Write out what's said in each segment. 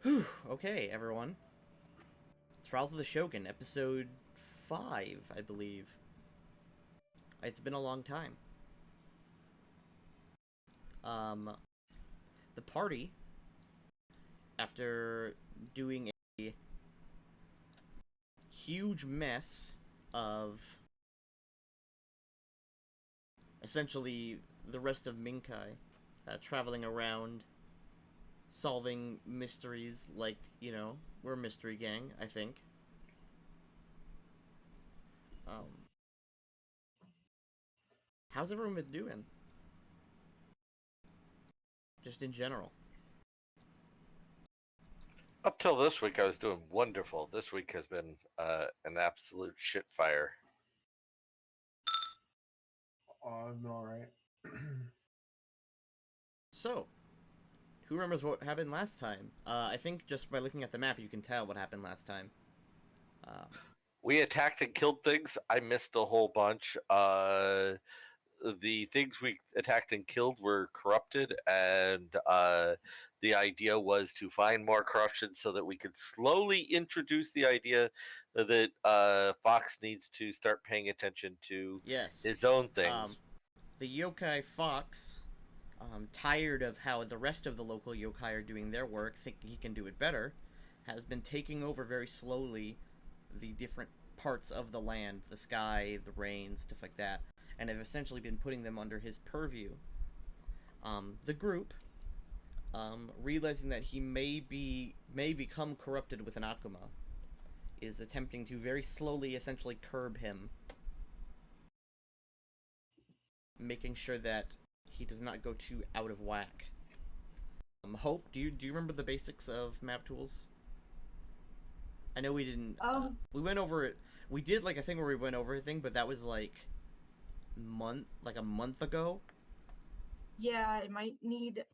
Whew, okay, everyone. Trials of the Shogun, episode 5, I believe. It's been a long time. The party, after doing a huge mess of essentially the rest of Minkai, traveling around, solving mysteries like, we're a mystery gang, I think. How's everyone been doing? Just in general. Up till this week, I was doing wonderful. This week has been an absolute shit fire. I'm alright. So, who remembers what happened last time? I think just by looking at the map, you can tell what happened last time. We attacked and killed things. I missed a whole bunch. The things we attacked and killed were corrupted, and the idea was to find more corruption so that we could slowly introduce the idea that Fox needs to start paying attention to his own things. The yokai Fox, tired of how the rest of the local yokai are doing their work, thinking he can do it better, has been taking over very slowly the different parts of the land, the sky, the rain, stuff like that, and have essentially been putting them under his purview. The group, realizing that he may become corrupted with an Akuma, is attempting to very slowly essentially curb him, making sure that he does not go too out of whack. Hope, do you remember the basics of map tools? I know we didn't. We went over it. We did like a thing where we went over everything, but that was like a month ago. Yeah, it might need.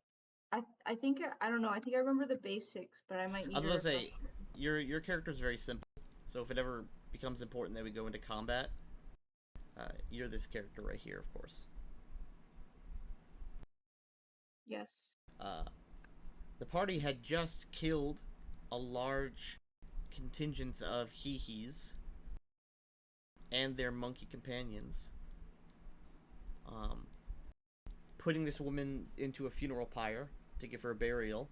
I think I don't know. I think I remember the basics, but I might need. I was gonna say, your character is very simple. So if it ever becomes important that we go into combat, you're this character right here, of course. Yes. The party had just killed a large contingent of hihis and their monkey companions, putting this woman into a funeral pyre to give her a burial.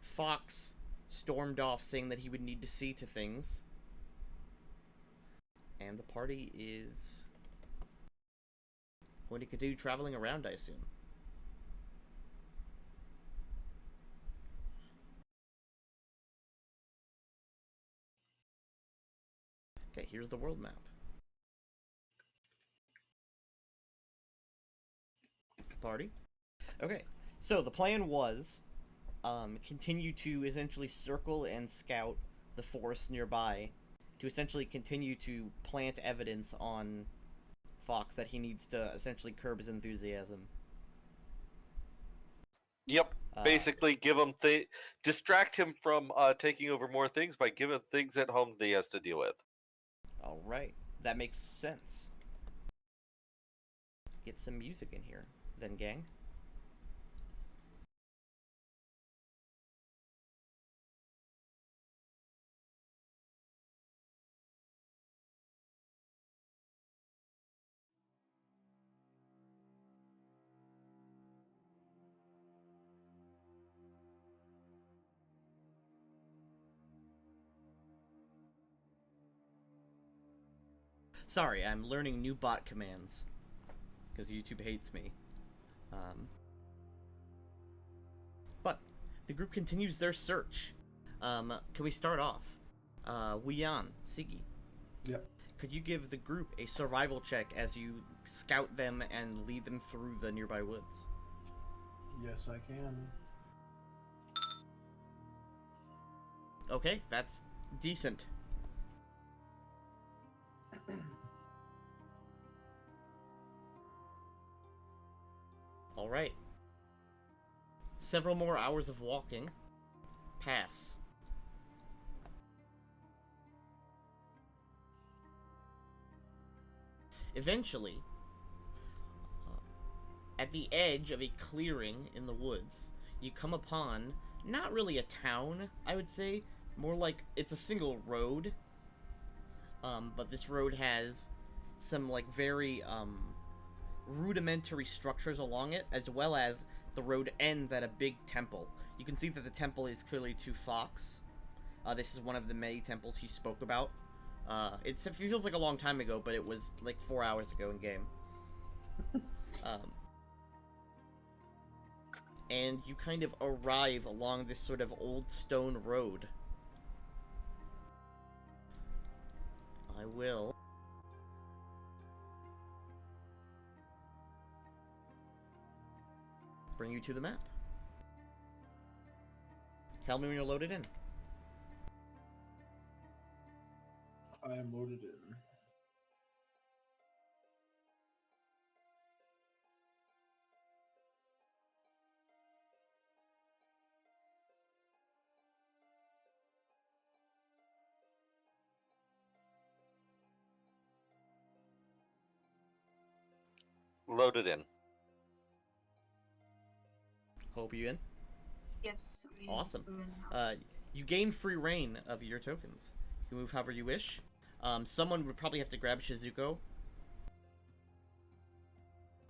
Fox stormed off saying that he would need to see to things, and the party is going to continue traveling around, I assume. Okay, here's the world map. It's the party. Okay, so the plan was continue to essentially circle and scout the forest nearby to essentially continue to plant evidence on Fox that he needs to essentially curb his enthusiasm. Yep. Basically, distract him from taking over more things by giving things at home that he has to deal with. All right, that makes sense. Get some music in here, then, gang. Sorry, I'm learning new bot commands because YouTube hates me. But the group continues their search. Can we start off? Wian, Siggy. Yep. Could you give the group a survival check as you scout them and lead them through the nearby woods? Yes, I can. Okay, that's decent. Alright. Several more hours of walking pass. Eventually, at the edge of a clearing in the woods, you come upon not really a town, I would say. More like it's a single road. But this road has some like very rudimentary structures along it, as well as the road ends at a big temple. You can see that the temple is clearly to Fox. This is one of the many temples he spoke about. It feels like a long time ago, but it was like 4 hours ago in game. And you kind of arrive along this sort of old stone road. I will bring you to the map. Tell me when you're loaded in. I am loaded in. Loaded in. Hope you in. Yes. Awesome. So You gain free reign of your tokens. You can move however you wish. Someone would probably have to grab Shizuko.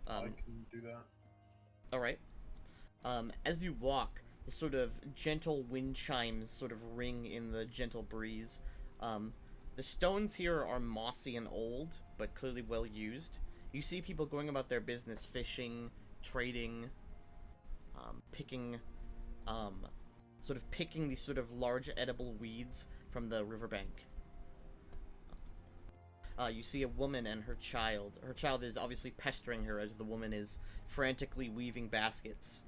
I can do that. Alright. As you walk, the sort of gentle wind chimes sort of ring in the gentle breeze. The stones here are mossy and old, but clearly well used. You see people going about their business, fishing, trading, picking these sort of large edible weeds from the riverbank. You see a woman and her child. Her child is obviously pestering her as the woman is frantically weaving baskets.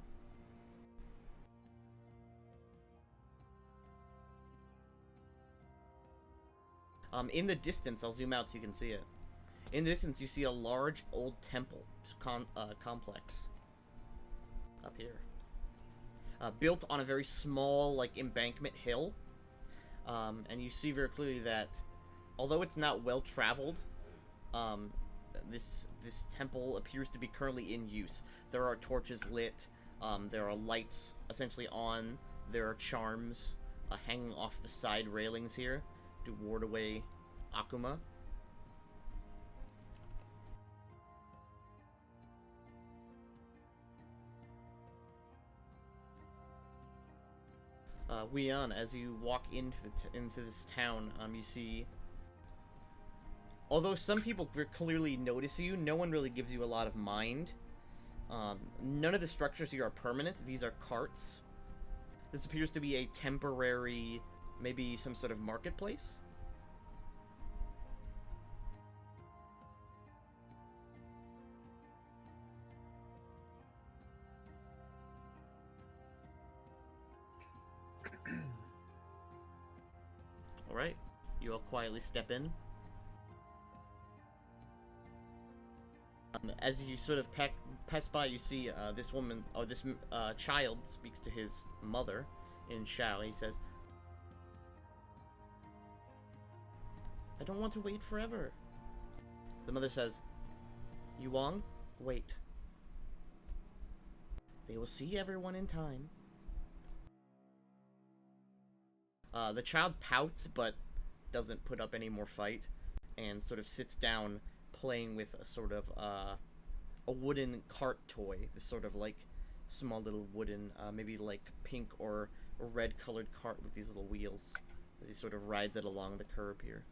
In the distance, I'll zoom out so you can see it. In the distance, you see a large old temple complex up here. Built on a very small, like, embankment hill. And you see very clearly that, although it's not well traveled, this temple appears to be currently in use. There are torches lit. There are lights essentially on. There are charms hanging off the side railings here to ward away Akuma. Wian, as you walk into this town, you see, although some people clearly notice you, no one really gives you a lot of mind. None of the structures here are permanent. These are carts. This appears to be a temporary, maybe some sort of marketplace. Alright, you all quietly step in. As you sort of pass by, you see this woman, or this child speaks to his mother in Shao. He says, "I don't want to wait forever." The mother says, "Yuang, wait. They will see everyone in time." The child pouts, but doesn't put up any more fight, and sort of sits down, playing with a sort of a wooden cart toy. This sort of like small little wooden, maybe like pink or red colored cart with these little wheels, as he sort of rides it along the curb here.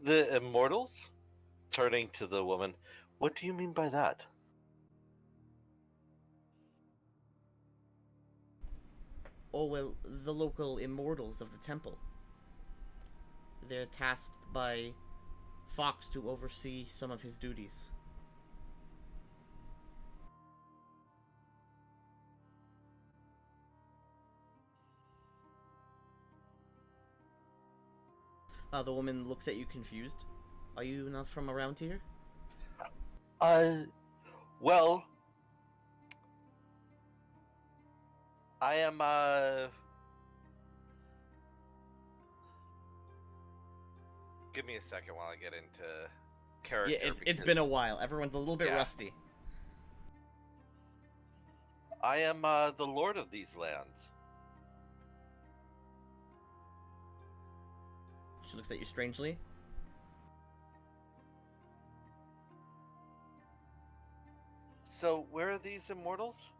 The Immortals? Turning to the woman, what do you mean by that? Oh, well, the local immortals of the temple. They're tasked by Fox to oversee some of his duties. The woman looks at you confused. Are you not from around here? Well, I am, give me a second while I get into Yeah, character. it's been a while. Everyone's a little bit rusty. I am the lord of these lands. She looks at you strangely. So, where are these immortals?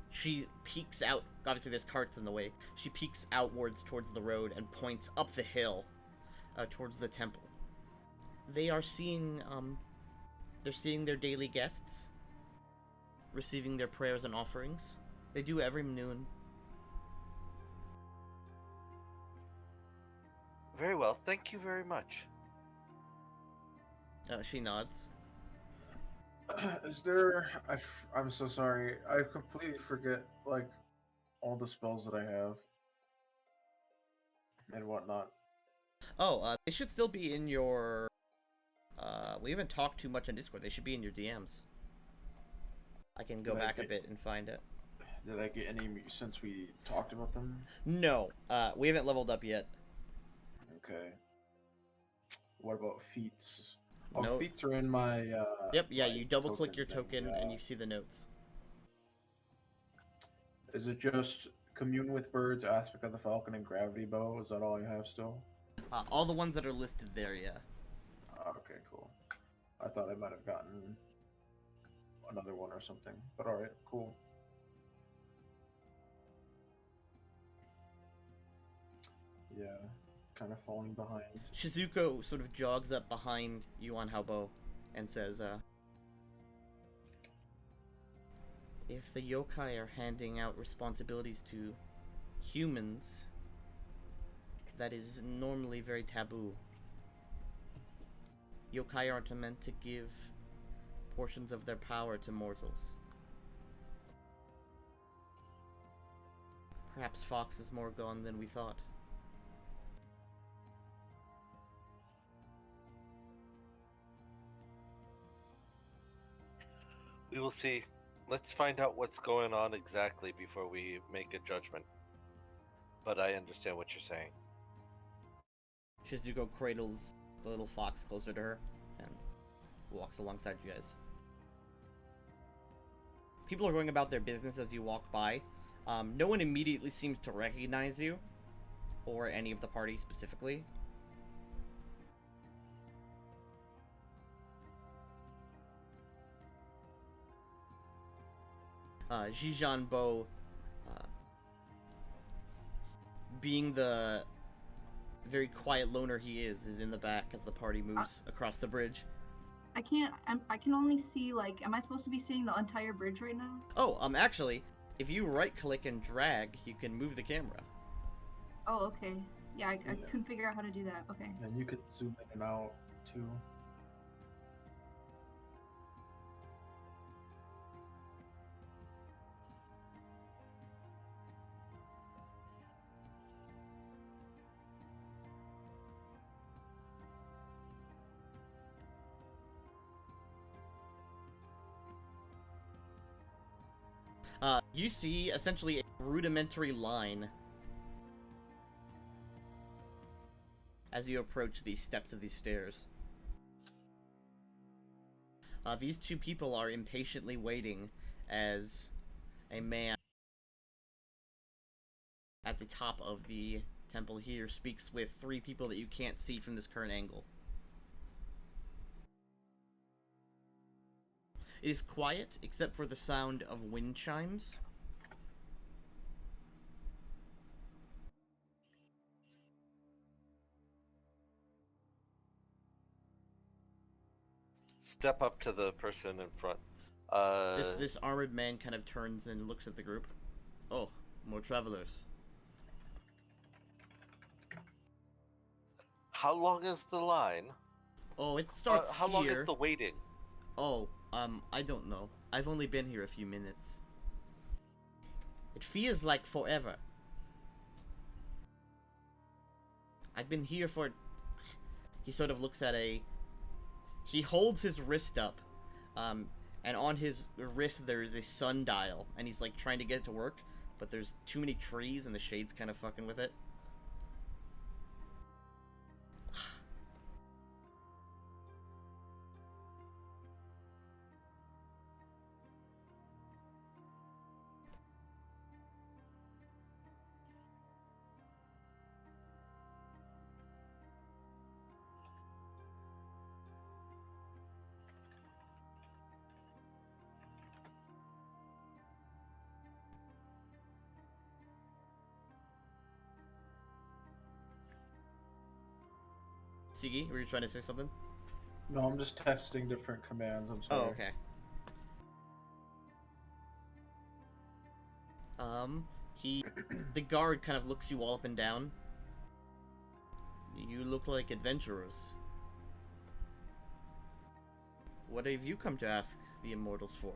She peeks out. Obviously, there's carts in the way. She peeks outwards towards the road and points up the hill, towards the temple. They are seeing, they're seeing their daily guests, receiving their prayers and offerings. They do every noon. Very well, thank you very much. She nods. Is there? I'm so sorry. I completely forget like all the spells that I have and whatnot. Oh, they should still be in your... we haven't talked too much on Discord. They should be in your DMs. I can go back a bit and find it. Did I get any since we talked about them? No, we haven't leveled up yet. Okay. What about feats? Oh, No. feats are in my. Yep, yeah, my you double click your thing, token yeah. and you see the notes. Is it just commune with birds, aspect of the falcon, and gravity bow? Is that all you have still? All the ones that are listed there, yeah. Okay, cool. I thought I might have gotten another one or something, but all right, cool. Yeah, kind of falling behind. Shizuko sort of jogs up behind Yuan Haobo and says, if the yokai are handing out responsibilities to humans, that is normally very taboo. Yokai aren't meant to give portions of their power to mortals. Perhaps Fox is more gone than we thought. We will see. Let's find out what's going on exactly before we make a judgment. But I understand what you're saying. Shizuko cradles the little fox closer to her and walks alongside you guys. People are going about their business as you walk by. No one immediately seems to recognize you, or any of the party specifically. Zhijan Bo, being the very quiet loner he is in the back as the party moves across the bridge. I can't. I can only see like. Am I supposed to be seeing the entire bridge right now? Oh, actually, if you right-click and drag, you can move the camera. Oh, okay. Yeah, I couldn't figure out how to do that. Okay. And you could zoom in and out too. You see essentially a rudimentary line as you approach the steps of these stairs. These two people are impatiently waiting as a man at the top of the temple here speaks with three people that you can't see from this current angle. It is quiet, except for the sound of wind chimes. Step up to the person in front. This armored man kind of turns and looks at the group. Oh, more travelers. How long is the line? Oh, it starts how here. long is the waiting? Oh, I don't know. I've only been here a few minutes. It feels like forever. I've been here for... He sort of looks at He holds his wrist up, and on his wrist there is a sundial, and he's like trying to get it to work, but there's too many trees and the shade's kind of fucking with it. Sigi, were you trying to say something? No, I'm just testing different commands. I'm Oh, sorry. okay. The guard kind of looks you all up and down. You look like adventurers. What have you come to ask the Immortals for?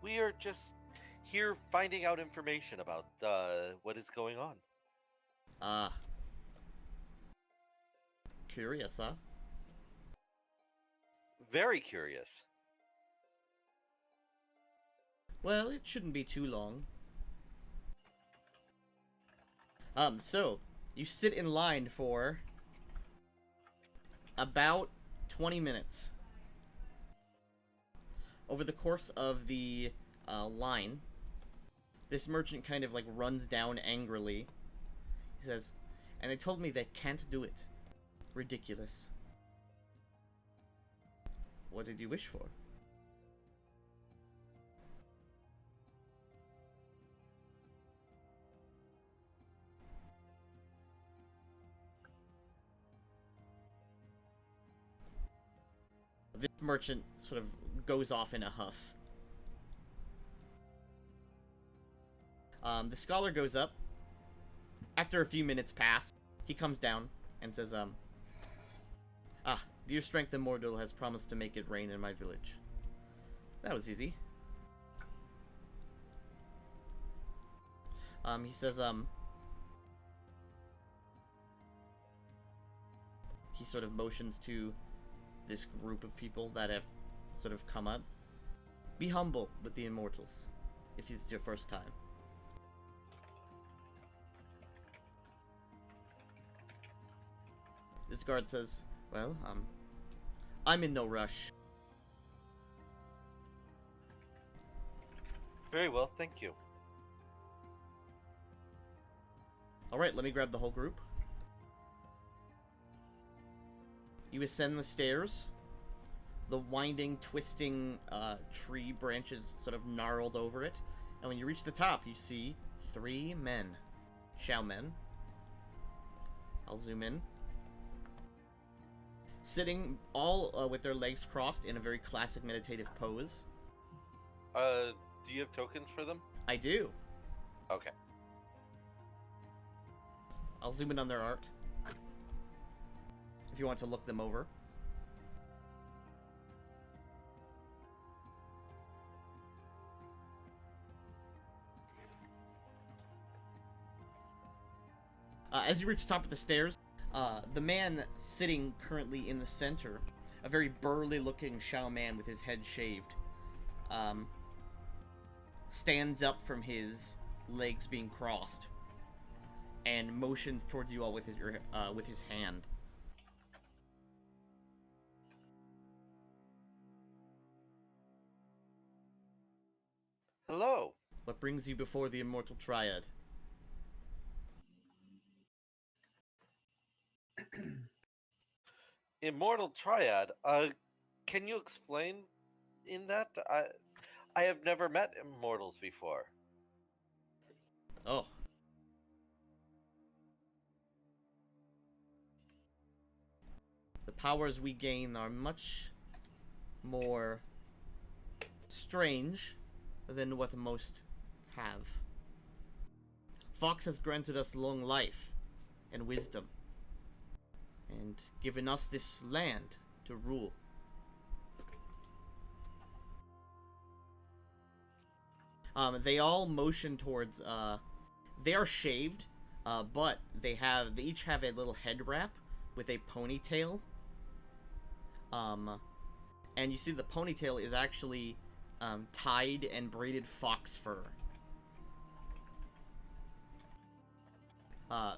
We are just here finding out information about what is going on. Ah. Curious, huh? Very curious. Well, it shouldn't be too long. So, you sit in line for about 20 minutes. Over the course of the line, this merchant kind of like runs down angrily. He says, and they told me they can't do it. Ridiculous. What did you wish for? This merchant sort of goes off in a huff. The scholar goes up. After a few minutes pass, he comes down and says, dear strength immortal has promised to make it rain in my village. That was easy. He says, he sort of motions to this group of people that have sort of come up. Be humble with the immortals, if it's your first time. This guard says, well, I'm in no rush. Very well, thank you. Alright, let me grab the whole group. You ascend the stairs. The winding, twisting tree branches sort of gnarled over it. And when you reach the top, you see 3 men. Xiao men. I'll zoom in. Sitting all with their legs crossed in a very classic meditative pose. Do you have tokens for them? I do. Okay. I'll zoom in on their art. If you want to look them over. As you reach the top of the stairs, the man sitting currently in the center, a very burly-looking Xiao man with his head shaved, stands up from his legs being crossed and motions towards you all with his hand. Hello. What brings you before the Immortal Triad? Immortal Triad. Can you explain in that? I have never met immortals before. Oh. The powers we gain are much more strange than what most have. Fox has granted us long life and wisdom, and given us this land to rule. They all motion towards, they are shaved, but they each have a little head wrap with a ponytail. And you see the ponytail is actually, tied and braided fox fur.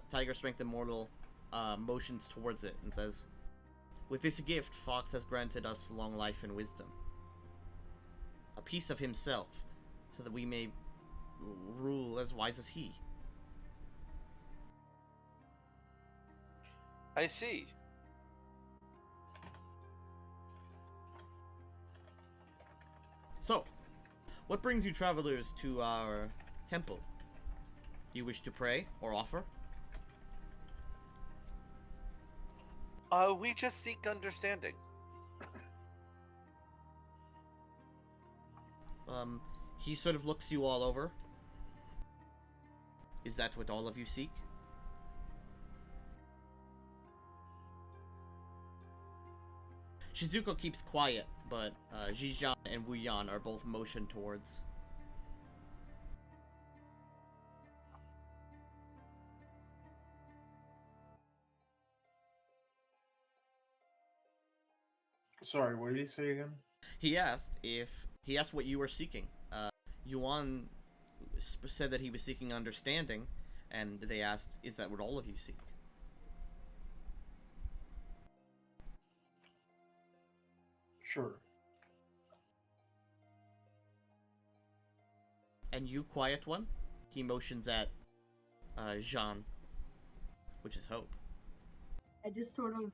Tiger Strength Immortal, motions towards it and says, with this gift, Fox has granted us long life and wisdom. A piece of himself, so that we may rule as wise as he. I see. So, what brings you travelers to our temple? Do you wish to pray or offer? We just seek understanding. He sort of looks you all over. Is that what all of you seek? Shizuko keeps quiet, but Jijan and Wuyan are both motioned towards. Sorry, what did he say again? He asked what you were seeking. Yuan said that he was seeking understanding, and they asked, "Is that what all of you seek?" Sure. And you, quiet one? He motions at Jean, which is Hope. I just sort of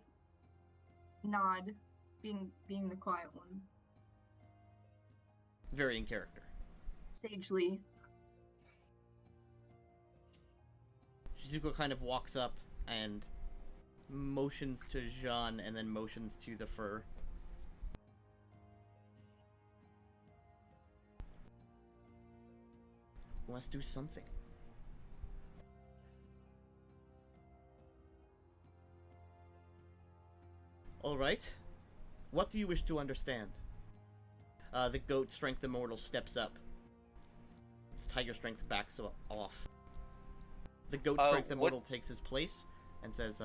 nod, being the quiet one. Very in character. Sagely. Shizuko kind of walks up and motions to Jean and then motions to the fur. We must do something. Alright. What do you wish to understand? The goat strength immortal steps up. His tiger strength backs off. The goat strength immortal takes his place and says,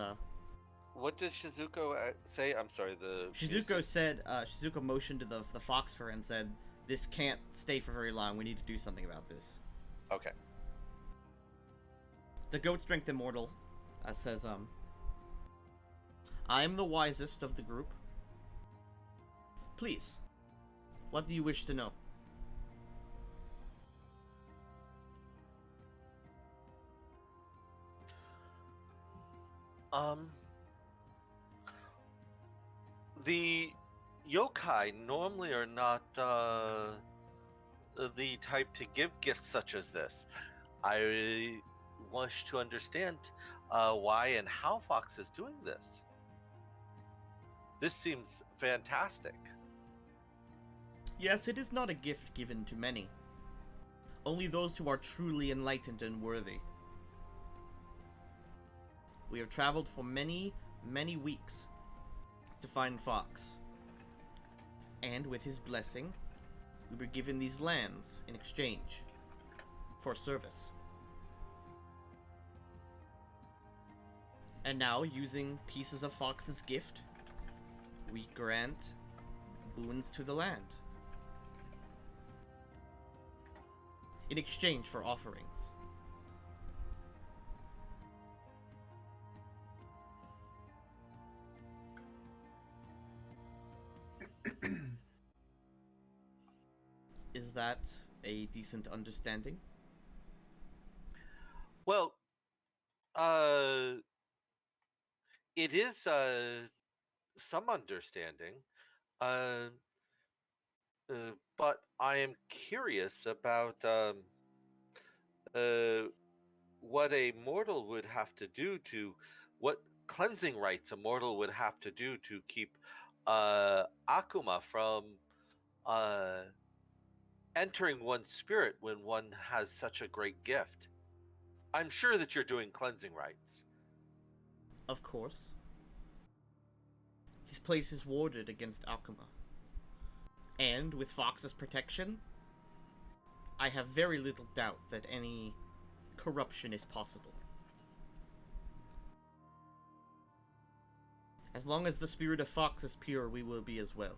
What did Shizuko say? I'm sorry, Shizuko said, Shizuko motioned to the fox fur and said, "This can't stay for very long. We need to do something about this." Okay. The goat strength immortal says, "I am the wisest of the group. Please, what do you wish to know?" The yokai normally are not the type to give gifts such as this. I wish to understand why and how Fox is doing this. This seems fantastic. Yes, it is not a gift given to many. Only those who are truly enlightened and worthy. We have traveled for many, many weeks to find Fox. And with his blessing, we were given these lands in exchange for service. And now, using pieces of Fox's gift, we grant boons to the land in exchange for offerings. Is that a decent understanding? Well, it is some understanding, uh, but I am curious about what a mortal would have to do to, what cleansing rites a mortal would have to do to keep Akuma from entering one's spirit when one has such a great gift. I'm sure that you're doing cleansing rites. Of course. His place is warded against Akuma. And with Fox's protection, I have very little doubt that any corruption is possible. As long as the spirit of Fox is pure, we will be as well.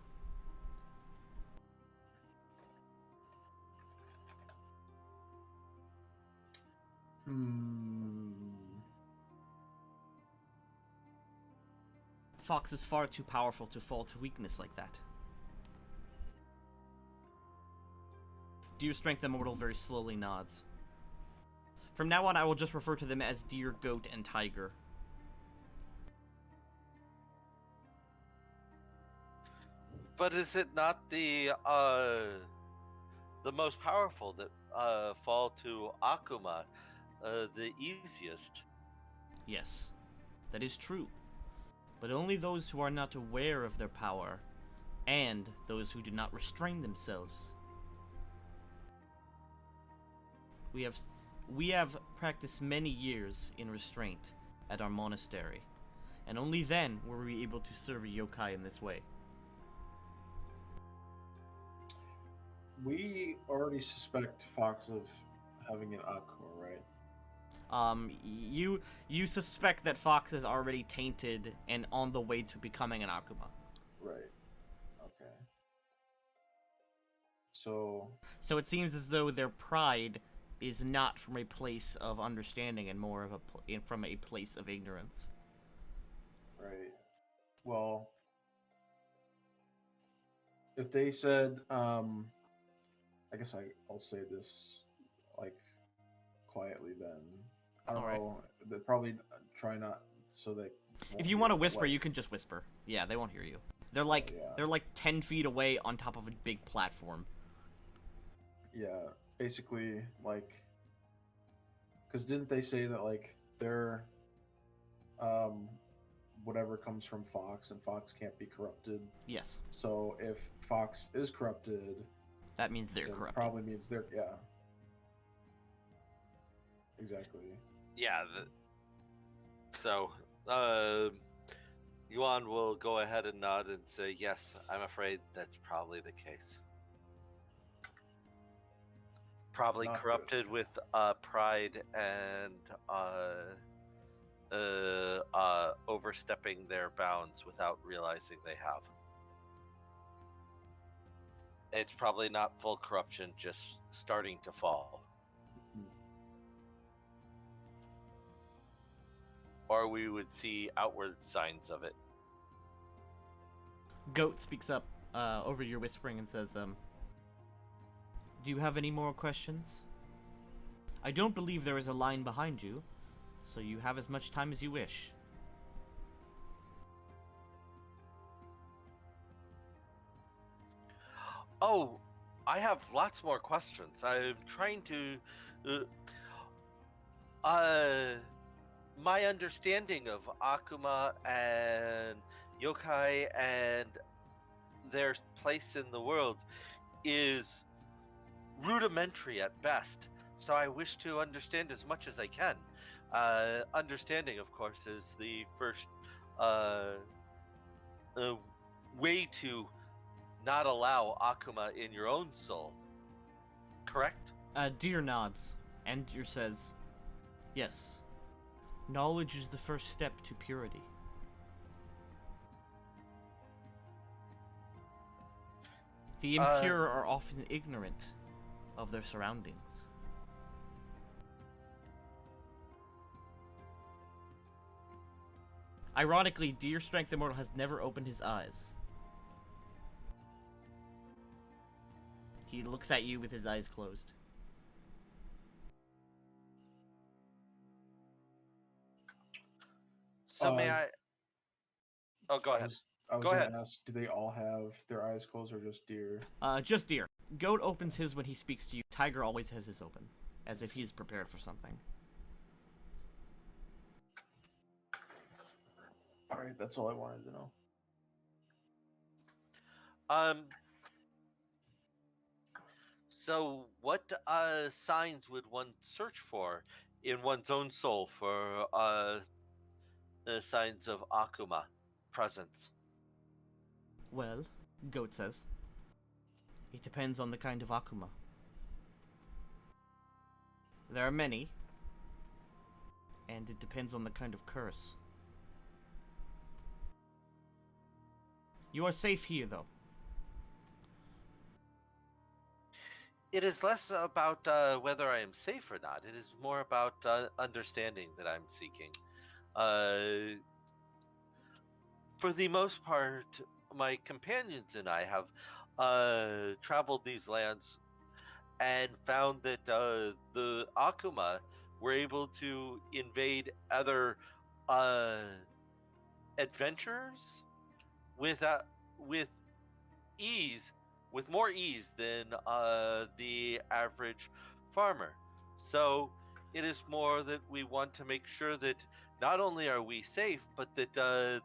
Fox is far too powerful to fall to weakness like that. Deer Strength Immortal very slowly nods. From now on, I will just refer to them as Deer, Goat, and Tiger. But is it not the most powerful that fall to Akuma the easiest? Yes, that is true. but only those who are not aware of their power, and those who do not restrain themselves. We have practiced many years in restraint at our monastery, and only then were we able to serve a yokai in this way. We already suspect Fox of having an Akuma, right? You suspect that Fox is already tainted and on the way to becoming an Akuma. Right. Okay. So So it seems as though their pride is not from a place of understanding and more of from a place of ignorance. right. Well, if they said, I guess I'll say this like quietly then. I don't All right. know. They probably try not so they. If you want to whisper, you can just whisper. Yeah, they won't hear you. They're like yeah. they're like 10 feet away on top of a big platform. Yeah, basically like, because didn't they say that like they're, whatever comes from Fox and Fox can't be corrupted. Yes, So if Fox is corrupted, that means they're then corrupted. probably means they're exactly. Yeah. So, Yuan will go ahead and nod and say, yes, I'm afraid that's probably the case. Probably Not corrupted with pride and overstepping their bounds without realizing they have. It's probably not full corruption, just starting to fall. Mhm. Or we would see outward signs of it. Goat speaks up over your whispering and says, do you have any more questions? I don't believe there is a line behind you, so you have as much time as you wish. Oh, I have lots more questions. I'm trying to... my understanding of Akuma and yokai and their place in the world is rudimentary at best, so I wish to understand as much as I can. Understanding, of course, is the first way to not allow Akuma in your own soul. Correct? Deer nods, and Deer says, yes. Knowledge is the first step to purity. The impure are often ignorant of their surroundings. Ironically, Deer Strength Immortal has never opened his eyes. He looks at you with his eyes closed. So may I... Oh, go ahead. I was Go gonna ahead. ask, do they all have their eyes closed or just Deer? Just Deer. Goat opens his when he speaks to you. Tiger always has his open, as if he's prepared for something. All right, that's all I wanted to know. So what signs would one search for in one's own soul for signs of Akuma presence? Well, Goat says, it depends on the kind of Akuma. There are many, and it depends on the kind of curse. You are safe here, though. It is less about whether I am safe or not. It is more about understanding that I'm seeking. For the most part, my companions and I have traveled these lands and found that the Akuma were able to invade other adventurers with ease, with more ease than the average farmer. So it is more that we want to make sure that not only are we safe, but that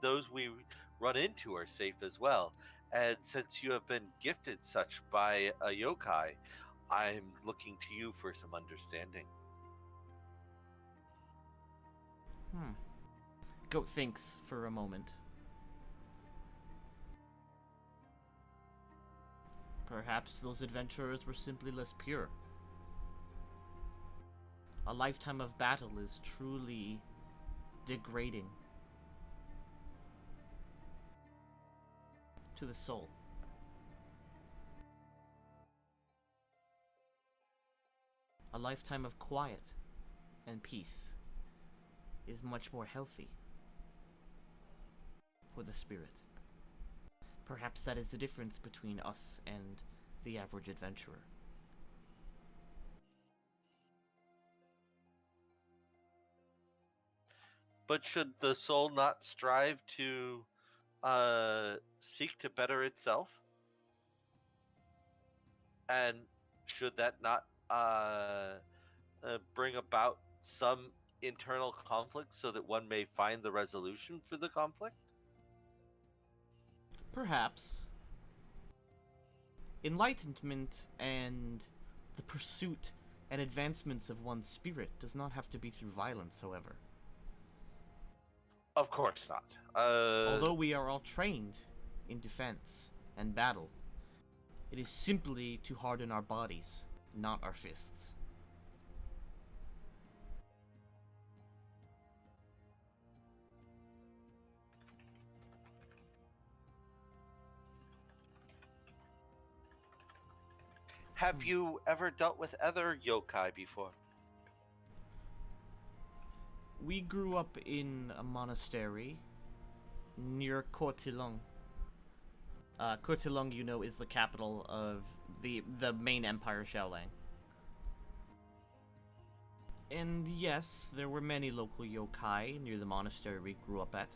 those we run into are safe as well. And since you have been gifted such by a yokai, I'm looking to you for some understanding. Goat thinks for a moment. Perhaps those adventurers were simply less pure. A lifetime of battle is truly degrading to the soul. A lifetime of quiet and peace is much more healthy for the spirit. Perhaps that is the difference between us and the average adventurer. But should the soul not strive to seek to better itself? And should that not bring about some internal conflict so that one may find the resolution for the conflict? Perhaps. Enlightenment and the pursuit and advancements of one's spirit does not have to be through violence, however. Of course not. Although we are all trained in defense and battle, it is simply to harden our bodies, not our fists. Have you ever dealt with other yokai before? We grew up in a monastery near Courtilong. Courtilong, you know, is the capital of the main empire, Shaolang. And yes, there were many local yokai near the monastery we grew up at.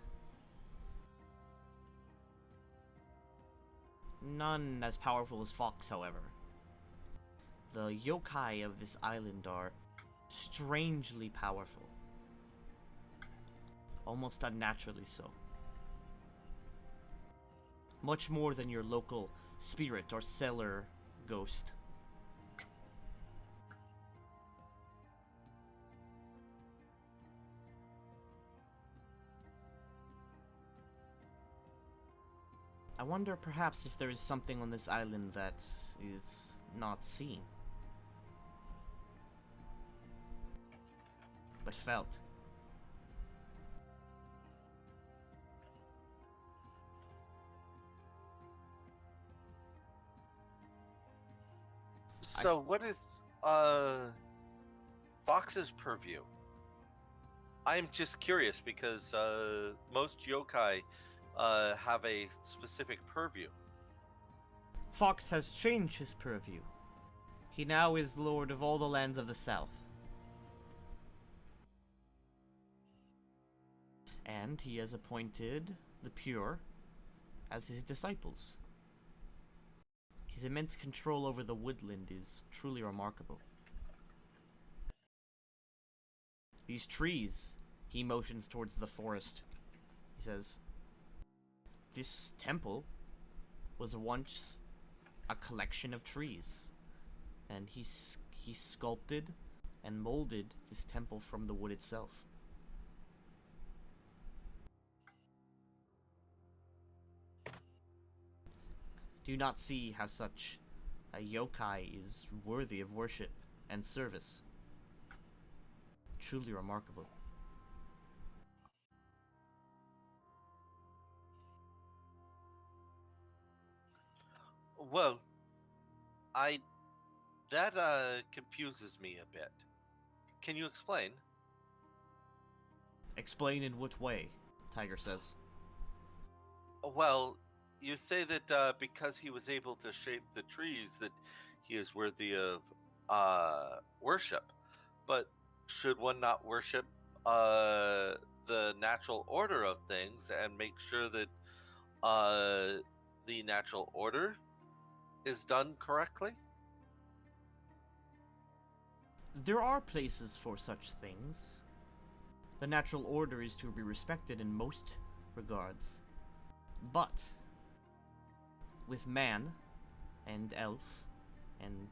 None as powerful as Fox, however. The yokai of this island are strangely powerful. Almost unnaturally so. Much more than your local spirit or cellar ghost. I wonder perhaps if there is something on this island that is not seen, but felt. So what is Fox's purview? I'm just curious because most yokai have a specific purview. Fox has changed his purview. He now is lord of all the lands of the south. And he has appointed the pure as his disciples. His immense control over the woodland is truly remarkable. These trees, he motions towards the forest. He says, this temple was once a collection of trees, and he sculpted and molded this temple from the wood itself. Do you not see how such a yokai is worthy of worship and service? Truly remarkable. Well, that confuses me a bit. Can you explain? Explain in what way? Tiger says. Well, you say that because he was able to shape the trees that he is worthy of worship. But should one not worship the natural order of things and make sure that the natural order is done correctly? There are places for such things. The natural order is to be respected in most regards. But with man and elf and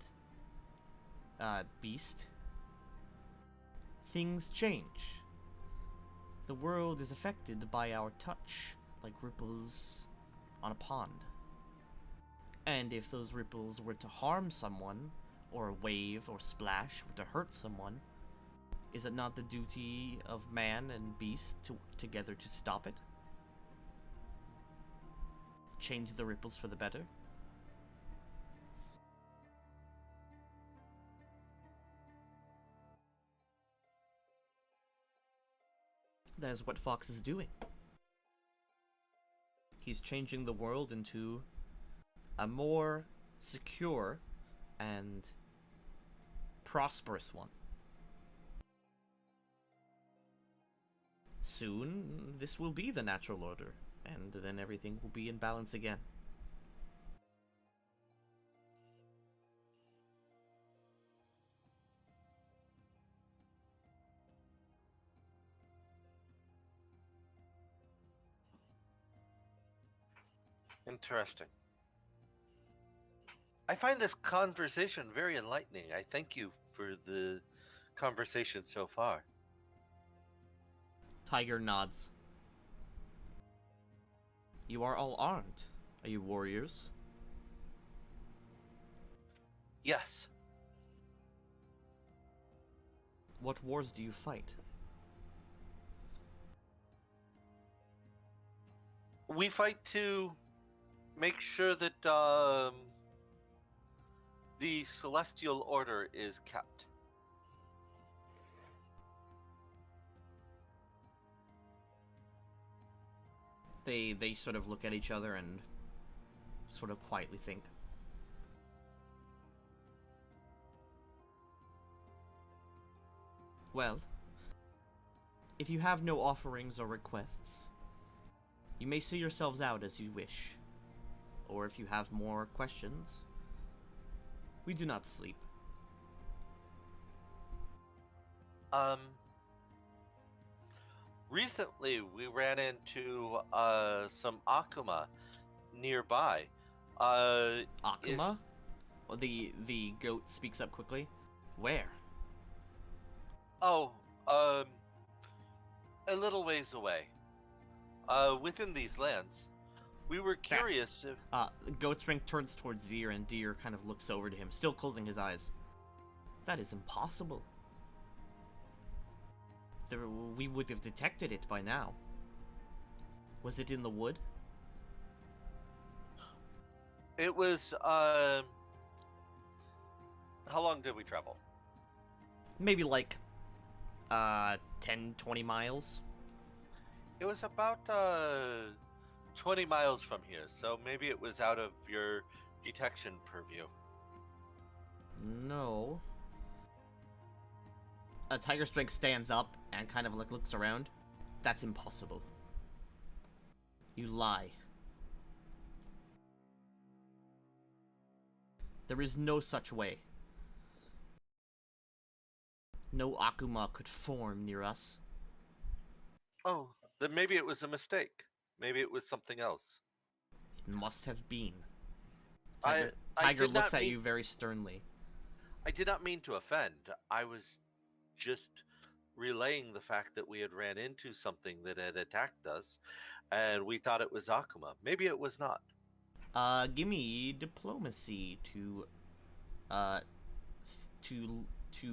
beast, things change. The world is affected by our touch, like ripples on a pond. And if those ripples were to harm someone, or a wave or splash were to hurt someone, is it not the duty of man and beast to work together to stop it? Change the ripples for the better? That is what Fox is doing. He's changing the world into a more secure and prosperous one. Soon, this will be the natural order, and then everything will be in balance again. Interesting. I find this conversation very enlightening. I thank you for the conversation so far. Tiger nods. You are all armed. Are you warriors? Yes. What wars do you fight? We fight to make sure that the celestial order is kept. They sort of look at each other and sort of quietly think. Well, if you have no offerings or requests, you may see yourselves out as you wish. Or if you have more questions, we do not sleep. Recently we ran into some Akuma nearby. Akuma? Well, the goat speaks up quickly. Where? Oh, a little ways away. Within these lands. We were curious if... Goat Strength turns towards Deer, and Deer kind of looks over to him, still closing his eyes. That is impossible. We would have detected it by now. Was it in the wood? It was, how long did we travel? Maybe like, 10, 20 miles? It was about, 20 miles from here, so maybe it was out of your detection purview. No. Tiger Strength stands up and kind of like looks around. That's impossible. You lie. There is no such way. No Akuma could form near us. Oh, then maybe it was a mistake. Maybe it was something else. It must have been. I Tiger did looks not at mean- you very sternly. I did not mean to offend. I was just relaying the fact that we had ran into something that had attacked us, and we thought it was Akuma. Maybe it was not. Give me diplomacy to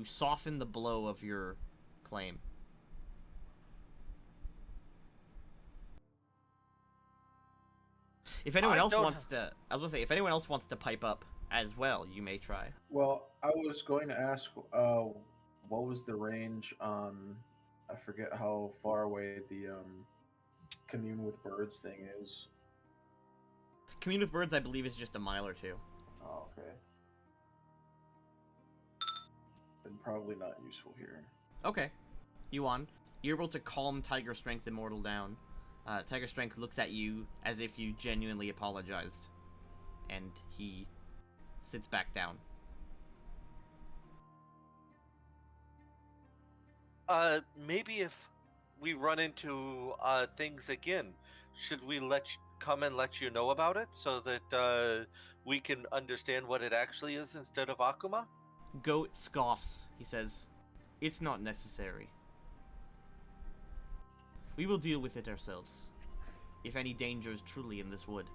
soften the blow of your claim. If anyone else wants to, I was gonna say, if anyone else wants to pipe up as well, you may try. Well, I was going to ask, what was the range on? I forget how far away the commune with birds thing is. Commune with birds, I believe, is just a mile or two. Oh, okay. Then probably not useful here. Okay. Yuan, you're able to calm Tiger Strength Immortal down. Tiger Strength looks at you as if you genuinely apologized. And he sits back down. Maybe if we run into things again, should we come and let you know about it so that we can understand what it actually is instead of Akuma? Goat scoffs. He says, "It's not necessary. We will deal with it ourselves, if any danger is truly in this wood."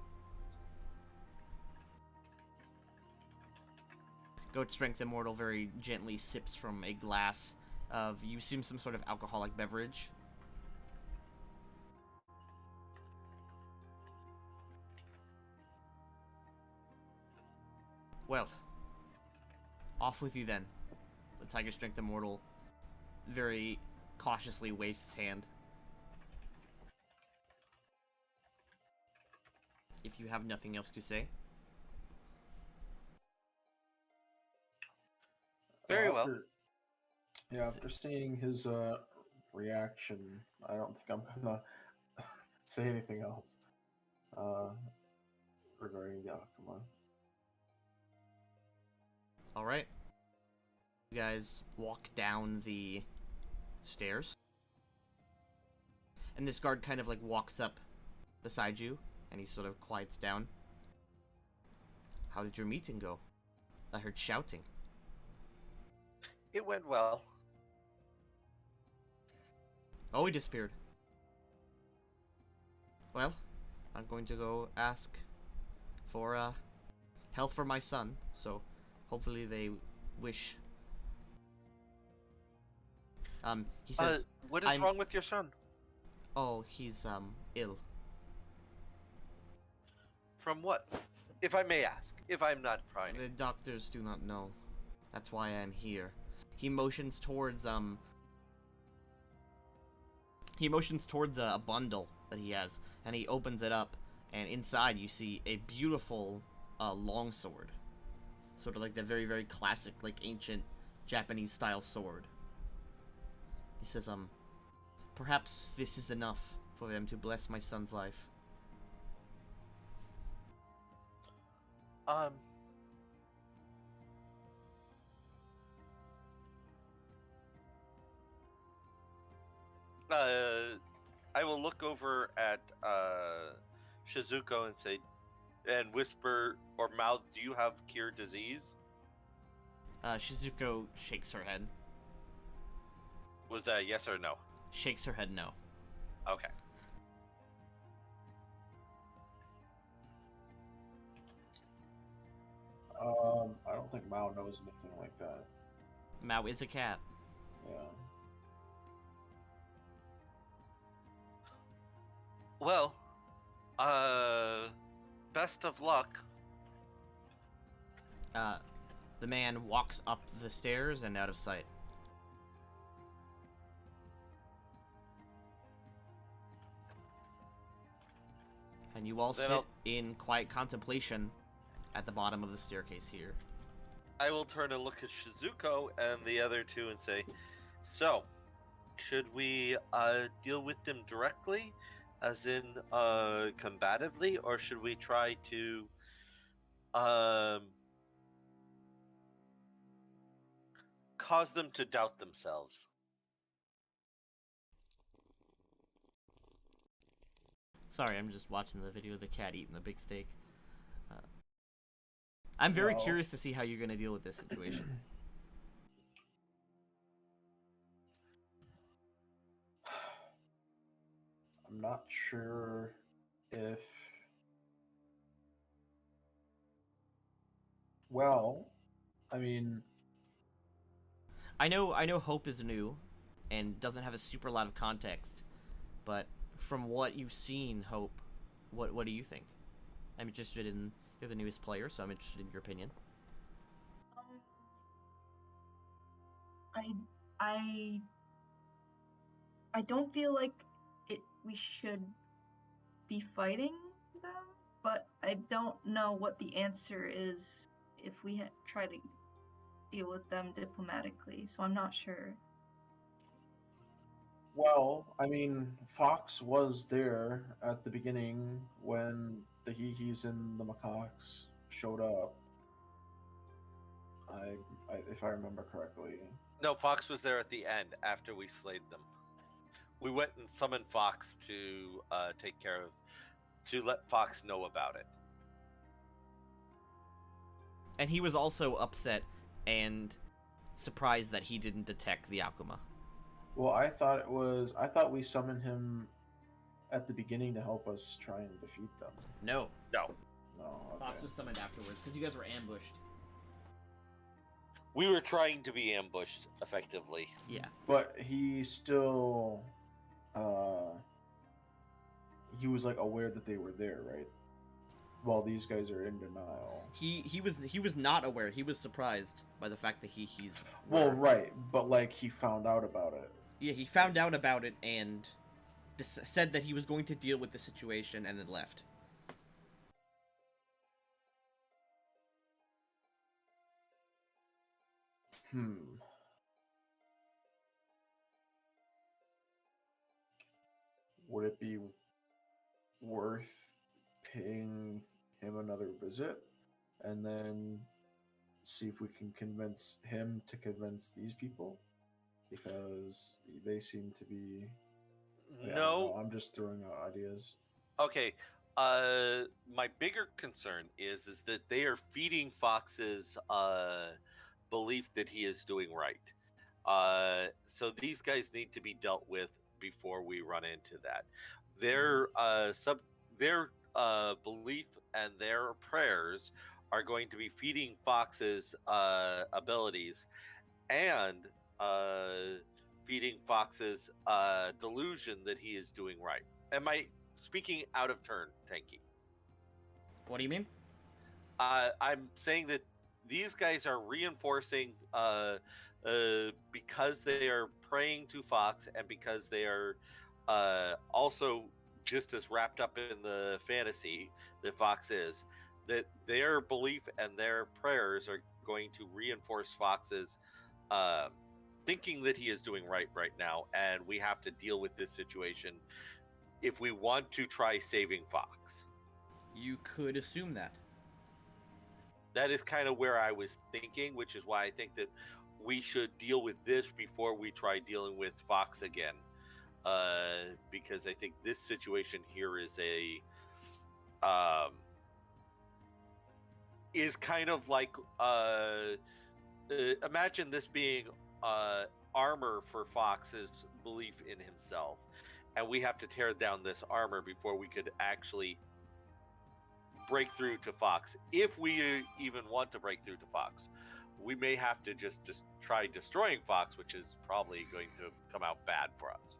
Goat Strength Immortal very gently sips from a glass of, you assume, some sort of alcoholic beverage. Well, off with you then. The Tiger Strength Immortal very cautiously waves his hand. If you have nothing else to say. Very well. After seeing his reaction, I don't think I'm gonna say anything else regarding the Akuma. Alright. You guys walk down the stairs. And this guard kind of like walks up beside you, and he sort of quiets down. How did your meeting go? I heard shouting. It went well. Oh, he disappeared. Well, I'm going to go ask for health for my son, so hopefully they wish. He says, what is wrong with your son? "Oh, he's ill." From what? If I may ask, if I'm not prying. The doctors do not know. That's why I'm here. He motions towards a bundle that he has, and he opens it up, and inside you see a beautiful longsword. Sort of like the very, very classic, like ancient Japanese style sword. He says, perhaps this is enough for them to bless my son's life. I will look over at Shizuko and say, and whisper or mouth, "Do you have cure disease?" Shizuko shakes her head. Was that a yes or no? Shakes her head no. Okay. I don't think Mao knows anything like that. Mao is a cat. Yeah. Well, best of luck. The man walks up the stairs and out of sight. And you all sit in quiet contemplation at the bottom of the staircase here. I will turn and look at Shizuko and the other two and say, so, should we deal with them directly, as in combatively, or should we try to cause them to doubt themselves? Sorry, I'm just watching the video of the cat eating the big steak. I'm very curious to see how you're going to deal with this situation. I'm not sure if... Well, I mean... I know Hope is new and doesn't have a super lot of context, but from what you've seen, Hope, what do you think? I'm interested in... You're the newest player, so I'm interested in your opinion. I don't feel like we should be fighting them, but I don't know what the answer is if we try to deal with them diplomatically, so I'm not sure. Well, I mean, Fox was there at the beginning when the Hihis and the Macaques showed up. If I remember correctly. No, Fox was there at the end after we slayed them. We went and summoned Fox to take care of, to let Fox know about it. And he was also upset and surprised that he didn't detect the Akuma. Well, I thought we summoned him at the beginning to help us try and defeat them. No. No, No, okay. Fox was summoned afterwards because you guys were ambushed. we were trying to be ambushed effectively. Yeah. But he still, he was like aware that they were there, right? While these guys are in denial. He was not aware. He was surprised by the fact that he's Well, right, but like he found out about it. Yeah, he found out about it and said that he was going to deal with the situation and then left. Would it be worth paying him another visit and then see if we can convince him to convince these people? Because they seem to be. I don't No. know, I'm just throwing out ideas. Okay. My bigger concern is that they are feeding Fox's belief that he is doing right. So these guys need to be dealt with before we run into that. Their belief and their prayers are going to be feeding Fox's abilities and feeding Fox's delusion that he is doing right. Am I speaking out of turn, Tanky? What do you mean? I'm saying that these guys are reinforcing because they are praying to Fox and because they are also just as wrapped up in the fantasy that Fox is, that their belief and their prayers are going to reinforce Fox's thinking that he is doing right now, and we have to deal with this situation if we want to try saving Fox. You could assume that. That is kind of where I was thinking, which is why I think that we should deal with this before we try dealing with Fox again. Because I think this situation here is is kind of like imagine this being armor for Fox's belief in himself, and we have to tear down this armor before we could actually break through to Fox. If we even want to break through to Fox, we may have to just try destroying Fox, which is probably going to come out bad for us.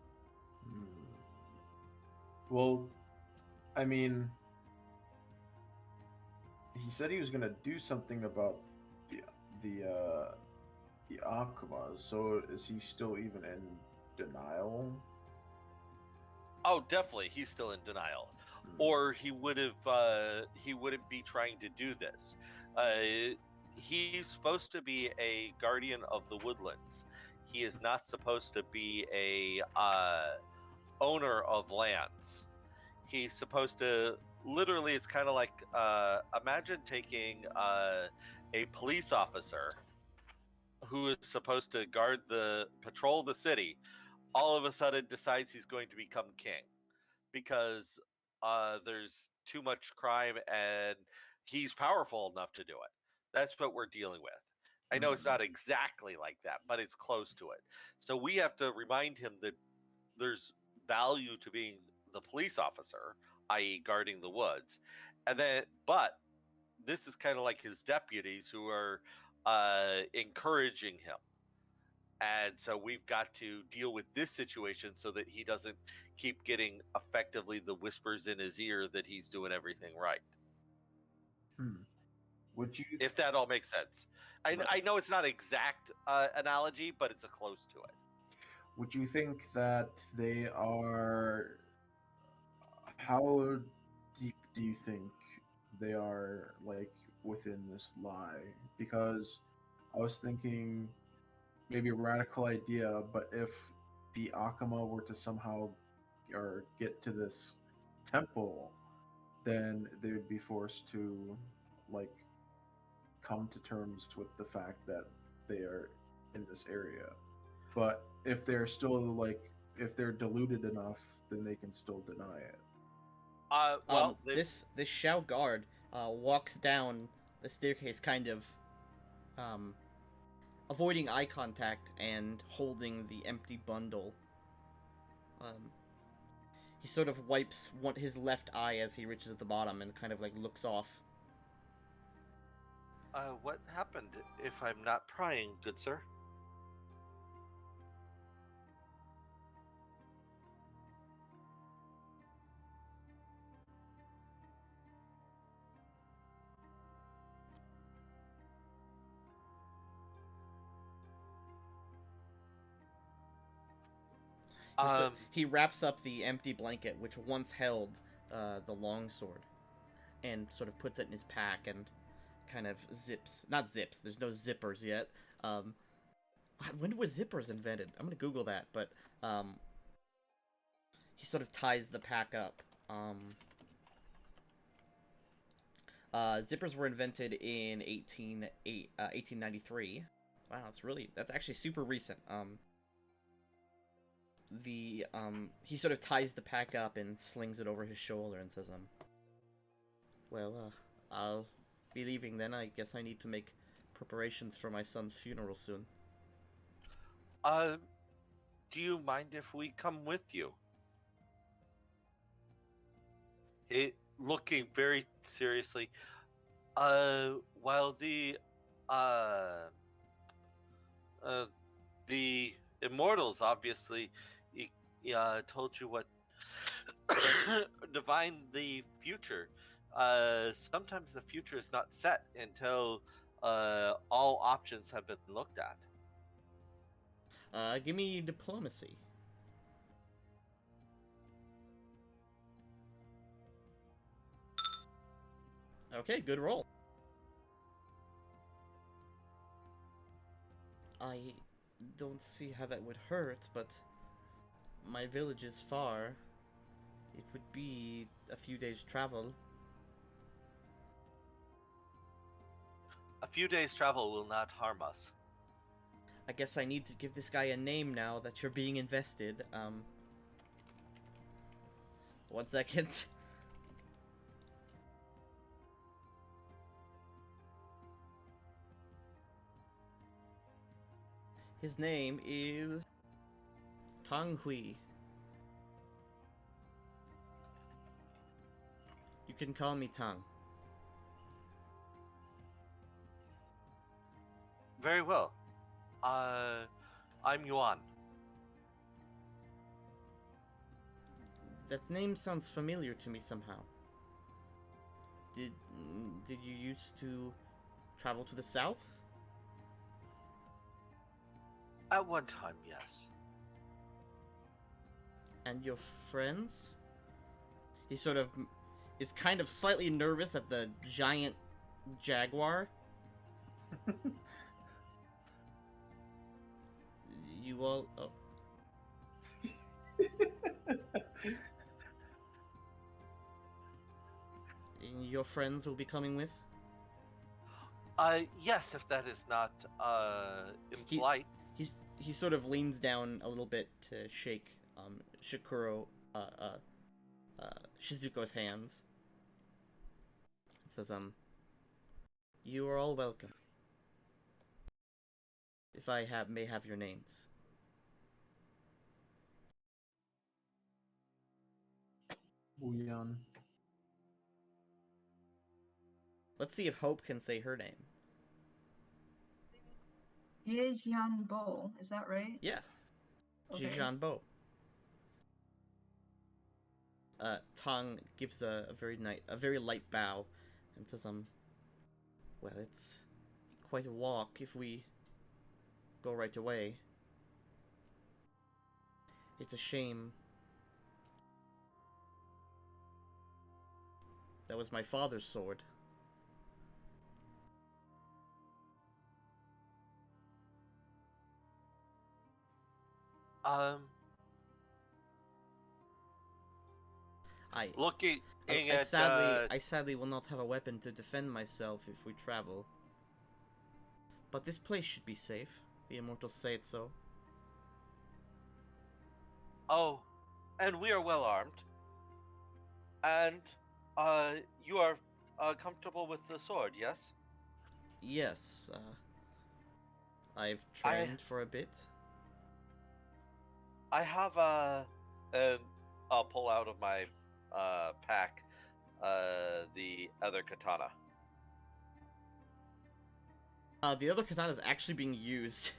Well, I mean, he said he was gonna do something about the Akumas. So is he still even in denial? Oh, definitely, he's still in denial, or he wouldn't be trying to do this. He's supposed to be a guardian of the woodlands. He is not supposed to be a owner of lands. He's supposed to literally. It's kind of like imagine taking a police officer who is supposed to patrol the city, all of a sudden decides he's going to become king because there's too much crime and he's powerful enough to do it. That's what we're dealing with. I know it's not exactly like that, but it's close to it. So we have to remind him that there's value to being the police officer, i.e. guarding the woods. But this is kind of like his deputies who are encouraging him. And so we've got to deal with this situation so that he doesn't keep getting effectively the whispers in his ear that he's doing everything right. Would you? If that all makes sense. I know it's not exact analogy, but it's a close to it. Would you think that they are? How deep do you think they are, like, within this lie? Because I was thinking maybe a radical idea, but if the Akama were to somehow or get to this temple, then they would be forced to, like, come to terms with the fact that they are in this area. But if they're still, like, if they're deluded enough, then they can still deny it. Well, they this Shao guard walks down the staircase, kind of avoiding eye contact and holding the empty bundle. He sort of wipes his left eye as he reaches the bottom and kind of like looks off. what happened, if I'm not prying, good sir? He wraps up the empty blanket, which once held the longsword, and sort of puts it in his pack and kind of not zips, there's no zippers yet. When was zippers invented? I'm gonna Google that, but he sort of ties the pack up. Zippers were invented in 1893. Wow, that's actually super recent. He sort of ties the pack up and slings it over his shoulder and says, well, I'll be leaving then. I guess I need to make preparations for my son's funeral soon. Do you mind if we come with you? Looking very seriously. While the immortals obviously told you what divine the future. Sometimes the future is not set until all options have been looked at. Give me diplomacy. Okay, good roll. I don't see how that would hurt, but my village is far. It would be a few days' travel. A few days' travel will not harm us. I guess I need to give this guy a name now that you're being invested. 1 second. His name is Tang Hui. You can call me Tang. Very well. I'm Yuan. That name sounds familiar to me somehow. Did you used to travel to the south? At one time, yes. And your friends? He sort of is kind of slightly nervous at the giant jaguar. You all... Oh. And your friends will be coming with? Yes, if that is not impolite. He sort of leans down a little bit to shake Shizuko's hands. And says, you are all welcome. If I may have your names. Wuyan. Let's see if Hope can say her name. Yejian Bo, is that right? Yeah. Okay. Jijan Bo. Tong gives a very light bow and says, well, it's quite a walk if we go right away. It's a shame. That was my father's sword. I sadly will not have a weapon to defend myself if we travel. But this place should be safe. The immortals say it so. Oh, and we are well armed. And you are comfortable with the sword, yes? Yes, I've I trained for a bit. I have and I'll pull out of my pack the other katana. The other katana is actually being used.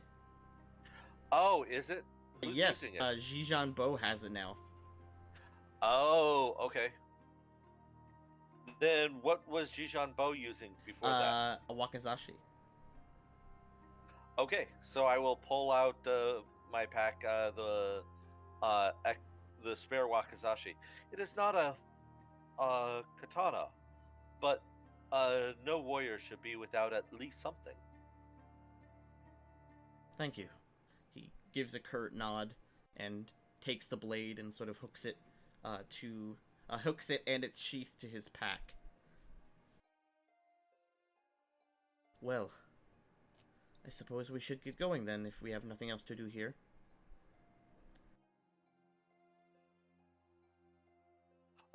Oh, is it? Who's Yes, using it? Zhijan Bo has it now. Oh, okay. Then what was Jijan Bo using before that? A Wakizashi. Okay, so I will pull out my pack, the spare wakizashi. It is not a katana, but no warrior should be without at least something. Thank you. He gives a curt nod and takes the blade and sort of hooks it hooks it and its sheath to his pack. Well, I suppose we should get going then if we have nothing else to do here.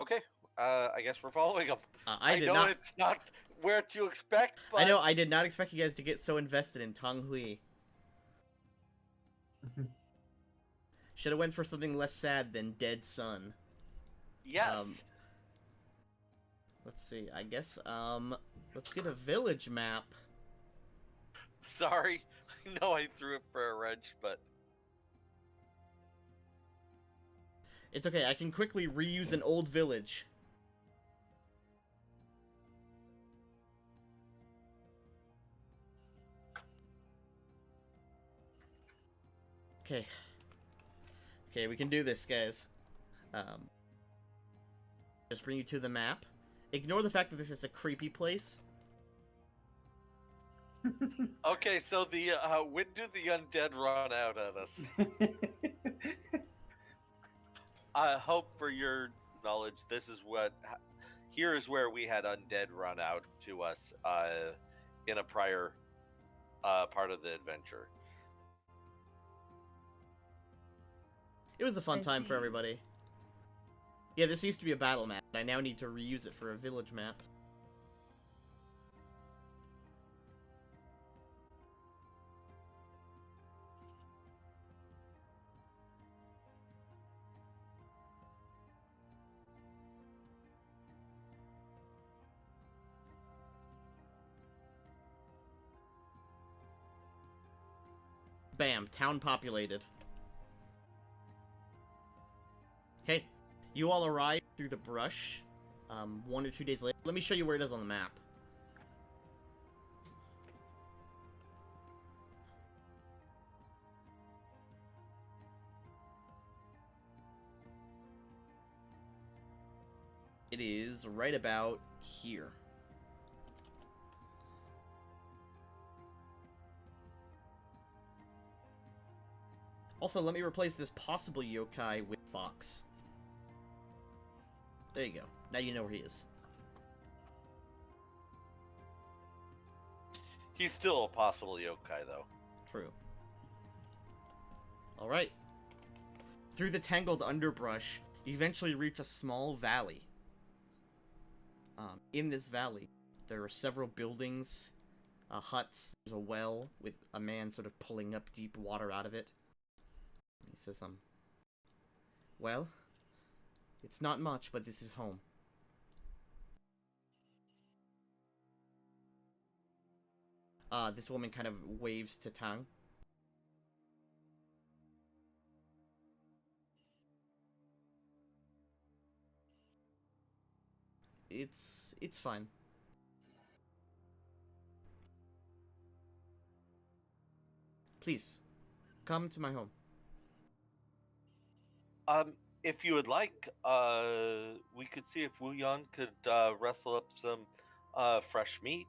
Okay, I guess we're following him. I know it's not where to expect, but I know I did not expect you guys to get so invested in Tong Hui. Should have went for something less sad than Dead Son. yes. Let's see. I guess let's get a village map. Sorry, I know I threw it for a wrench, but It's okay. I can quickly reuse an old village. Okay. Okay, we can do this, guys. Just bring you to the map. Ignore the fact that this is a creepy place. okay. So the when do the undead run out at us? I hope for your knowledge, this is here is where we had undead run out to us in a prior part of the adventure. It was a fun I time for see. everybody. Yeah, this used to be a battle map. I now need to reuse it for a village map. Bam, town populated. Okay, you all arrive through the brush 1 or 2 days later. Let me show you where it is on the map. It is right about here. Also, let me replace this possible yokai with Fox. There you go. Now you know where he is. He's still a possible yokai, though. True. Alright. Through the tangled underbrush, you eventually reach a small valley. In this valley, there are several buildings, huts. There's a well with a man sort of pulling up deep water out of it. He says, well, it's not much, but this is home. This woman kind of waves to Tang. It's fine. Please, come to my home. If you would like, we could see if Wu Yan could wrestle up some fresh meat.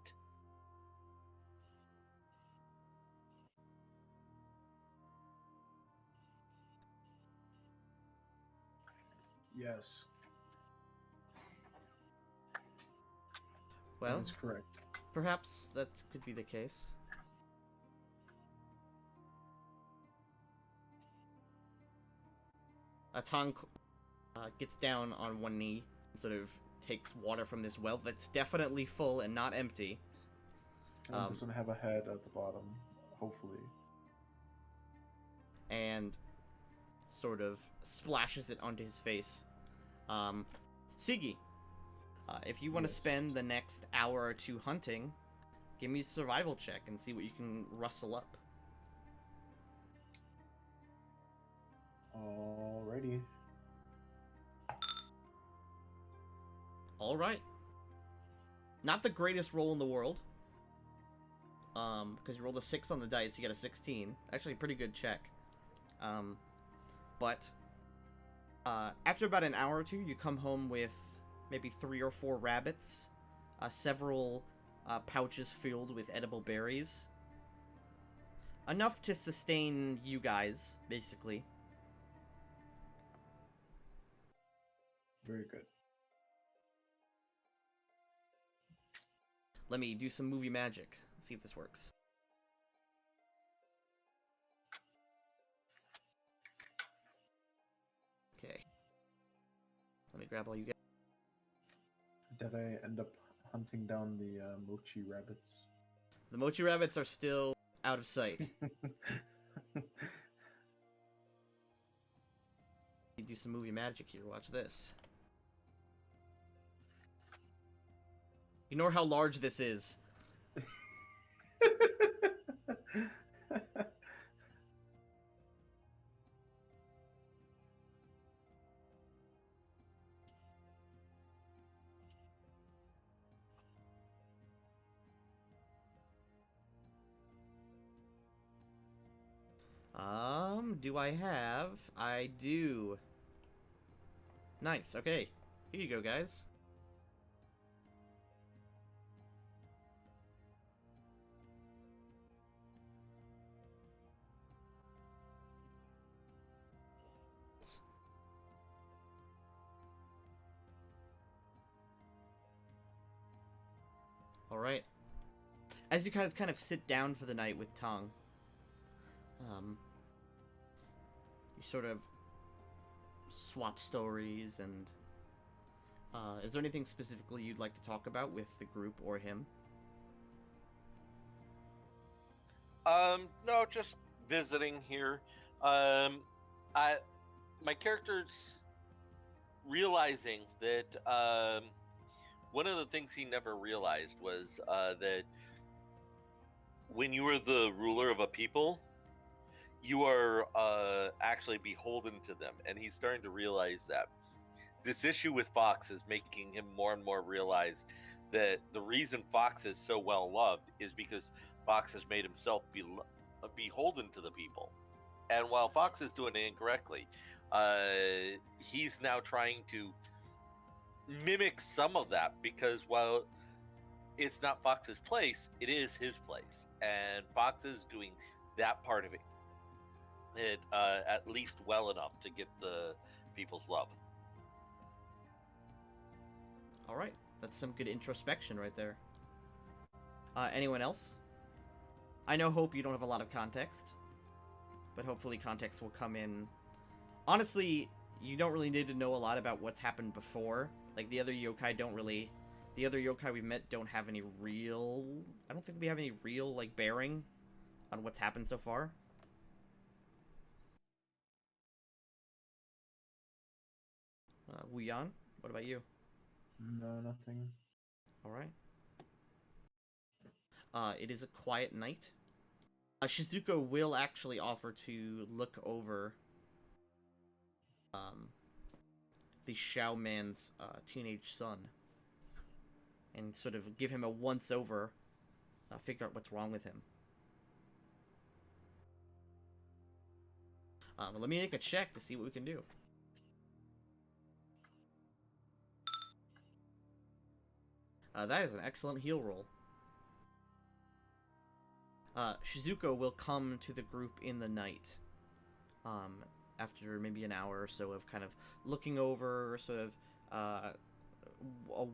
Yes, Well, that's correct. perhaps that could be the case. Tong gets down on one knee and sort of takes water from this well that's definitely full and not empty. And it doesn't have a head at the bottom, hopefully. And sort of splashes it onto his face. Sigi, if you want to Yes. spend the next hour or two hunting, give me a survival check and see what you can rustle up. Alrighty. Alright. Not the greatest roll in the world. Because you rolled a 6 on the dice, you got a 16. Actually, a pretty good check. But after about an hour or two, you come home with maybe 3 or 4 rabbits, several pouches filled with edible berries. Enough to sustain you guys, basically. Very good. Let me do some movie magic. Let's see if this works. Okay. Let me grab all you guys. Did I end up hunting down the mochi rabbits? The mochi rabbits are still out of sight. You do some movie magic here. Watch this. Ignore how large this is. Do I have? I do. Nice, okay. Here you go, guys. Alright. As you guys kind of sit down for the night with Tong, you sort of swap stories, and is there anything specifically you'd like to talk about with the group or him? No, just visiting here. My character's realizing that one of the things he never realized was that when you are the ruler of a people, you are actually beholden to them, and he's starting to realize that. This issue with Fox is making him more and more realize that the reason Fox is so well loved is because Fox has made himself beholden to the people. And while Fox is doing it incorrectly, he's now trying to mimic some of that, because while it's not Fox's place, it is his place. And Fox is doing that part of it at least well enough to get the people's love. Alright, that's some good introspection right there. Anyone else? I know, Hope, you don't have a lot of context, but hopefully context will come in. Honestly, you don't really need to know a lot about what's happened before. Like, the other yokai don't really... The other yokai we've met don't have any real... I don't think we have any real, like, bearing on what's happened so far. Wuyan, what about you? No, nothing. Alright. It is a quiet night. Shizuko will actually offer to look over the Xiao man's teenage son and sort of give him a once-over, figure out what's wrong with him. Let me make a check to see what we can do. That is an excellent heal roll. Shizuko will come to the group in the night. After maybe an hour or so of kind of looking over, sort of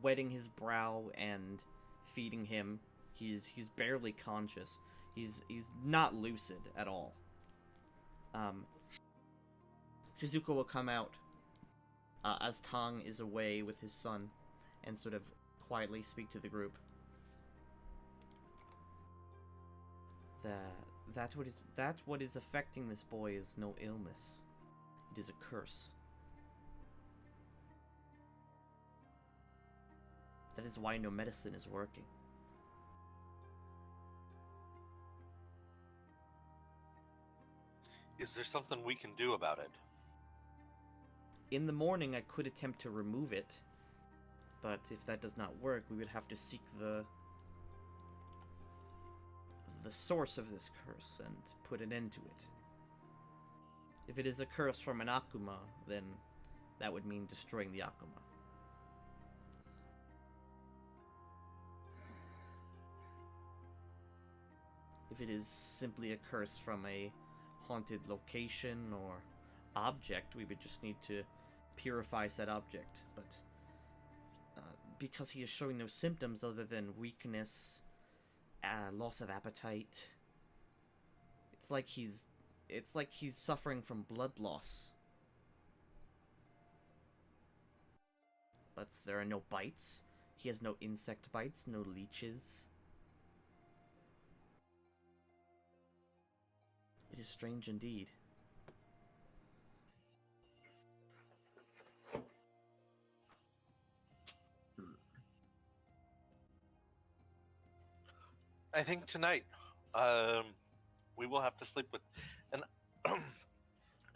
wetting his brow and feeding him. He's barely conscious. He's not lucid at all. Shizuko will come out as Tang is away with his son and sort of quietly speak to the group. That what is affecting this boy is no illness. It is a curse. That is why no medicine is working. Is there something we can do about it? In the morning, I could attempt to remove it, but if that does not work, we would have to seek the source of this curse and put an end to it. If it is a curse from an Akuma, then that would mean destroying the Akuma. If it is simply a curse from a haunted location or object, we would just need to purify said object. But because he is showing no symptoms other than weakness, loss of appetite, it's like he's suffering from blood loss. But there are no bites. He has no insect bites, no leeches. It is strange indeed. I think tonight, we will have to sleep with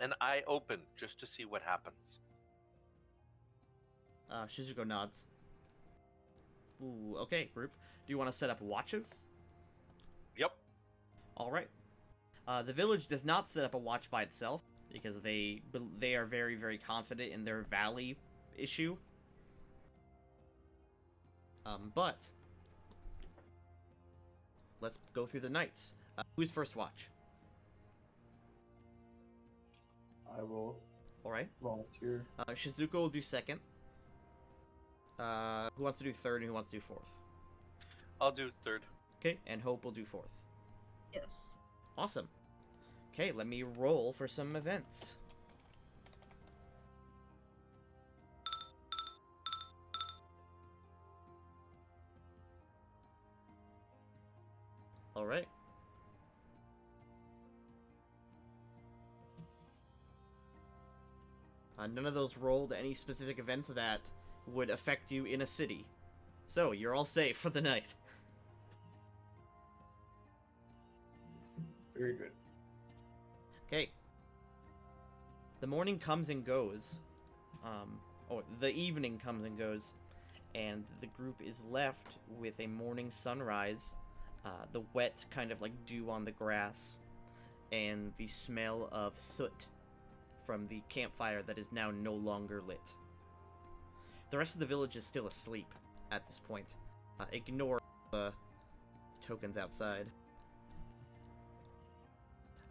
an eye open just to see what happens. Shizuko nods. Ooh, okay, group. Do you want to set up watches? Yep. Alright. The village does not set up a watch by itself, because they are very, very confident in their valley issue. But let's go through the nights. Who's first watch? I will Alright. volunteer. Shizuko will do second. Who wants to do third and who wants to do fourth? I'll do third. Okay, and Hope will do fourth. Yes. Awesome. Okay, let me roll for some events. Alright. None of those rolled any specific events that would affect you in a city. So, you're all safe for the night. Very good. Okay. The morning comes and goes. The evening comes and goes. And the group is left with a morning sunrise. The wet kind of like dew on the grass. And the smell of soot from the campfire that is now no longer lit. The rest of the village is still asleep at this point. Ignore the tokens outside.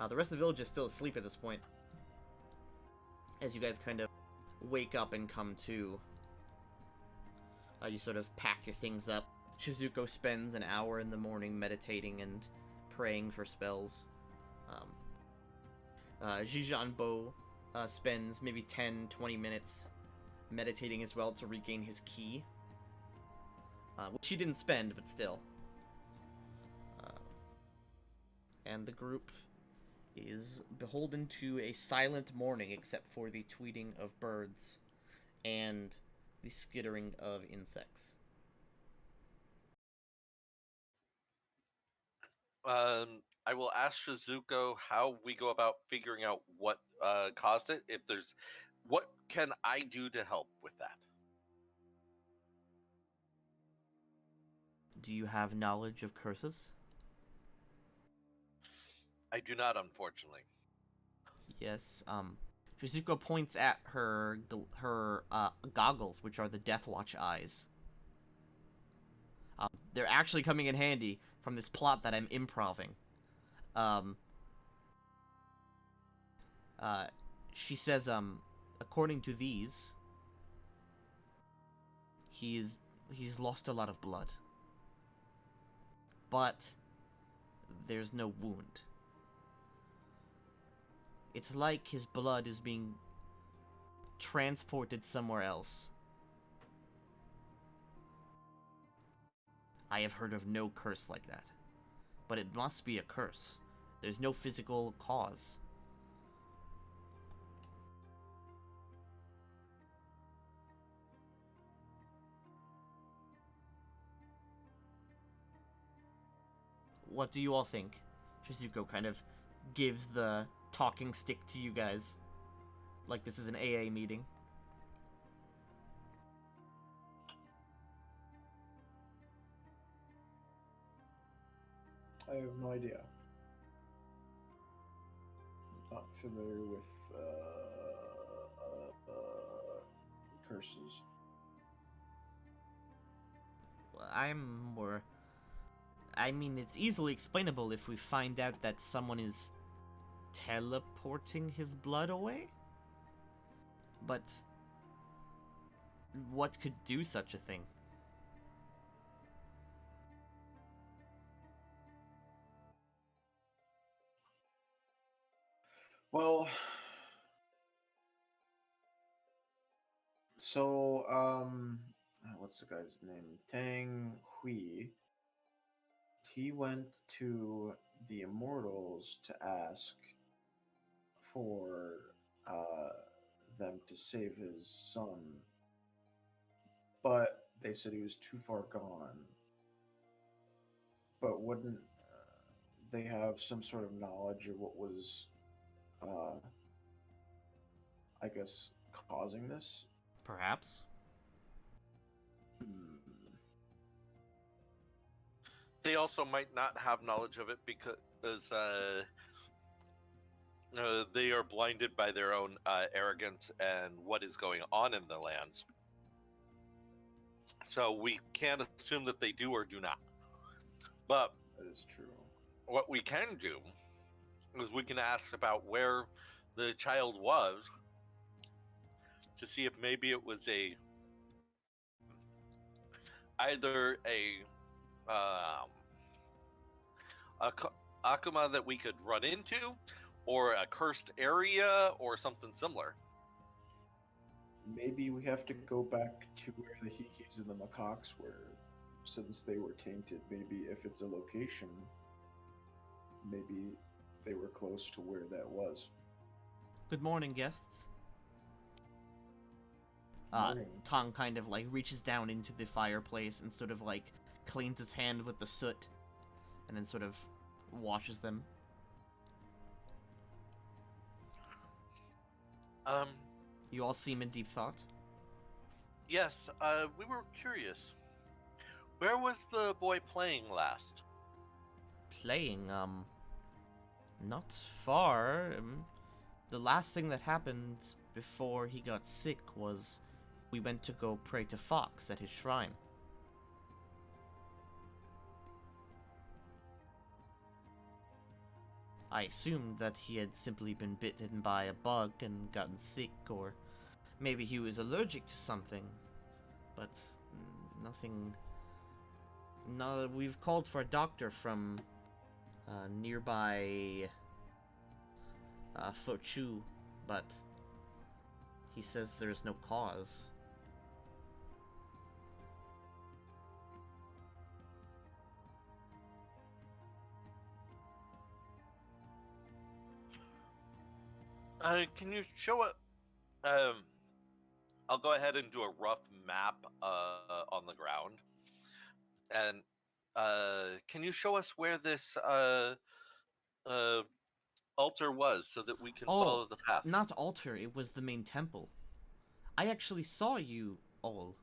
The rest of the village is still asleep at this point. As you guys kind of wake up and come to. You sort of pack your things up. Shizuko spends an hour in the morning meditating and praying for spells. Jijanbo spends maybe 10-20 minutes meditating as well to regain his ki. Which he didn't spend, but still. And the group is beholden to a silent morning except for the tweeting of birds and the skittering of insects. I will ask Shizuko how we go about figuring out what caused it. What can I do to help with that? Do you have knowledge of curses? I do not, unfortunately. Yes, Shizuko points at her goggles, which are the Deathwatch eyes. They're actually coming in handy from this plot that I'm improving. She says, according to these, he's lost a lot of blood. But there's no wound. It's like his blood is being transported somewhere else. I have heard of no curse like that. But it must be a curse. There's no physical cause. What do you all think? Shizuko kind of gives the talking stick to you guys. Like this is an AA meeting. I have no idea. Not familiar with curses. Well, I'm more... I mean, it's easily explainable if we find out that someone is teleporting his blood away. But what could do such a thing? Well, so what's the guy's name? Tang Hui. He went to the Immortals to ask for them to save his son, but they said he was too far gone. But wouldn't they have some sort of knowledge of what was, I guess, causing this? Perhaps? Hmm. They also might not have knowledge of it because they are blinded by their own arrogance and what is going on in the lands. So we can't assume that they do or do not. But That is true. what we can do is we can ask about where the child was to see if maybe it was either Akuma that we could run into, or a cursed area, or something similar. Maybe we have to go back to where the Hikis and the Macaques were, since they were tainted. Maybe if it's a location, maybe they were close to where that was. Good morning, guests. Morning. Tong kind of like reaches down into the fireplace and sort of like cleans his hand with the soot and then sort of washes them. You all seem in deep thought. Yes, we were curious. Where was the boy playing last? Playing, not far. The last thing that happened before he got sick was we went to go pray to Fox at his shrine. I assumed that he had simply been bitten by a bug and gotten sick, or maybe he was allergic to something. But nothing... No, we've called for a doctor from nearby Fochu, but he says there's no cause. Can you show it? I'll go ahead and do a rough map on the ground. And can you show us where this altar was so that we can follow the path? Not altar, it was the main temple. I actually saw you all.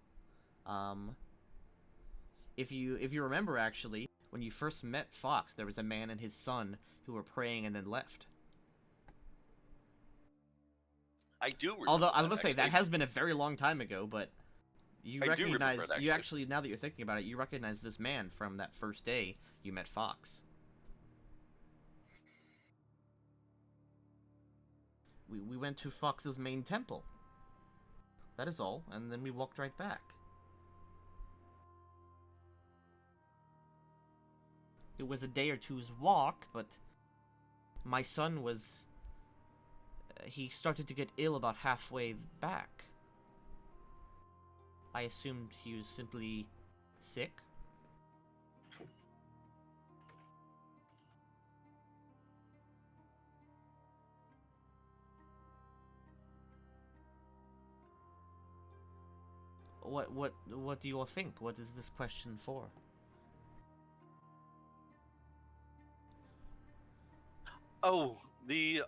If you remember, actually, when you first met Fox, there was a man and his son who were praying and then left. I do remember. Although I was that, gonna say that actually. has been a very long time ago, but you I do remember recognize it, you actually, now that you're thinking about it, you recognize this man from that first day you met Fox. We went to Fox's main temple. That is all, and then we walked right back. It was a day or two's walk, but my son was... he started to get ill about halfway back. I assumed he was simply sick. What do you all think? What is this question for? Oh, the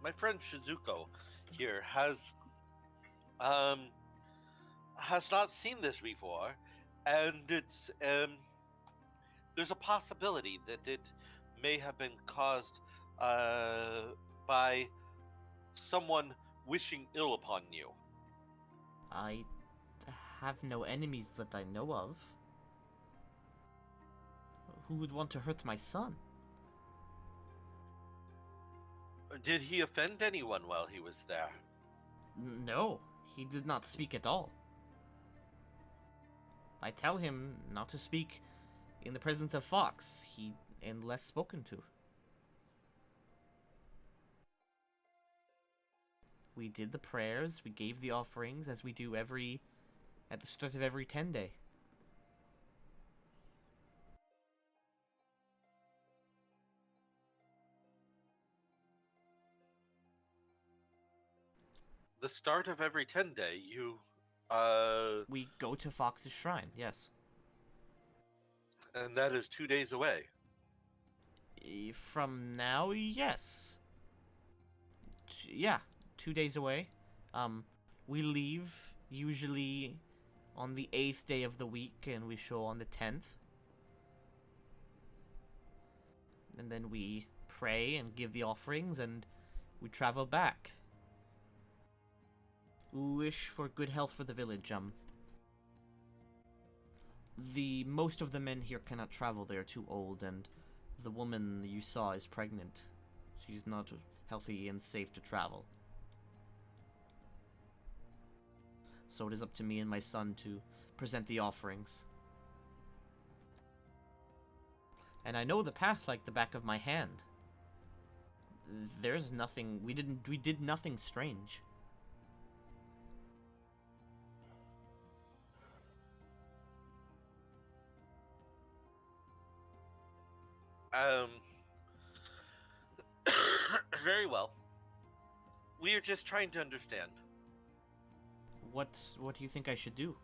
my friend Shizuko here um has not seen this before, and it's there's a possibility that it may have been caused by someone wishing ill upon you. I have no enemies that I know of. Who would want to hurt my son? Did he offend anyone while he was there? No, he did not speak at all. I tell him not to speak in the presence of Fox, unless spoken to. We did the prayers, we gave the offerings, as we do at the start of every 10-day. The start of every 10-day, you We go to Fox's shrine, yes. and that is 2 days away. From now, yes. Yeah, 2 days away. We leave usually on the 8th day of the week, and we show on the 10th. And then we pray and give the offerings, and we travel back. Wish for good health for the village. Most of the men here cannot travel. They are too old, and the woman you saw is pregnant. She's not healthy and safe to travel. So it is up to me and my son to present the offerings. And I know the path like the back of my hand. There's nothing, we did nothing strange. Very well. We are just trying to understand. What do you think I should do?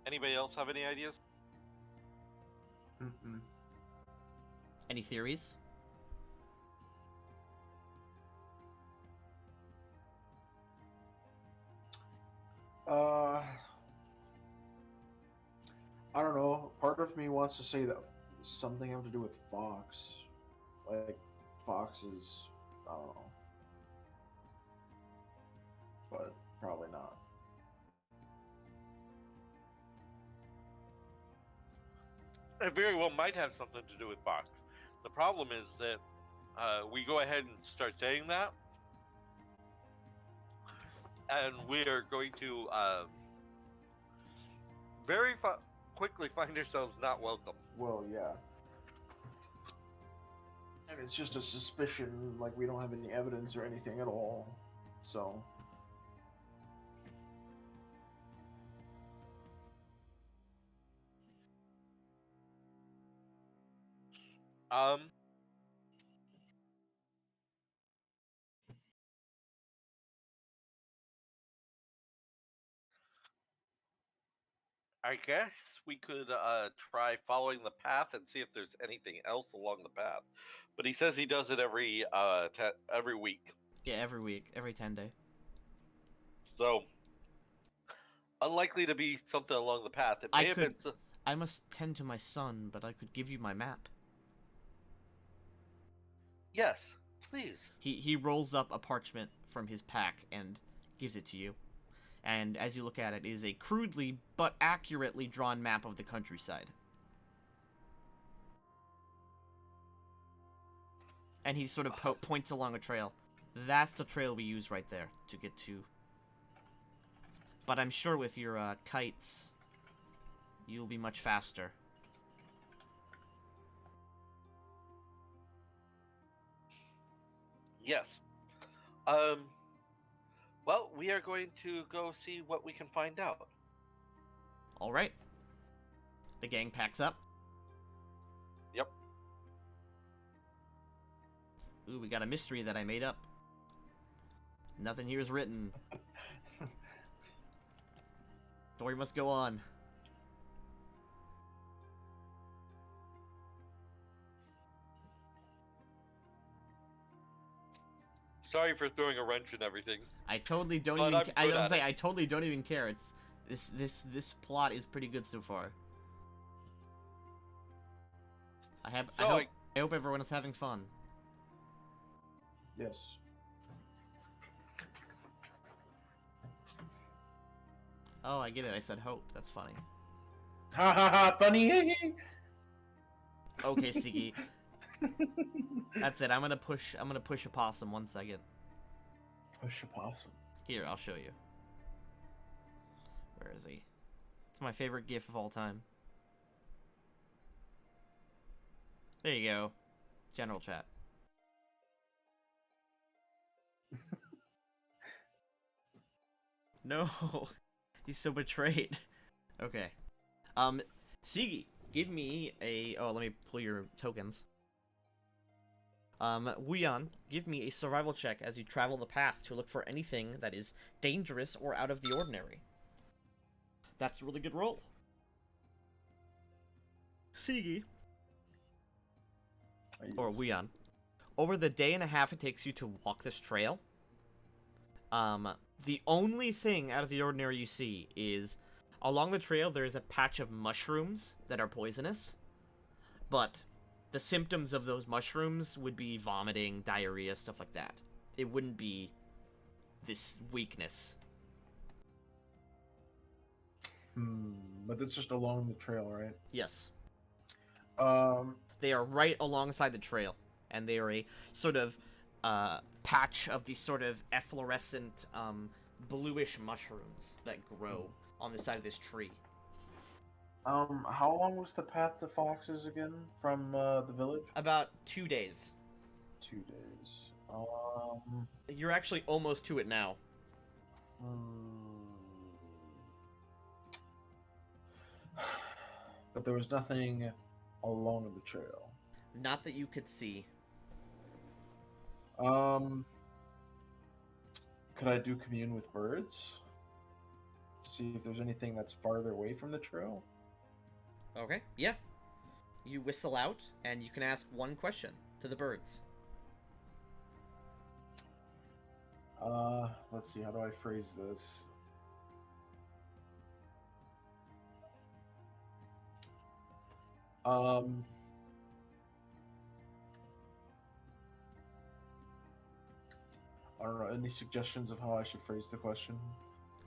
Anybody else have any ideas? Mm-mm. Any theories? I don't know. Part of me wants to say that something having to do with Fox. Like, Fox is, I don't know. But probably not. It very well might have something to do with Fox. The problem is that we go ahead and start saying that, and we're going to very quickly find ourselves not welcome. Well, yeah. And it's just a suspicion, like we don't have any evidence or anything at all. So, Um, I guess we could try following the path and see if there's anything else along the path. But he says he does it every week. Yeah, every week, every 10-day. So unlikely to be something along the path. It may have been. I must tend to my son, but I could give you my map. Yes, please. He rolls up a parchment from his pack and gives it to you. And as you look at it, it is a crudely but accurately drawn map of the countryside. And he sort of points along a trail. That's the trail we use right there to get to. But I'm sure with your kites, you'll be much faster. Yes. Well, we are going to go see what we can find out. All right. The gang packs up. Yep. Ooh, we got a mystery that I made up. Nothing here is written. Story must go on. Sorry for throwing a wrench in everything. I totally don't But even. I'm I good was at say it. I totally don't even care. It's this plot is pretty good so far. I hope everyone is having fun. Yes. Oh, I get it. I said hope. That's funny. Ha ha ha! Funny. Okay, Sigi. That's it. I'm gonna push a possum 1 second. Push a possum. Here, I'll show you. Where is he? It's my favorite GIF of all time. There you go. General chat. No, he's so betrayed. Okay. Sigi, give me a. Oh, let me pull your tokens. Wuyan, give me a survival check as you travel the path to look for anything that is dangerous or out of the ordinary. That's a really good roll. Sigi, or Wuyan, over the day and a half it takes you to walk this trail, the only thing out of the ordinary you see is along the trail there is a patch of mushrooms that are poisonous, but the symptoms of those mushrooms would be vomiting, diarrhea, stuff like that. It wouldn't be this weakness. But it's just along the trail, right? Yes. Um, They are right alongside the trail, and they are a sort of patch of these sort of efflorescent bluish mushrooms that grow on the side of this tree. how long was the path to Foxes again from the village? About 2 days. 2 days. You're actually almost to it now. But there was nothing along the trail. Not that you could see. Could I do commune with birds? To see if there's anything that's farther away from the trail? Okay, yeah. You whistle out, and you can ask one question to the birds. Let's see, how do I phrase this? I don't know, any suggestions of how I should phrase the question?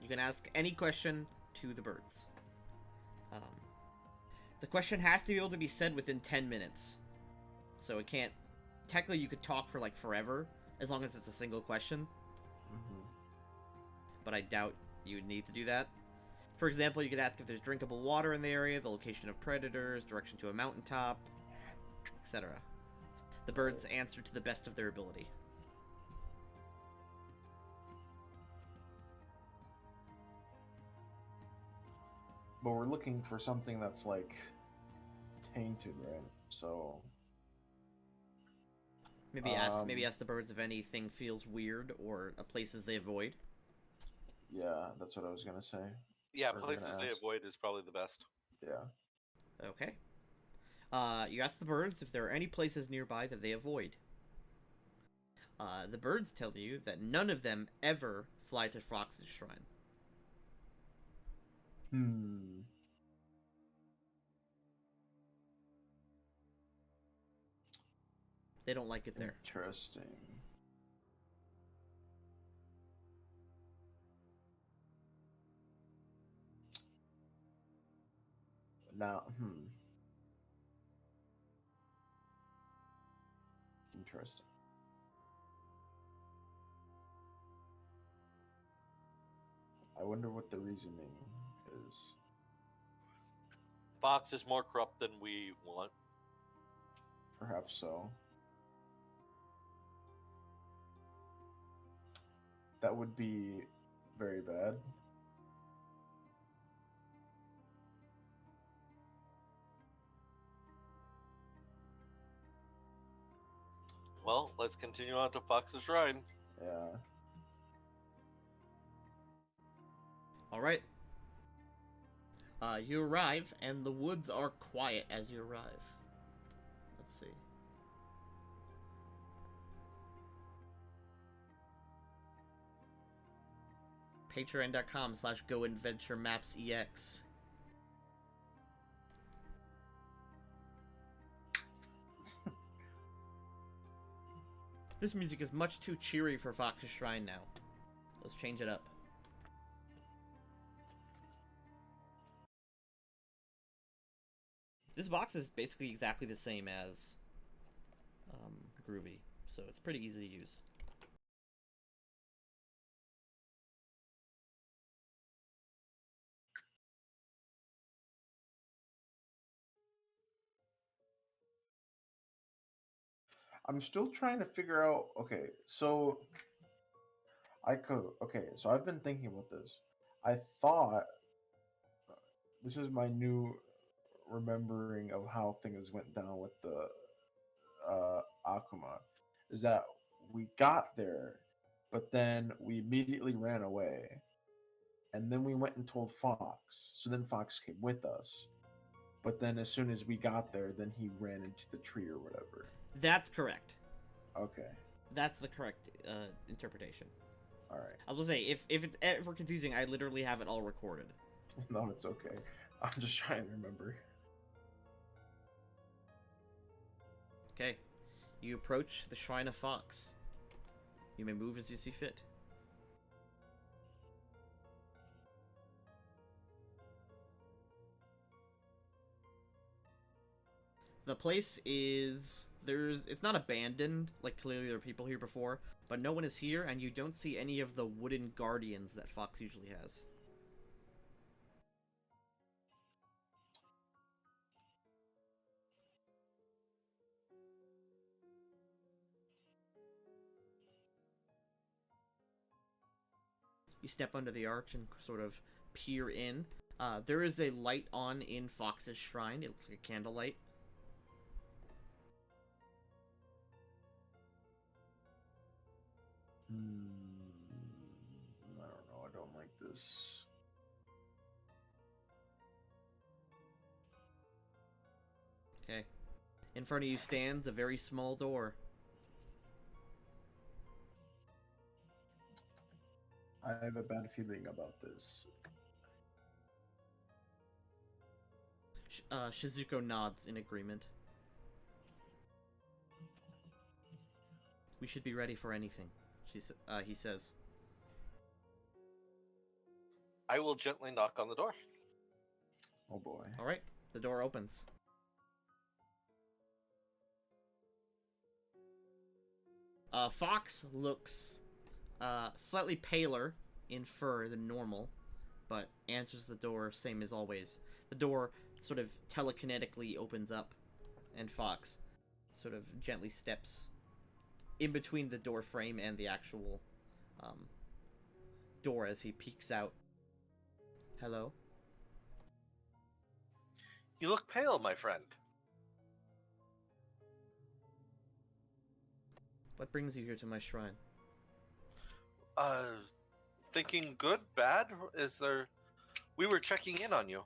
You can ask any question to the birds. The question has to be able to be said within 10 minutes. So it can't... Technically, you could talk for, like, forever, as long as it's a single question. Mm-hmm. But I doubt you would need to do that. For example, you could ask if there's drinkable water in the area, the location of predators, direction to a mountaintop, etc. The birds answer to the best of their ability. But we're looking for something that's, like, tainted, right? So... Maybe ask the birds if anything feels weird or places they avoid. Yeah, that's what I was gonna say. Yeah, Or we're places gonna they ask. avoid is probably the best. Yeah. Okay. You ask the birds if there are any places nearby that they avoid. The birds tell you that none of them ever fly to Fox's shrine. They don't like it there. Interesting. Now, Interesting. I wonder what the reasoning is. Fox is more corrupt than we want. Perhaps so. That would be very bad. Well, let's continue on to Fox's Shrine. Yeah. All right. You arrive, and the woods are quiet as you arrive. Let's see. Patreon.com/GoAdventureMapsEX. This music is much too cheery for Fox's Shrine now. Let's change it up. This box is basically exactly the same as Groovy, so it's pretty easy to use. I'm still trying to figure out. Okay, so so I've been thinking about this. I thought this is my new remembering of how things went down with the Akuma. Is that we got there, but then we immediately ran away, and then we went and told Fox. So then Fox came with us, but then as soon as we got there, then he ran into the tree or whatever. That's correct. Okay. That's the correct interpretation. All right. I was gonna say, if it's ever confusing, I literally have it all recorded. No, it's okay. I'm just trying to remember. Okay. You approach the Shrine of Fox. You may move as you see fit. The place is... It's not abandoned, like clearly there were people here before, but no one is here, and you don't see any of the wooden guardians that Fox usually has. You step under the arch and sort of peer in. There is a light on in Fox's shrine. It looks like a candlelight. I don't know. I don't like this. Okay. In front of you stands a very small door. I have a bad feeling about this. Shizuko nods in agreement. We should be ready for anything, he says. I will gently knock on the door. Oh boy. Alright, the door opens. Fox looks slightly paler in fur than normal, but answers the door same as always. The door sort of telekinetically opens up, and Fox sort of gently steps in between the door frame and the actual door as he peeks out. Hello? You look pale, my friend. What brings you here to my shrine? Thinking good, bad? Is there... We were checking in on you.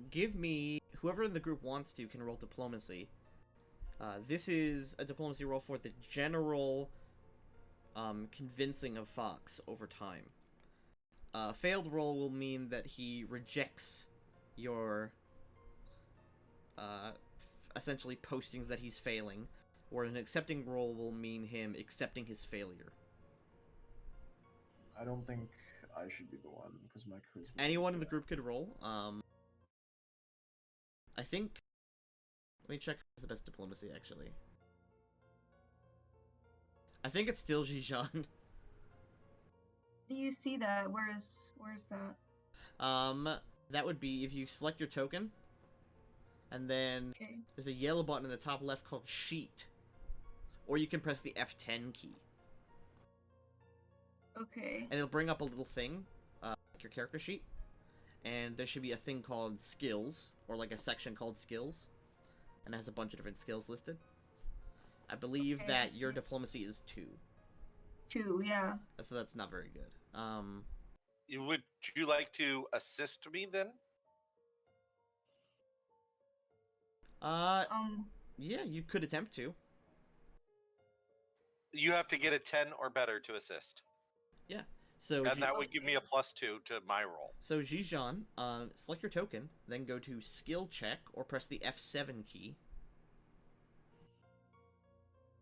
Give me... Whoever in the group wants to can roll diplomacy. This is a diplomacy roll for the general convincing of Fox over time. Failed roll will mean that he rejects your essentially postings that he's failing, or an accepting roll will mean him accepting his failure. I don't think I should be the one because my charisma. Anyone in the group could roll. I think... Let me check what's the best diplomacy, actually. I think it's still Jijan. Do you see that? Where's that? That would be if you select your token, and then Okay. there's a yellow button in the top left called Sheet. Or you can press the F10 key. Okay. And it'll bring up a little thing, like your character sheet. And there should be a thing called Skills, or like a section called Skills. And it has a bunch of different skills listed. I believe Okay, I that your see. diplomacy is 2. 2, yeah. So that's not very good. Would you like to assist me then? Yeah, you could attempt to. You have to get a 10 or better to assist. Yeah. So And that would give me a +2 to my roll. So Jijan, select your token, then go to Skill Check, or press the F7 key,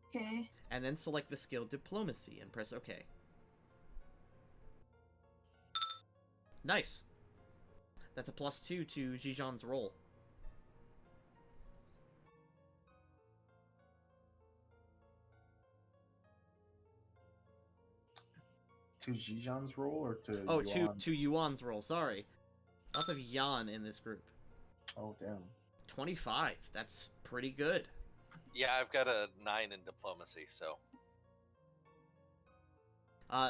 Okay. and then select the skill Diplomacy, and press OK. Nice! That's a +2 to Jijan's roll. To Jijan's roll or to Oh, Yuan? to Yuan's roll, sorry. Lots of Yan in this group. Oh, damn. 25, that's pretty good. Yeah, I've got a 9 in diplomacy, so.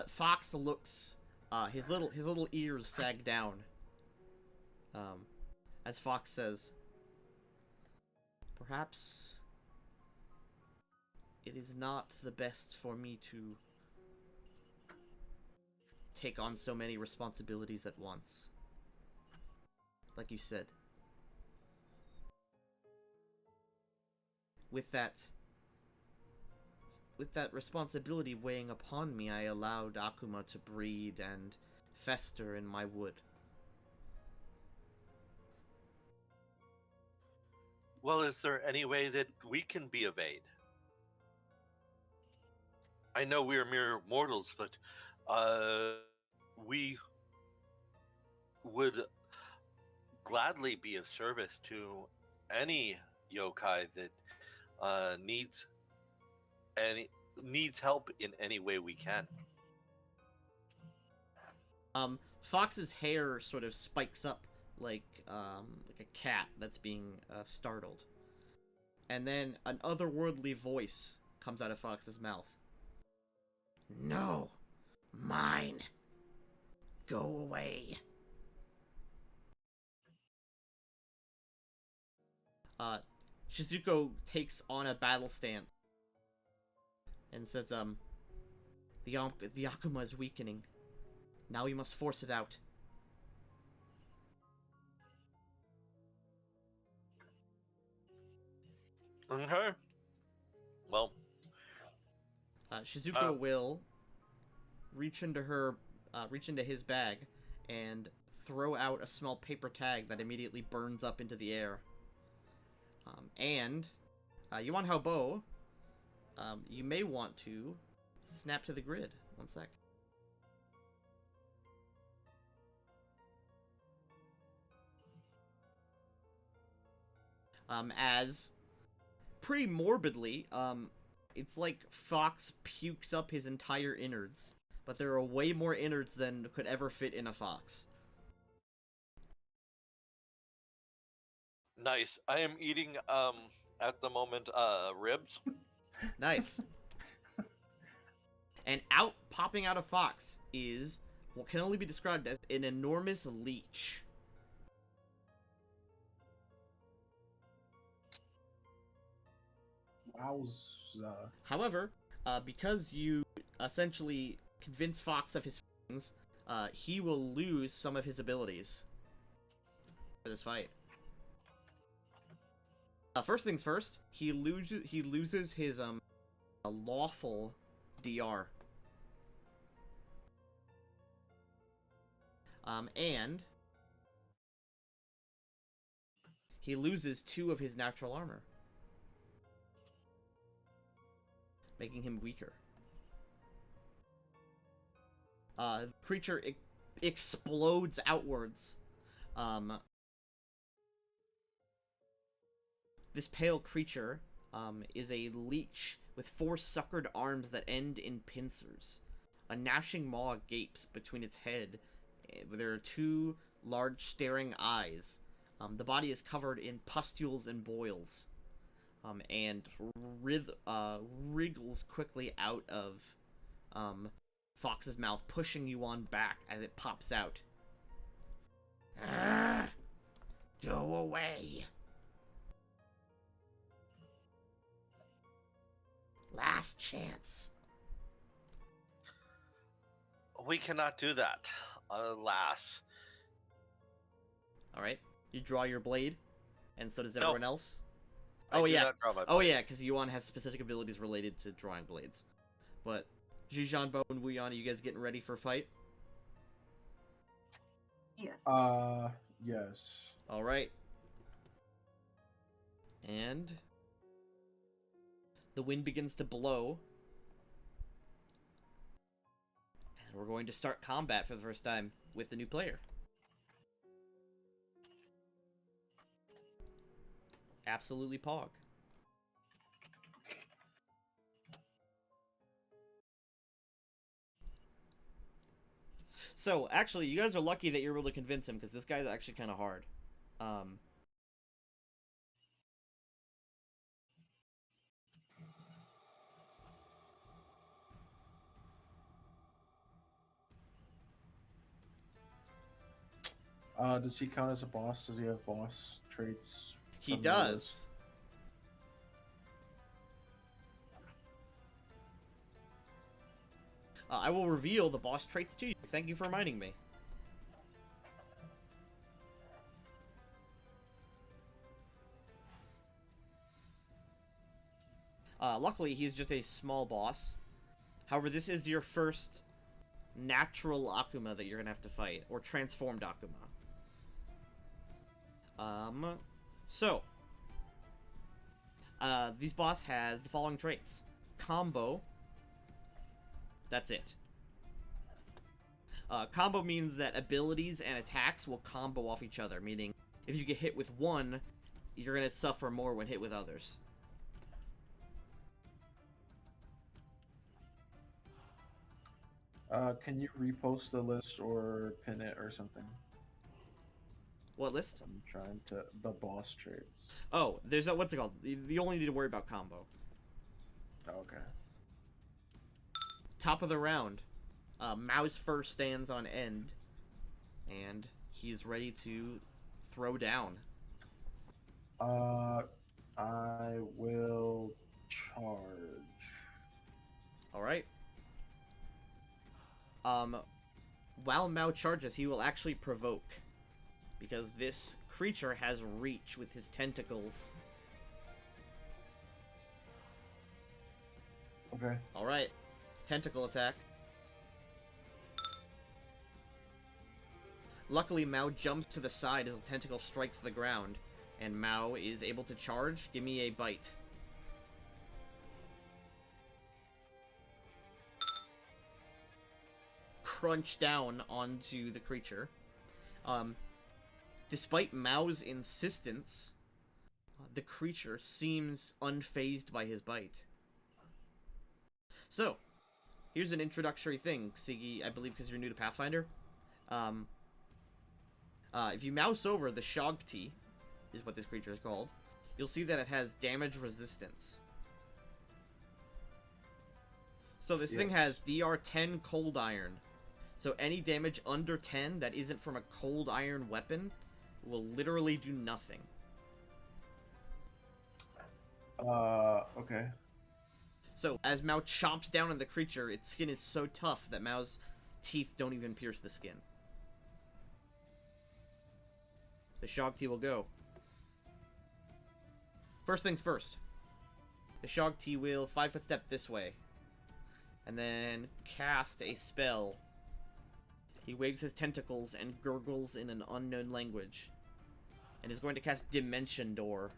Fox looks, his little ears sag down. As Fox says, perhaps it is not the best for me to take on so many responsibilities at once. Like you said. With that responsibility weighing upon me, I allowed Akuma to breed and fester in my wood. Well, is there any way that we can be of aid? I know we are mere mortals, but we would gladly be of service to any yokai that needs help in any way we can. Fox's hair sort of spikes up like a cat that's being startled. And then an otherworldly voice comes out of Fox's mouth. No, mine. Go away. Shizuko takes on a battle stance and says, the Akuma is weakening. Now we must force it out. Okay. Well, Shizuko will reach into his bag and throw out a small paper tag that immediately burns up into the air. And Yuan Haobo, you may want to snap to the grid. One sec. As pretty morbidly, it's like Fox pukes up his entire innards, but there are way more innards than could ever fit in a fox. nice. I am eating at the moment ribs. Nice. And popping out of Fox is what can only be described as an enormous leech. Wowza. However, because you essentially convince Fox of his feelings, he will lose some of his abilities for this fight. First things first, he loses his lawful DR. And he loses 2 of his natural armor, making him weaker. The creature explodes outwards, This pale creature is a leech with 4 suckered arms that end in pincers. A gnashing maw gapes between its head. There are 2 large staring eyes. The body is covered in pustules and boils, and wriggles quickly out of Fox's mouth, pushing you on back as it pops out. Go away. Last chance. We cannot do that, alas. All right. You draw your blade, and so does No. everyone else. I Oh do yeah. not draw my Oh blade. yeah, because Yuan has specific abilities related to drawing blades. But Jijanbo and Wuyan, are you guys getting ready for a fight? Yes. Yes. All right. And the wind begins to blow. And we're going to start combat for the first time with the new player. Absolutely pog. So, actually, you guys are lucky that you're able to convince him, because this guy's actually kind of hard. Does he count as a boss? Does he have boss traits? He from the does. list? I will reveal the boss traits to you. Thank you for reminding me. Luckily, he's just a small boss. However, this is your first natural Akuma that you're gonna have to fight, or transformed Akuma. This boss has the following traits. Combo. That's it. Combo means that abilities and attacks will combo off each other, meaning if you get hit with one, you're gonna suffer more when hit with others. Can you repost the list or pin it or something? What list? I'm trying to the boss traits. Oh, there's a, what's it called? You only need to worry about combo. Okay. Top of the round. Mao's first stands on end, and he's ready to throw down. I will charge. All right. While Mao charges, he will actually provoke, because this creature has reach with his tentacles. Okay. All right. Tentacle attack. Luckily, Mao jumps to the side as the tentacle strikes the ground, and Mao is able to charge. Give me a bite. Crunch down onto the creature. Despite Mao's insistence, the creature seems unfazed by his bite. So, here's an introductory thing, Siggy, I believe because you're new to Pathfinder. If you mouse over the Shogun is what this creature is called, you'll see that it has damage resistance. So this thing has DR 10 Cold Iron. So any damage under 10 that isn't from a Cold Iron weapon will literally do nothing. Okay. So as Mao chomps down on the creature, its skin is so tough that Mao's teeth don't even pierce the skin. The Shogun will go. First things first. The Shogun will 5-foot step this way, and then cast a spell. He waves his tentacles and gurgles in an unknown language, and is going to cast Dimension Door.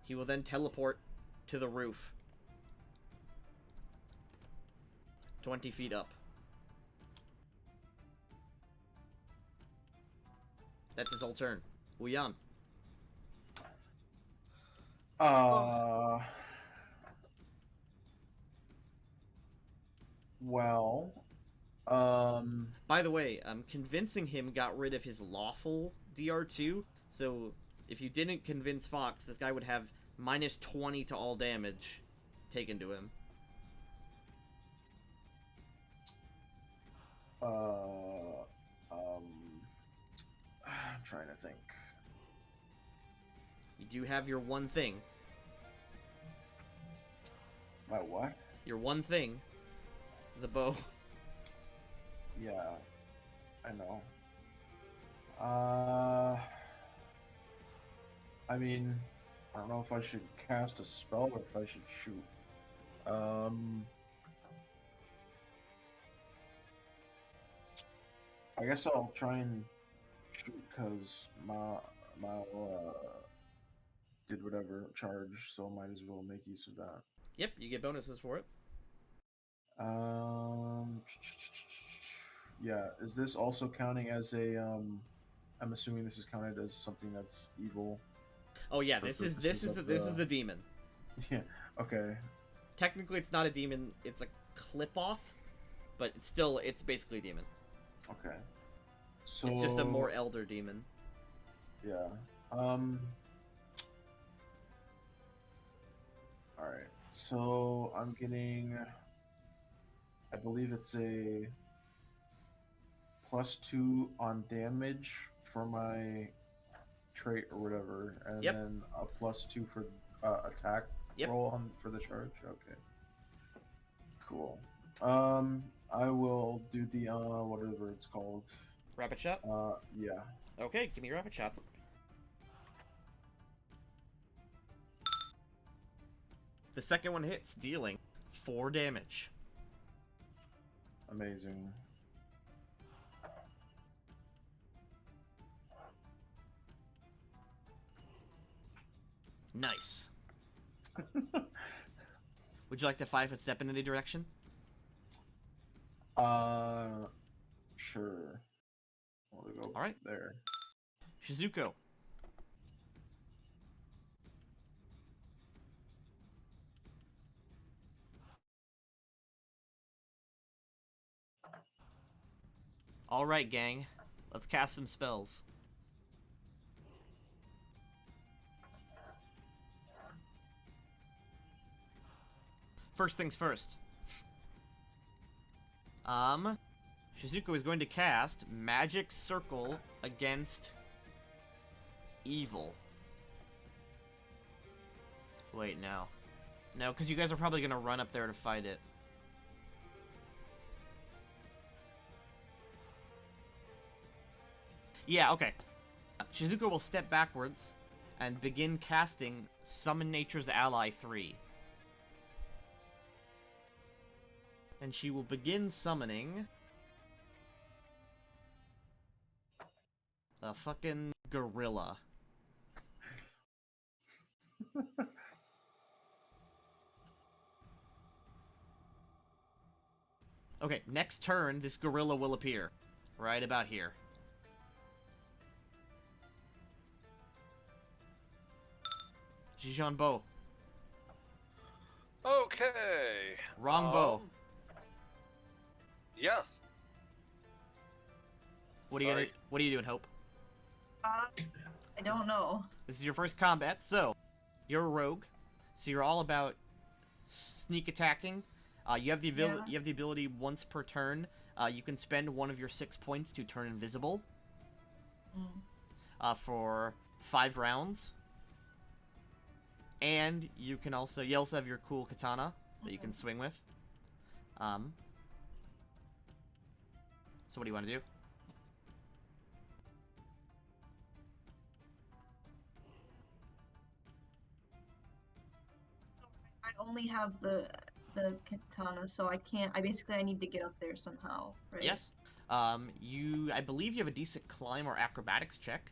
He will then teleport to the roof. 20 feet up. That's his whole turn. Wuyan. Uh, well, By the way, convincing him got rid of his lawful DR2, so if you didn't convince Fox, this guy would have minus 20 to all damage taken to him. I'm trying to think. You do have your one thing. My what? Your one thing. The bow. Yeah, I know. I mean, I don't know if I should cast a spell or if I should shoot. I guess I'll try and shoot because my did whatever charge, so I might as well make use of that. Yep, you get bonuses for it. Yeah, is this also counting as a I'm assuming this is counted as something that's evil. Oh yeah, For this is purposes of the demon. Yeah, okay. Technically it's not a demon, it's a clip-off, but it's basically a demon. Okay. So It's just a more elder demon. Yeah. Alright. So I'm getting, I believe it's a +2 on damage for my trait or whatever, and Yep. then a +2 for attack Yep. roll on for the charge. Okay. Cool. I will do the whatever it's called. Rapid shot? Yeah. Okay, give me your rapid shot. The second one hits, dealing 4 damage. Amazing. Nice. Would you like to 5-foot step in any direction? Sure. I'll go All right. there. Shizuko. All right, gang. Let's cast some spells. First things first. Shizuko is going to cast Magic Circle against Evil. Wait, no. No, because you guys are probably going to run up there to fight it. Yeah, okay. Shizuko will step backwards and begin casting Summon Nature's Ally 3. And she will begin summoning a fucking gorilla. Okay, next turn, this gorilla will appear. Right about here. Jijan Bo. Okay. Wrong bow. Yes. What are you doing, Hope? I don't know. This is your first combat, so you're a rogue, so you're all about sneak attacking. You have the ability once per turn. You can spend one of your 6 points to turn invisible. For 5 rounds. And you also have your cool katana that you can swing with. So what do you want to do? I only have the katana, so I can't. I need to get up there somehow, right? Yes. I believe you have a decent climb or acrobatics check.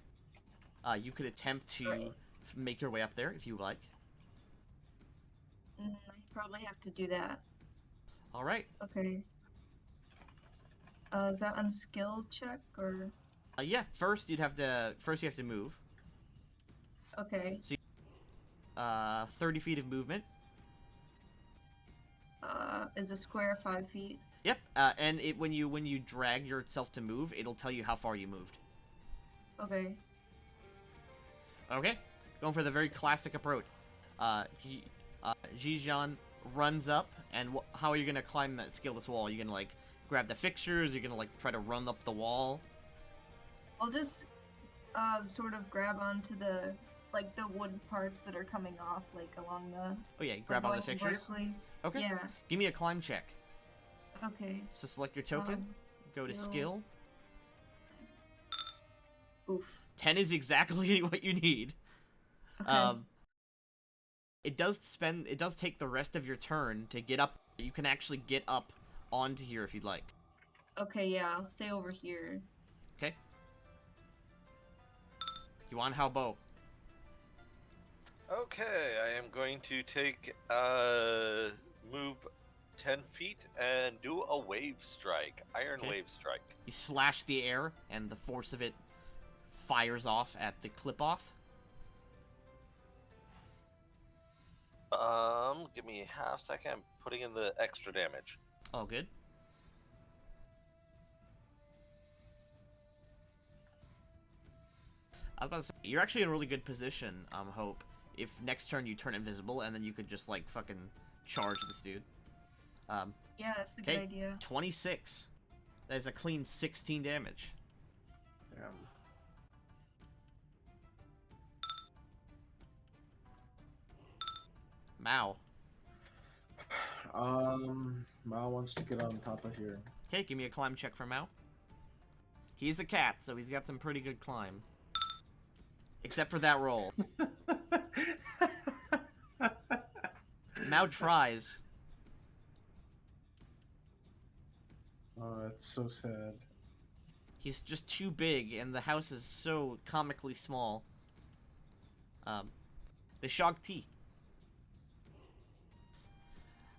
You could attempt to make your way up there if you like. I probably have to do that. All right. Okay. Is that on skill check or? Yeah. First you have to move. Okay. 30 feet of movement. Is a square 5 feet? Yep. And when you drag yourself to move, it'll tell you how far you moved. Okay. Okay. Going for the very classic approach. Jijan runs up, and how are you gonna climb that skillless wall? Are you gonna like grab the fixtures? Are you gonna like try to run up the wall? I'll just sort of grab onto the wood parts that are coming off, like along the. Oh yeah, grab on the going fixtures. vertically. Okay. Yeah. Give me a climb check. Okay. So select your token. Go to skill. Oof. 10 is exactly what you need. Okay. It does take the rest of your turn to get up. You can actually get up onto here if you'd like. Okay, yeah, I'll stay over here. Okay. Yuan Haobo. Okay, I am going to take move 10 feet and do a wave strike, iron Okay. wave strike. You slash the air, and the force of it fires off at the clip-off. Give me a half second. I'm putting in the extra damage. Oh, good. I was about to say, you're actually in a really good position, Hope. If next turn you turn invisible, and then you could just, like, fucking charge this dude. Yeah, that's a good idea. 26. That is a clean 16 damage. Damn. Mao. Mao wants to get on top of here. Okay, give me a climb check for Mao. He's a cat, so he's got some pretty good climb. Except for that roll. Mao tries. Oh, that's so sad. He's just too big, and the house is so comically small. The Shog-Ti.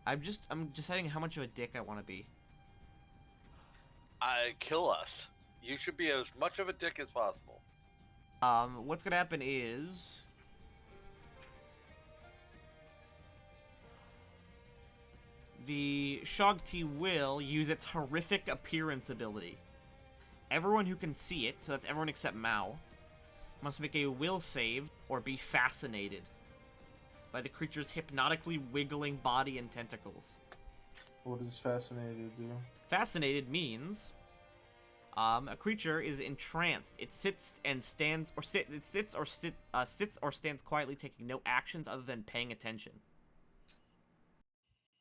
I'm deciding how much of a dick I want to be. Kill us. You should be as much of a dick as possible. What's gonna happen is... the Shog-Ti will use its horrific appearance ability. Everyone who can see it, so that's everyone except Mao, must make a will save or be fascinated by the creature's hypnotically wiggling body and tentacles. What does fascinated do? Fascinated means a creature is entranced. It sits or stands quietly, taking no actions other than paying attention.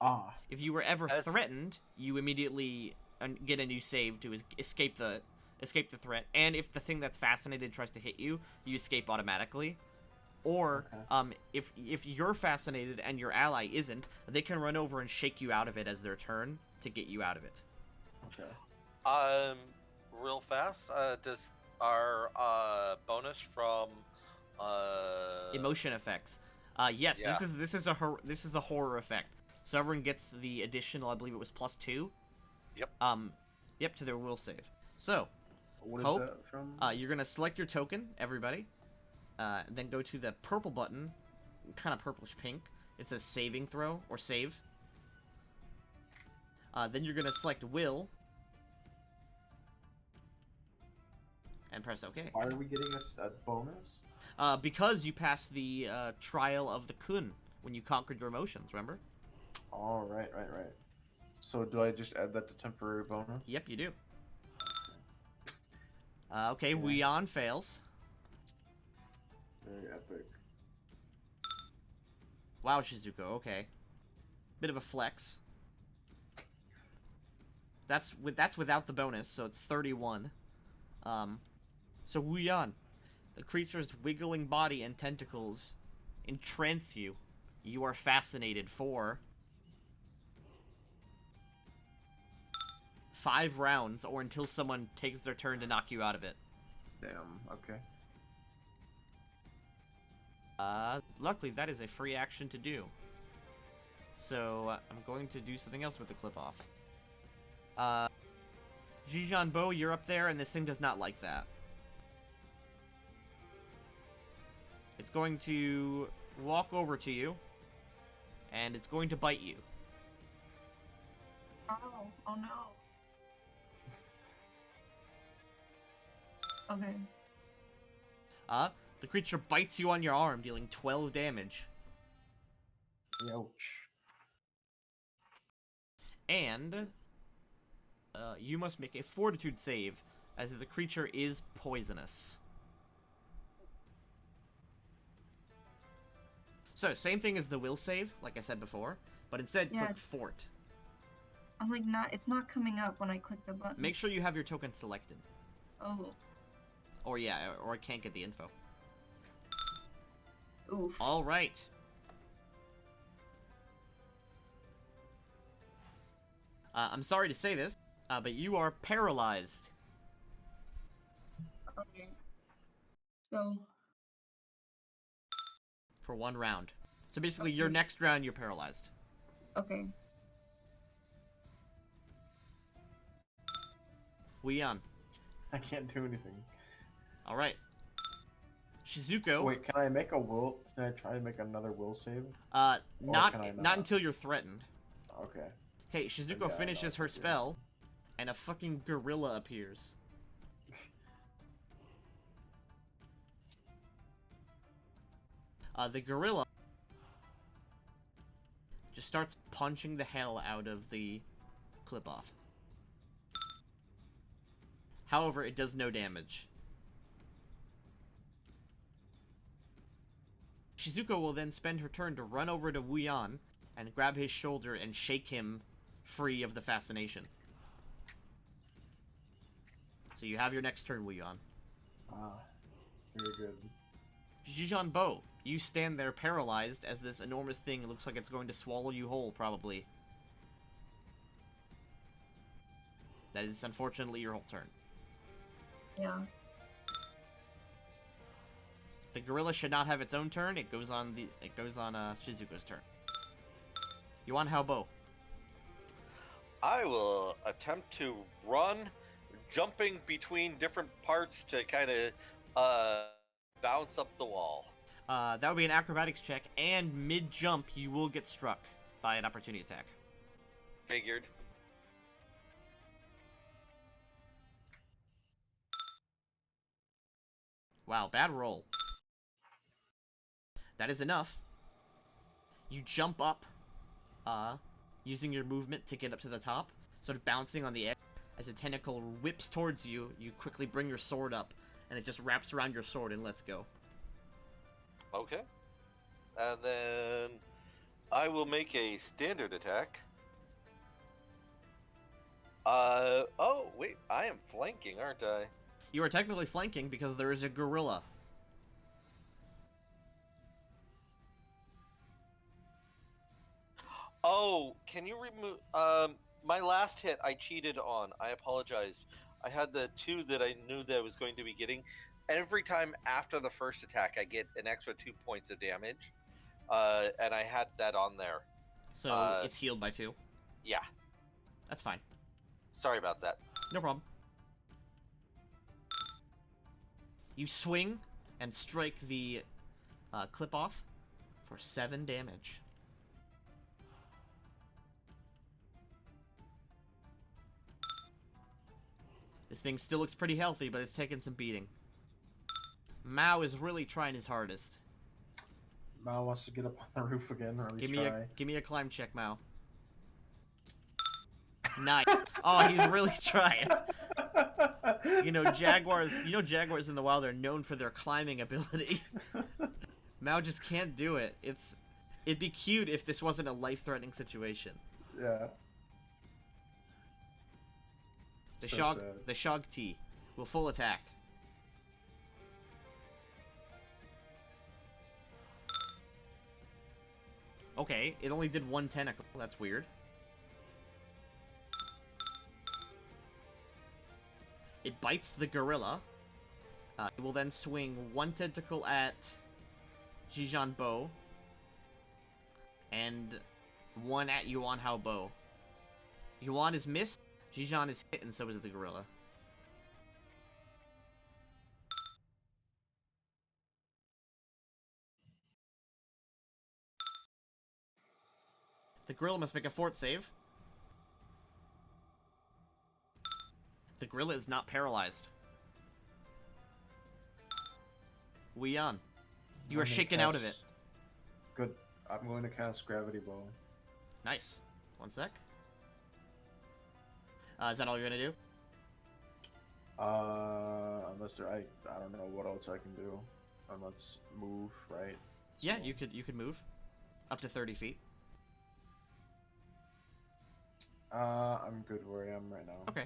Ah. If you were ever threatened, you immediately get a new save to escape the threat. And if the thing that's fascinated tries to hit you, you escape automatically. Or if you're fascinated and your ally isn't, they can run over and shake you out of it as their turn to get you out of it. Okay. Real fast. Does our bonus from Emotion effects? Yes. Yeah. This is a horror effect. So everyone gets the additional, I believe it was +2. Yep. Yep, to their will save. So, What is Hope, that from? you're gonna select your token, everybody. Then go to the purple button, kind of purplish pink. It says saving throw or save. Then you're gonna select will. And press OK. Why are we getting a bonus? Because you passed the trial of the Kun when you conquered your emotions, remember? Oh, right. So do I just add that to temporary bonus? Yep, you do. Okay, Wuyan fails. Very epic. Wow, Shizuko, okay. Bit of a flex. That's without the bonus, so it's 31. So Wuyan, the creature's wiggling body and tentacles entrance you. You are fascinated for 5 rounds, or until someone takes their turn to knock you out of it. Damn, okay. Luckily, that is a free action to do. So, I'm going to do something else with the clip-off. Jijan Bo, you're up there, and this thing does not like that. It's going to walk over to you, and it's going to bite you. Oh no. Okay. The creature bites you on your arm, dealing 12 damage. Ouch. And you must make a fortitude save, as the creature is poisonous. So, same thing as the will save, like I said before, but instead Yeah. click fort. I'm like it's not coming up when I click the button. Make sure you have your token selected. Oh. Or yeah, or I can't get the info. Oof. Alright. I'm sorry to say this, but you are paralyzed. Okay. So. For 1 round. So basically, your next round, you're paralyzed. Okay. Weon. I can't do anything. Alright. Shizuko. Wait, can I make a will? Can I try to make another will save? Not can I not not? until you're threatened. Okay. Okay, Shizuko Yeah, I finishes know, her I do. spell, and a fucking gorilla appears. The gorilla just starts punching the hell out of the clip-off. However, it does no damage. Shizuko will then spend her turn to run over to Wuyan and grab his shoulder and shake him free of the fascination. So you have your next turn, Wuyan. Ah, very good. Jijanbo, you stand there paralyzed as this enormous thing looks like it's going to swallow you whole, probably. That is unfortunately your whole turn. Yeah. The gorilla should not have its own turn. It goes on Shizuko's turn. Yuan Haobo. I will attempt to run, jumping between different parts to kind of bounce up the wall. That would be an acrobatics check, and mid-jump you will get struck by an opportunity attack. Figured. Wow, bad roll. That is enough. You jump up, using your movement to get up to the top, sort of bouncing on the edge. As a tentacle whips towards you, you quickly bring your sword up, and it just wraps around your sword and lets go. Okay. And then I will make a standard attack. Oh, wait, I am flanking, aren't I? You are technically flanking because there is a gorilla. Oh, can you remove... my last hit I cheated on. I apologize. I had the 2 that I knew that I was going to be getting. Every time after the first attack, I get an extra 2 points of damage. And I had that on there. So it's healed by 2. Yeah. That's fine. Sorry about that. No problem. You swing and strike the clip off for 7 damage. This thing still looks pretty healthy, but it's taken some beating. Mao is really trying his hardest. Mao wants to get up on the roof again, or at least Give me a climb check, Mao. Nice. Oh, he's really trying. Jaguars in the wild are known for their climbing ability. Mao just can't do it. It'd be cute if this wasn't a life-threatening situation. Yeah. The So Shog sad. the Shog T will full attack. Okay, it only did 1 tentacle. That's weird. It bites the gorilla. It will then swing 1 tentacle at Jijanbo and 1 at Yuan Haobo. Yuan is missed, Jijan is hit, and so is the gorilla. The gorilla must make a fort save. The gorilla is not paralyzed. Weon, you are shaken out of it. Good. I'm going to cast Gravity Bow. Nice. One sec. Is that all you're gonna do? Unless I don't know what else I can do. Let's move, right? Yeah, So- you could move up to 30 feet. I'm good where I am right now. Okay.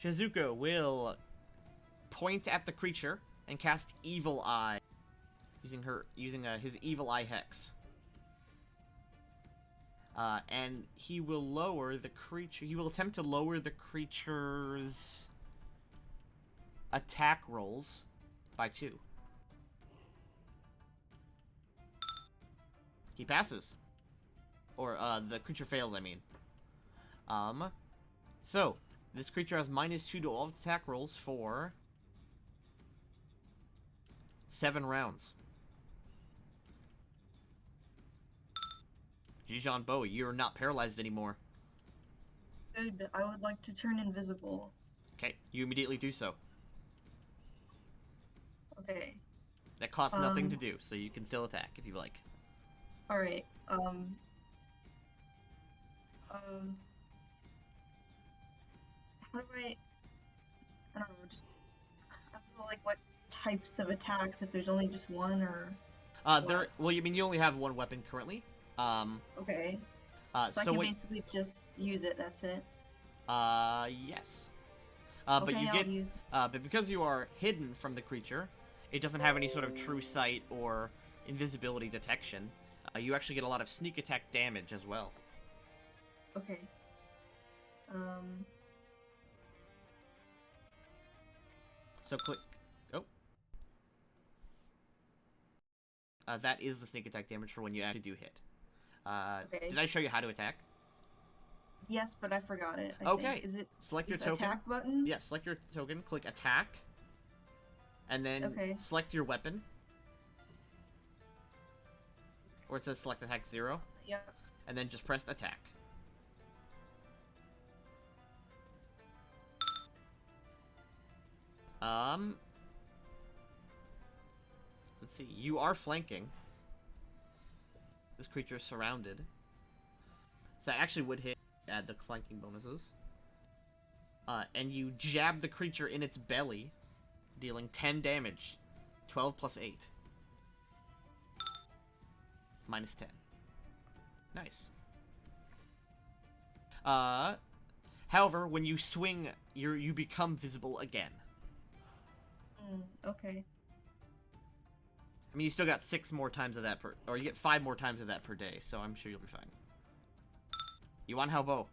Shizuko will point at the creature and cast Evil Eye, using his Evil Eye hex. And he will lower the creature. He will attempt to lower the creature's attack rolls by 2. He passes. Or, the creature fails, I mean. So, this creature has -2 to all of its attack rolls for 7 rounds. Jijan Bo, you're not paralyzed anymore. Good. I would like to turn invisible. Okay, you immediately do so. Okay. That costs nothing to do, so you can still attack if you like. All right. How do I don't know. Just I don't know, like what types of attacks. If there's only just one, or Well, you mean you only have one weapon currently. okay. So I So can what? basically just use it. That's it. Yes. But Okay, you I'll get, use. but because you are hidden from the creature, it doesn't have any sort of true sight or invisibility detection. You actually get a lot of sneak attack damage as well. Okay. So click. Oh. That is the sneak attack damage for when you actually do hit. Okay. Did I show you how to attack? Yes, but I forgot it. I Okay. think. Is it Select your this token. attack button? Yeah, select your token, click attack, and then Okay. select your weapon. Where it says select attack 0, Yep. and then just press attack. Let's see, you are flanking. This creature is surrounded. So that actually would hit, add the flanking bonuses. And you jab the creature in its belly, dealing 10 damage. 12 plus 8. Minus 10. Nice. However, when you swing, you become visible again. Okay. I mean, you still got 6 more times of that or you get 5 more times of that per day, so I'm sure you'll be fine. You want Halbo?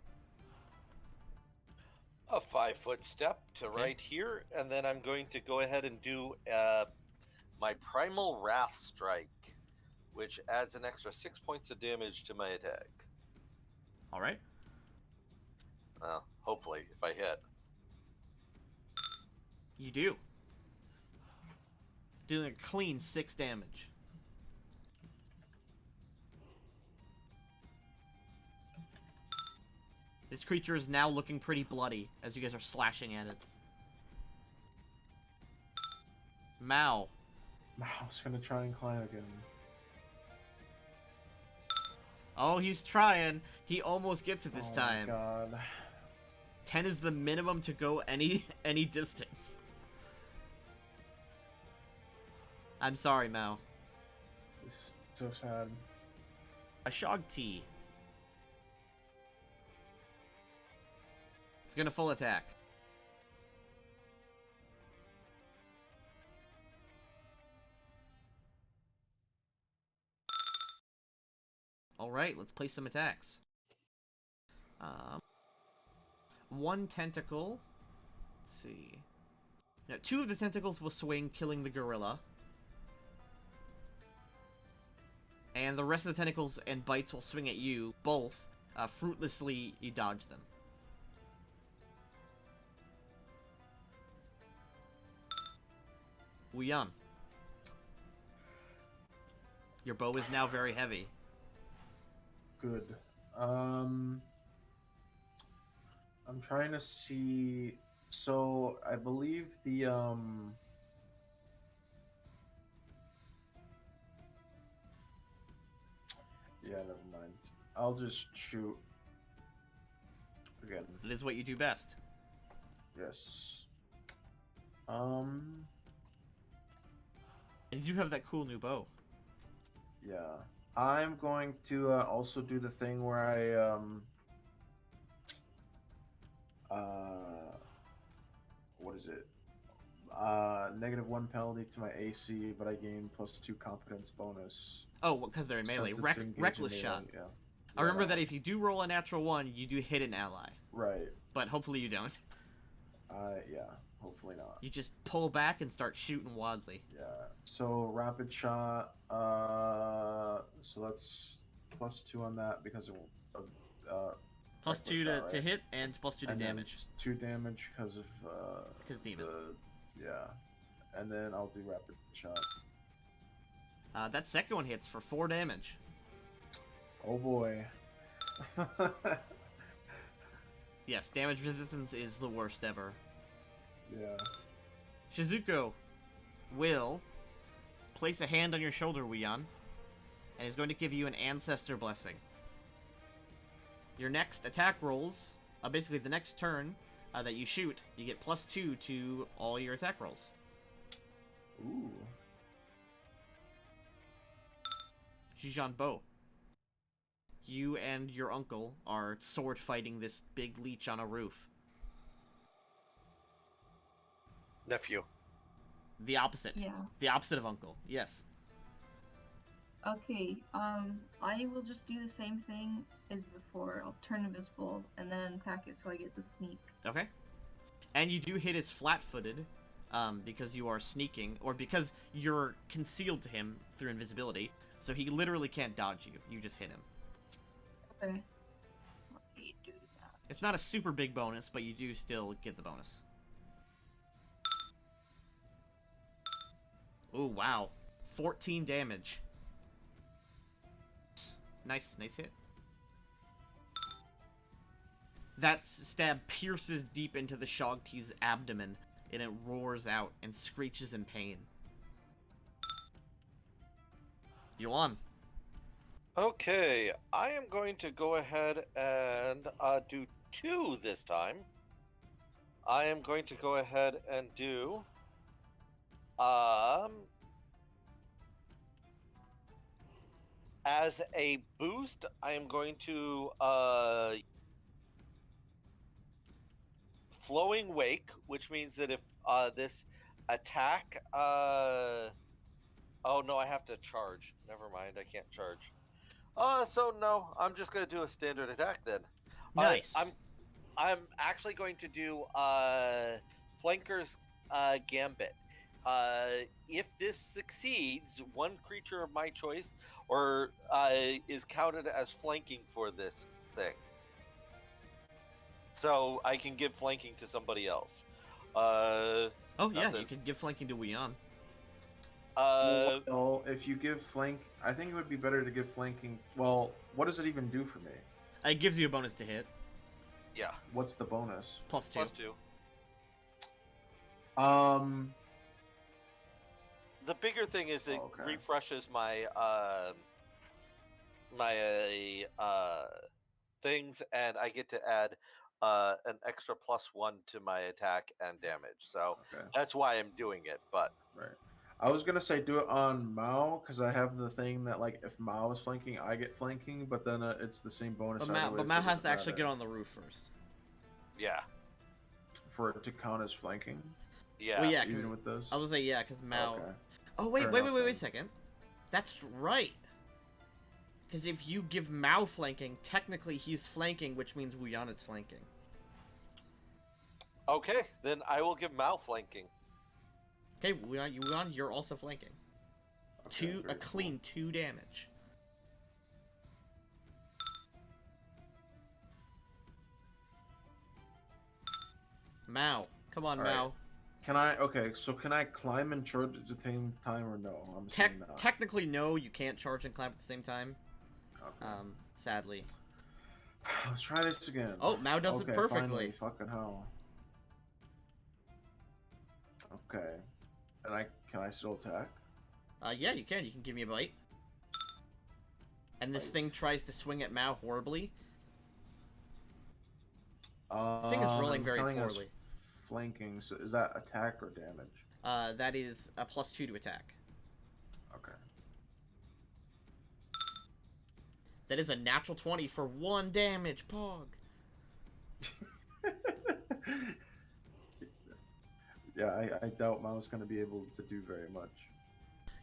A 5-foot step to Okay. right here, and then I'm going to go ahead and do my Primal Wrath Strike, which adds an extra 6 points of damage to my attack. Alright. Well, hopefully, if I hit. You do. Doing a clean 6 damage. This creature is now looking pretty bloody as you guys are slashing at it. Mao. Mao's gonna try and climb again. Oh, he's trying. He almost gets it this Oh time. my god. 10 is the minimum to go any distance. I'm sorry, Mao. This is so sad. A Shogti. It's gonna full attack. Alright, let's play some attacks. One tentacle. Let's see. Now, 2 of the tentacles will swing, killing the gorilla. And the rest of the tentacles and bites will swing at you, both. Fruitlessly, you dodge them. Wuyan. Your bow is now very heavy. good. I'm trying to see. So I believe the Yeah, never mind. I'll just shoot again. It is what you do best. Yes. And you do have that cool new bow. Yeah. I'm going to also do the thing where what is it? -1 penalty to my AC, but I gain +2 competence bonus. Oh, because they're in melee. Since it's engaged in Reckless melee, shot. Yeah. I remember that if you do roll a natural 1, you do hit an ally. Right. But hopefully you don't. Yeah. Hopefully not. You just pull back and start shooting wildly. Yeah. So rapid shot. So that's +2 on that because of Plus reckless 2 shot, right? to hit and plus 2 to And then damage. 2 damage because of Because demon. Yeah. And then I'll do rapid shot. That second one hits for 4 damage. Oh boy. Yes, damage resistance is the worst ever. Yeah. Shizuko will place a hand on your shoulder, Wian, and is going to give you an ancestor blessing. Your next attack rolls, basically the next turn that you shoot, you get +2 to all your attack rolls. Ooh. Jijan Bo. You and your uncle are sword fighting this big leech on a roof. Nephew. The opposite. Yeah. The opposite of uncle. Yes. Okay, I will just do the same thing as before. I'll turn invisible and then attack it so I get the sneak. Okay. And you do hit his flat-footed, because you are sneaking, or because you're concealed to him through invisibility, so he literally can't dodge you. You just hit him. Okay. Let me do that. It's not a super big bonus, but you do still get the bonus. Ooh, wow. 14 damage. Nice hit. That stab pierces deep into the Shogti's abdomen, and it roars out and screeches in pain. Yuan. Okay, I am going to go ahead and do 2 this time. I am going to go ahead and do as a boost, I am going to Flowing Wake, which means that if this attack oh no, I have to charge. Never mind, I can't charge. So no, I'm just gonna do a standard attack then. Nice. I'm actually going to do Flanker's Gambit. If this succeeds, one creature of my choice or is counted as flanking for this thing. So I can give flanking to somebody else. Oh yeah, nothing. you could give flanking to Wian. Well, if you give flank, I think it would be better to give flanking. Well, what does it even do for me? It gives you a bonus to hit. Yeah. What's the bonus? +2. +2. The bigger thing is it refreshes my things, and I get to add an extra +1 to my attack and damage. So that's why I'm doing it. But right, I was gonna say do it on Mao because I have the thing that like if Mao is flanking, I get flanking, but then it's the same bonus. But Mao has to actually get on the roof first. Yeah. For it to count as flanking. Yeah. Well, yeah, even with this. I was like, yeah, because Mao. Okay. Oh wait, Fair wait enough, a then. second. That's right. Because if you give Mao flanking, technically he's flanking, which means Wuyan is flanking. Okay, then I will give Mao flanking. Okay, Wuyan, you're also flanking. Okay, A clean 2 damage. Mao, come on, All right. Mao. Can I climb and charge at the same time or no? I'm assuming not. Technically, no, you can't charge and climb at the same time. Okay. Sadly. Let's try this again. Oh, Mao does it Okay, perfectly. Finally, fucking hell. Okay. And can I still attack? Yeah, you can. You can give me a bite. And this Bite. thing tries to swing at Mao horribly. This thing is rolling I'm very counting as poorly. Flanking. So is that attack or damage? That is a +2 to attack. Okay. That is a natural 20 for 1 damage, Pog. Yeah, I doubt Mao's going to be able to do very much.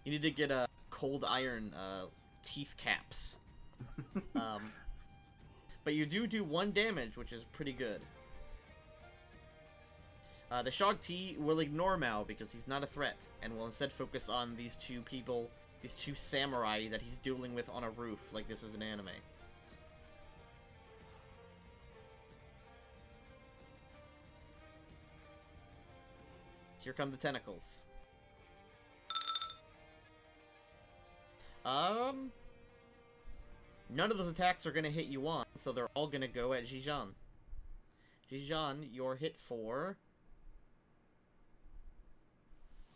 You need to get a cold iron teeth caps. But you do 1 damage, which is pretty good. The Shog-T will ignore Mao because he's not a threat, and will instead focus on these 2 people, these 2 samurai that he's dueling with on a roof, like this is an anime. Here come the tentacles. None of those attacks are gonna hit Yuan, so they're all gonna go at Zhijan. Zhijan, you're hit for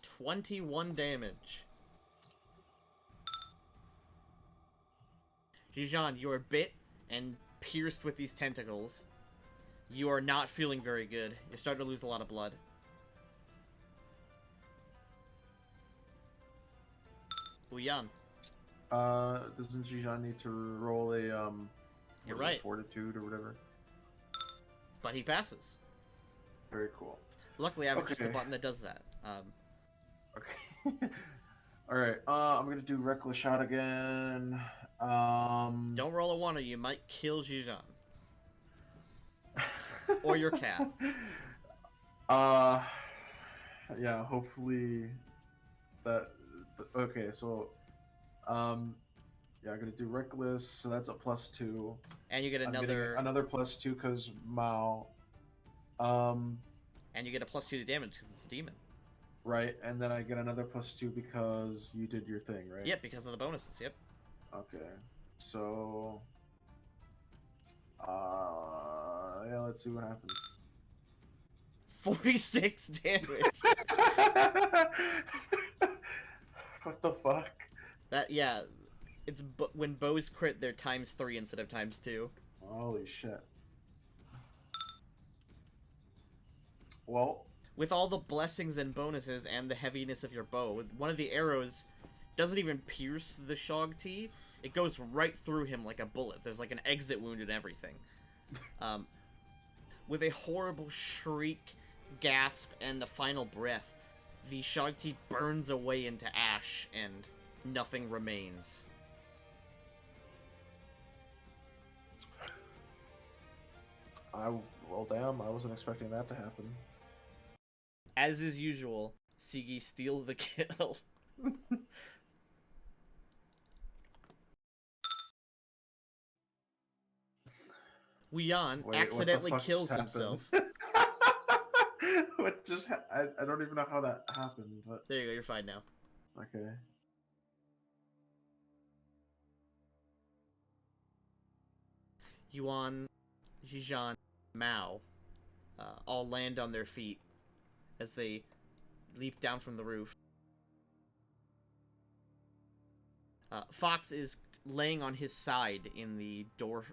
21 damage. Zhijan, you are bit and pierced with these tentacles. You are not feeling very good. You're starting to lose a lot of blood. Uyan. Doesn't Jijan need to roll a You're right. fortitude or whatever? But he passes. Very cool. Luckily, I have just a Okay. button that does that. Okay. All right. I'm gonna do reckless shot again. Don't roll a 1 or you might kill Zhijan. Or your cat. Yeah. Hopefully that. Okay. So, yeah, I'm gonna do reckless. So that's a +2. And you get I'm getting another +2 because Mao. and you get a +2 to damage because it's a demon. Right, and then I get another +2 because you did your thing, right? Yep, because of the bonuses, yep. Okay. So, yeah, let's see what happens. 46 damage. What the fuck? That, yeah, it's when bows crit, they're ×3 instead of ×2. Holy shit. Well, With all the blessings and bonuses and the heaviness of your bow, one of the arrows doesn't even pierce the Shog-T. It goes right through him like a bullet. There's like an exit wound and everything. With a horrible shriek, gasp, and a final breath, the Shog-T burns away into ash and nothing remains. well, damn, I wasn't expecting that to happen. As is usual, Sigi steals the kill. Wian Wait, what the accidentally fuck kills just himself. happened? What just I don't even know how that happened, but There you go, you're fine now. okay. Yuan, Zhijan, Mao all land on their feet as they leap down from the roof. Fox is laying on his side in the door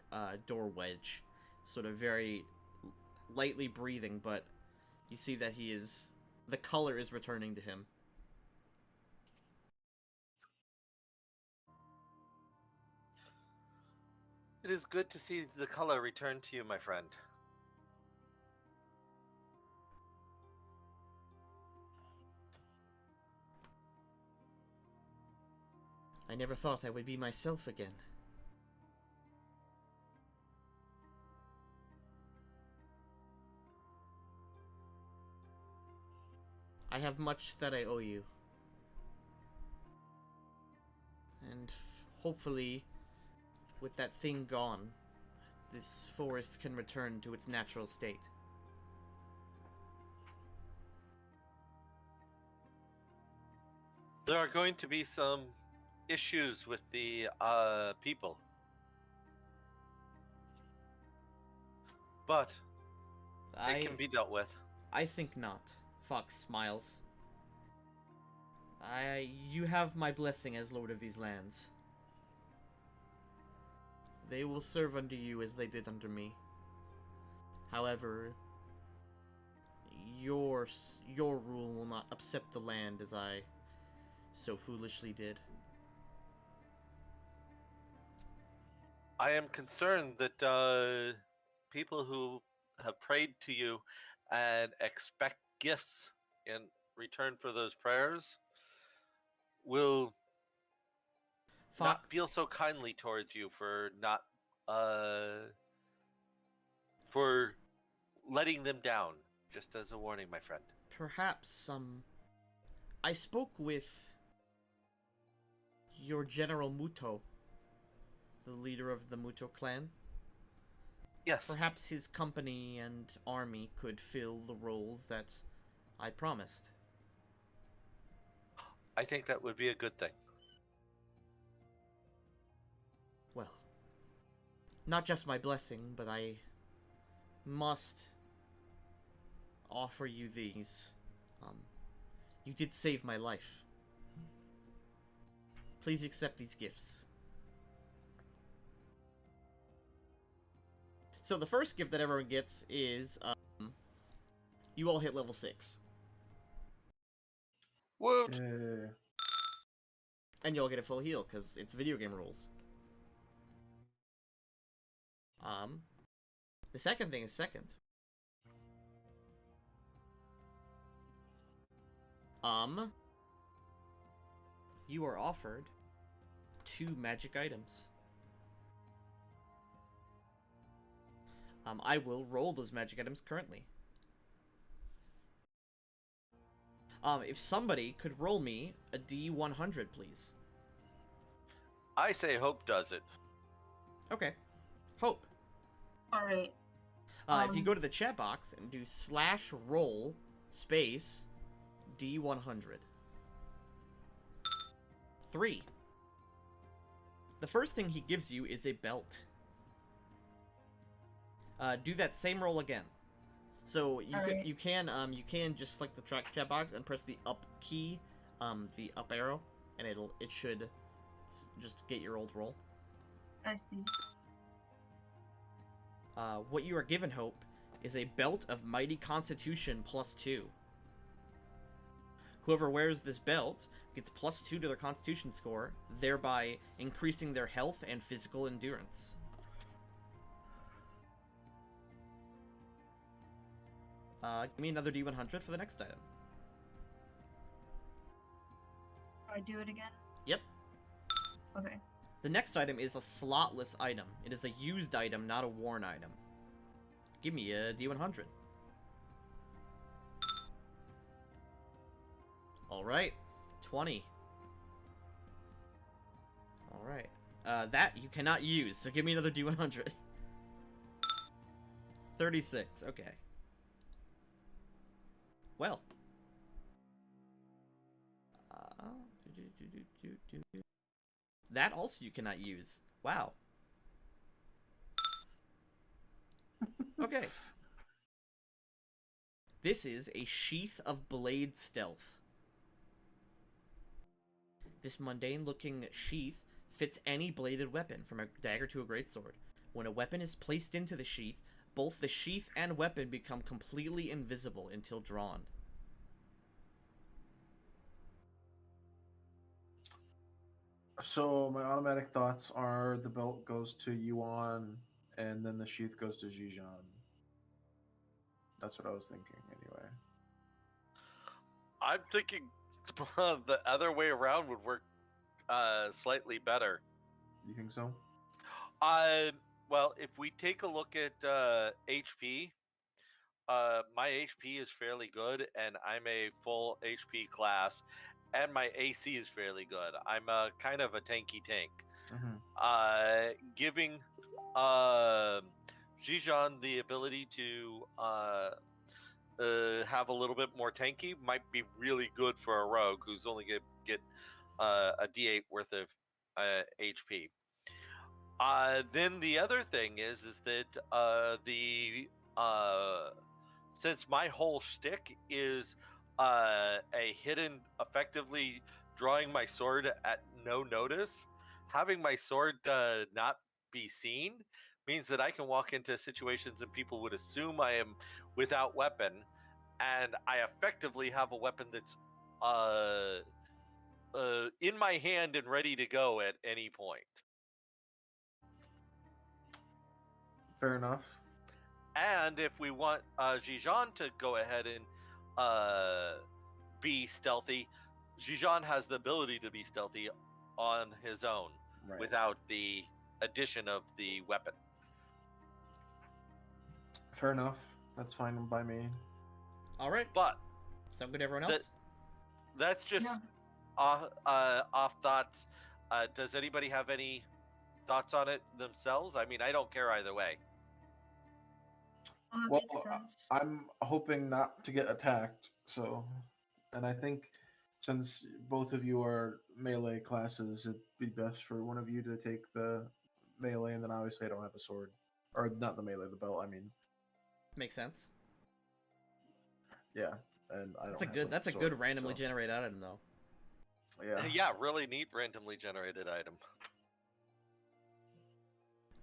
wedge, sort of very lightly breathing, but you see that the color is returning to him. It is good to see the color return to you, my friend. I never thought I would be myself again. I have much that I owe you. And hopefully, with that thing gone, this forest can return to its natural state. There are going to be some issues with the people. but I it can be dealt with. I think not. Fox smiles. You have my blessing as lord of these lands. They will serve under you as they did under me. However, your rule will not upset the land as I so foolishly did. I am concerned that people who have prayed to you and expect gifts in return for those prayers will not Fox, feel so kindly towards you uh for letting them down. Just as a warning, my friend. perhaps I spoke with your General Muto, the leader of the Muto clan. Yes, Perhaps his company and army could fill the roles that I promised. I think that would be a good thing. Well, not just my blessing, but I must offer you these. You did save my life. Please accept these gifts. So the first gift that everyone gets is, you all hit level 6. Woot! Yeah. And you all get a full heal, because it's video game rules. The second thing is second. You are offered 2 magic items. I will roll those magic items currently. If somebody could roll me a D100, please. I say Hope does it. Okay. Hope. Alright. If you go to the chat box and do /roll space D100. 3. The first thing he gives you is a belt. Do that same roll again. So you can just select the chat box and press the up key, the up arrow, and it should just get your old roll. I see. What you are given, Hope, is a belt of mighty constitution +2. Whoever wears this belt gets +2 to their constitution score, thereby increasing their health and physical endurance. Give me another D100 for the next item. I do it again? Yep. Okay. The next item is a slotless item. It is a used item, not a worn item. Give me a D100. Alright. 20. Alright. That you cannot use, so give me another D100. 36, okay. Well. That also you cannot use. Wow. Okay. This is a Sheath of Blade Stealth. This mundane-looking sheath fits any bladed weapon, from a dagger to a greatsword. When a weapon is placed into the sheath, both the sheath and weapon become completely invisible until drawn. So my automatic thoughts are the belt goes to Yuan, and then the sheath goes to Zijan. That's what I was thinking, anyway. I'm thinking the other way around would work slightly better. You think so? Well, if we take a look at HP, my HP is fairly good, and I'm a full HP class, and my AC is fairly good. I'm a kind of a tanky tank. Mm-hmm. Giving Zijan the ability to have a little bit more tanky might be really good for a rogue who's only gonna get a D8 worth of HP. Then the other thing is that since my whole shtick is a hidden, effectively drawing my sword at no notice, having my sword not be seen means that I can walk into situations and people would assume I am without weapon, and I effectively have a weapon that's in my hand and ready to go at any point. Fair enough. And if we want Jijan to go ahead and be stealthy, Jijan has the ability to be stealthy on his own Right. without the addition of the weapon. Fair enough. That's fine by me. All right. But Sound good to everyone else? that's just Yeah. off thoughts. Does anybody have any thoughts on it themselves? I mean, I don't care either way. That Well, makes sense. I'm hoping not to get attacked, so, and I think since both of you are melee classes, it'd be best for one of you to take the melee, and then obviously I don't have a sword, or not the melee, the belt. I mean, Makes sense. yeah, and I don't. That's a good randomly generated item though. Yeah. Yeah, really neat randomly generated item.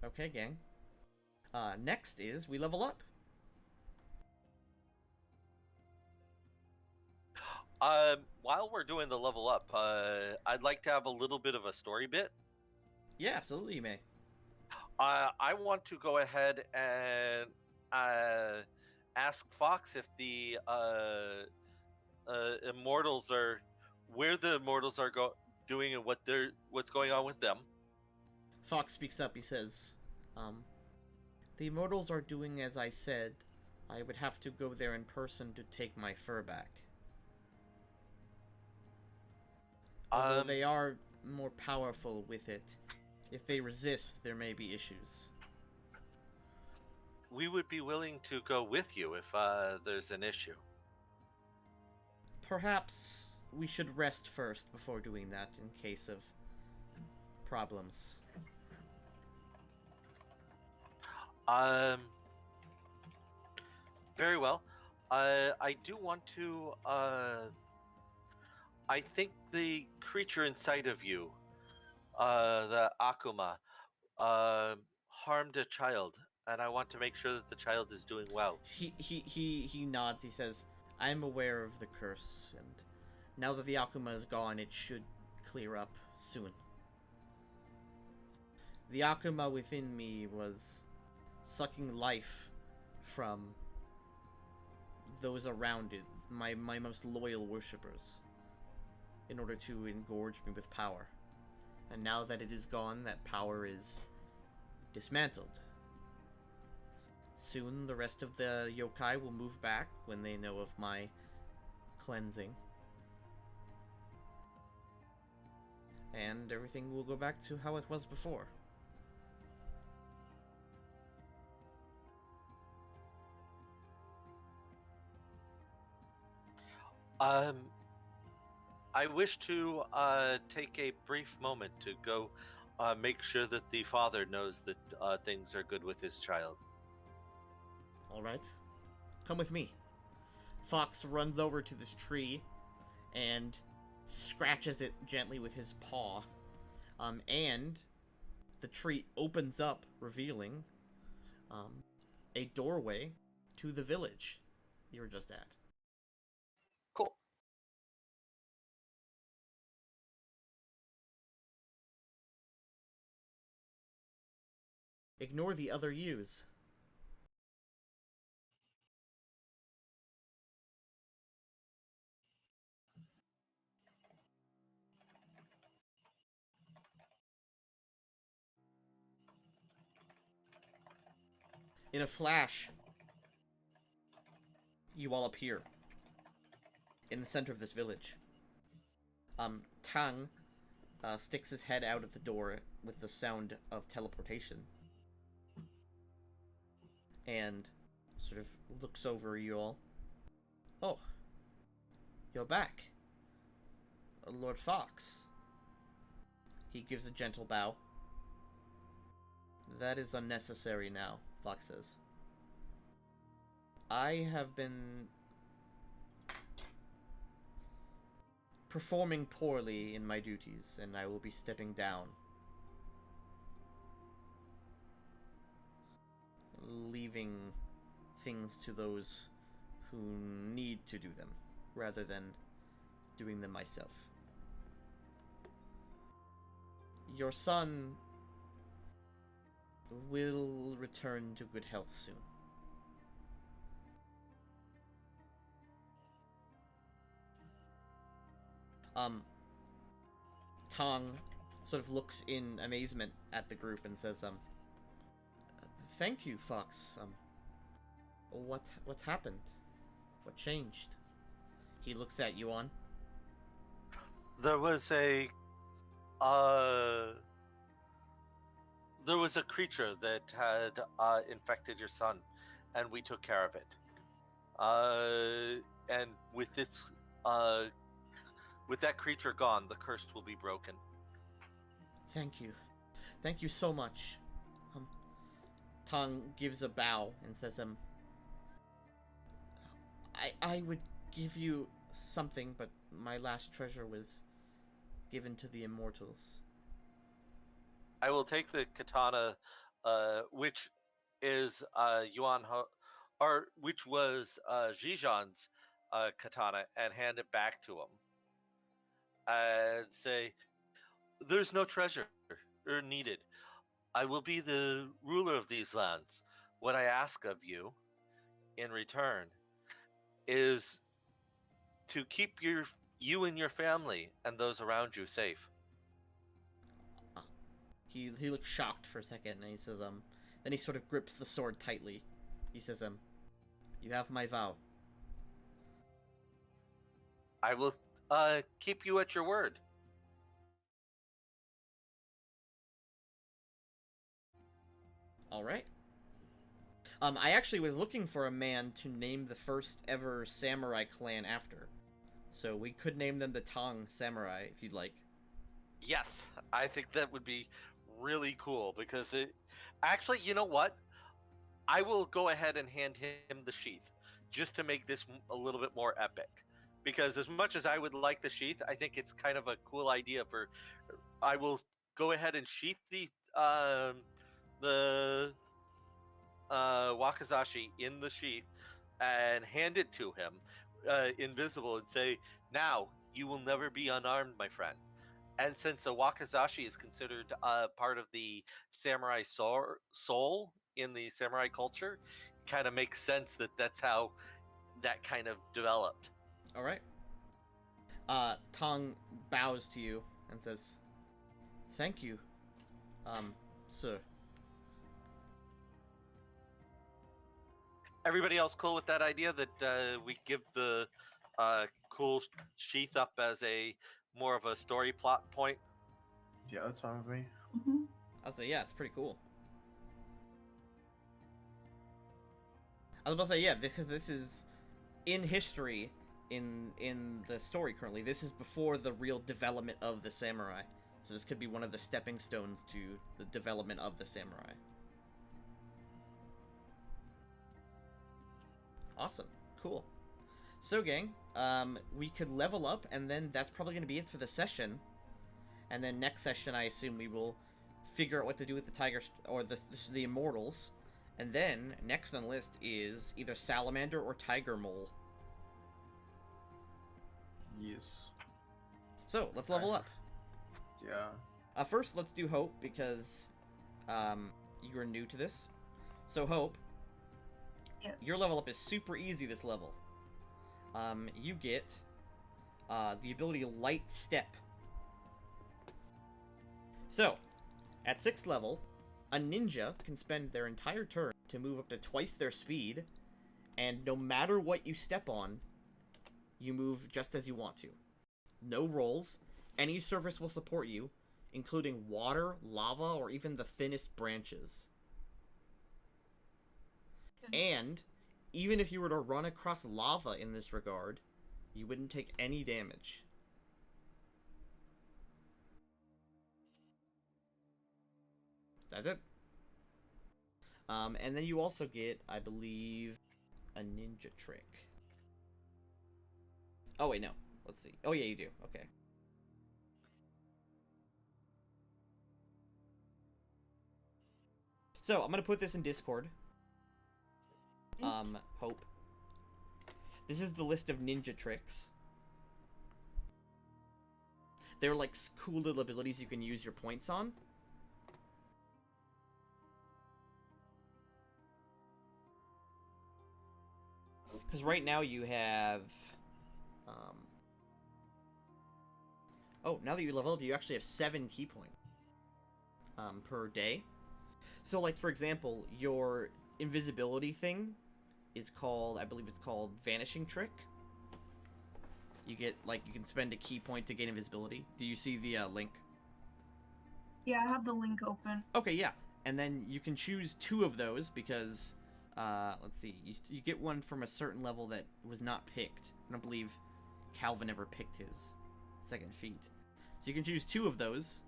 Okay, gang. Next is we level up. While we're doing the level up, I'd like to have a little bit of a story bit. Yeah, absolutely, you may. I want to go ahead and ask Fox if the immortals are where the immortals are doing and what's going on with them. Fox speaks up. He says, "The immortals are doing as I said. I would have to go there in person to take my fur back. Although they are more powerful with it. If they resist, there may be issues." We would be willing to go with you if there's an issue. Perhaps we should rest first before doing that in case of problems. Very well. I do want to. I think the creature inside of you, the Akuma, harmed a child, and I want to make sure that the child is doing well. He nods. He says, "I'm aware of the curse, and now that the Akuma is gone, it should clear up soon. The Akuma within me was sucking life from those around it, my most loyal worshippers, in order to engorge me with power. And now that it is gone, that power is dismantled. Soon, the rest of the yokai will move back when they know of my cleansing. And everything will go back to how it was before." I wish to take a brief moment to go make sure that the father knows that things are good with his child. Alright. Come with me. Fox runs over to this tree and scratches it gently with his paw. And the tree opens up, revealing a doorway to the village you were just at. Cool. Ignore the other U's. In a flash, you all appear in the center of this village. Tang sticks his head out of the door with the sound of teleportation and sort of looks over you all. "Oh, you're back, Lord Fox." He gives a gentle bow. That is unnecessary now, Fox says. I have been performing poorly in my duties, and I will be stepping down. Leaving things to those who need to do them, rather than doing them myself. Your son will return to good health soon. Tong sort of looks in amazement at the group and says, thank you, Fox. What happened? What changed? He looks at Yuan. There was a creature that had infected your son, and we took care of it. And with that creature gone, the curse will be broken. Thank you. Thank you so much. Tong gives a bow and says, I would give you something, but my last treasure was given to the immortals. I will take the katana, which is which was Zhijan's katana, and hand it back to him, and say, "There's no treasure needed. I will be the ruler of these lands. What I ask of you, in return, is to keep you and your family and those around you safe." He looks shocked for a second, and he says, then he sort of grips the sword tightly. He says, you have my vow. I will keep you at your word. All right. I actually was looking for a man to name the first ever samurai clan after. So we could name them the Tong Samurai, if you'd like. Yes, I think that would be really cool, because it... Actually, you know what? I will go ahead and hand him the sheath, just to make this a little bit more epic. Because as much as I would like the sheath, I think it's kind of a cool idea for... I will go ahead and sheath the Wakazashi in the sheath and hand it to him, invisible, and say, "Now, you will never be unarmed, my friend." And since a Wakazashi is considered part of the samurai soul in the samurai culture, it kind of makes sense that that's how that kind of developed. All right. Tong bows to you and says, thank you, sir. Everybody else cool with that idea that we give the cool sheath up as a more of a story plot point? Yeah, that's fine with me. Mm-hmm. I'll say, yeah, it's pretty cool. I was about to say, yeah, because this is in history, in the story currently. This is before the real development of the samurai. So this could be one of the stepping stones to the development of the samurai. Awesome. Cool. So, gang, we could level up, and then that's probably going to be it for the session. And then next session, I assume we will figure out what to do with the tiger or the immortals. And then next on the list is either salamander or tiger mole. Yes. So let's level up. Yeah. First, let's do Hope, because you are new to this. So Hope, Yes. your level up is super easy this level. You get the ability Light Step. So, at 6th level, a ninja can spend their entire turn to move up to twice their speed, and no matter what you step on, you move just as you want to. No rolls, any surface will support you, including water, lava, or even the thinnest branches. And even if you were to run across lava in this regard, you wouldn't take any damage. That's it. And then you also get, I believe, a ninja trick. Oh, wait, no. Let's see. Oh, yeah, you do. Okay. So, I'm going to put this in Discord. Hope. This is the list of ninja tricks. They're like cool little abilities you can use your points on. Because right now you have... Oh, now that you level up, you actually have 7 key points per day. So, like, for example, your invisibility thing is called, I believe it's called Vanishing Trick. You get, like, you can spend a key point to gain invisibility. Do you see the link? Yeah, I have the link open. Okay, yeah. And then you can choose 2 of those because, let's see, you get one from a certain level that was not picked. I don't believe Calvin ever picked his second feat. So you can choose 2 of those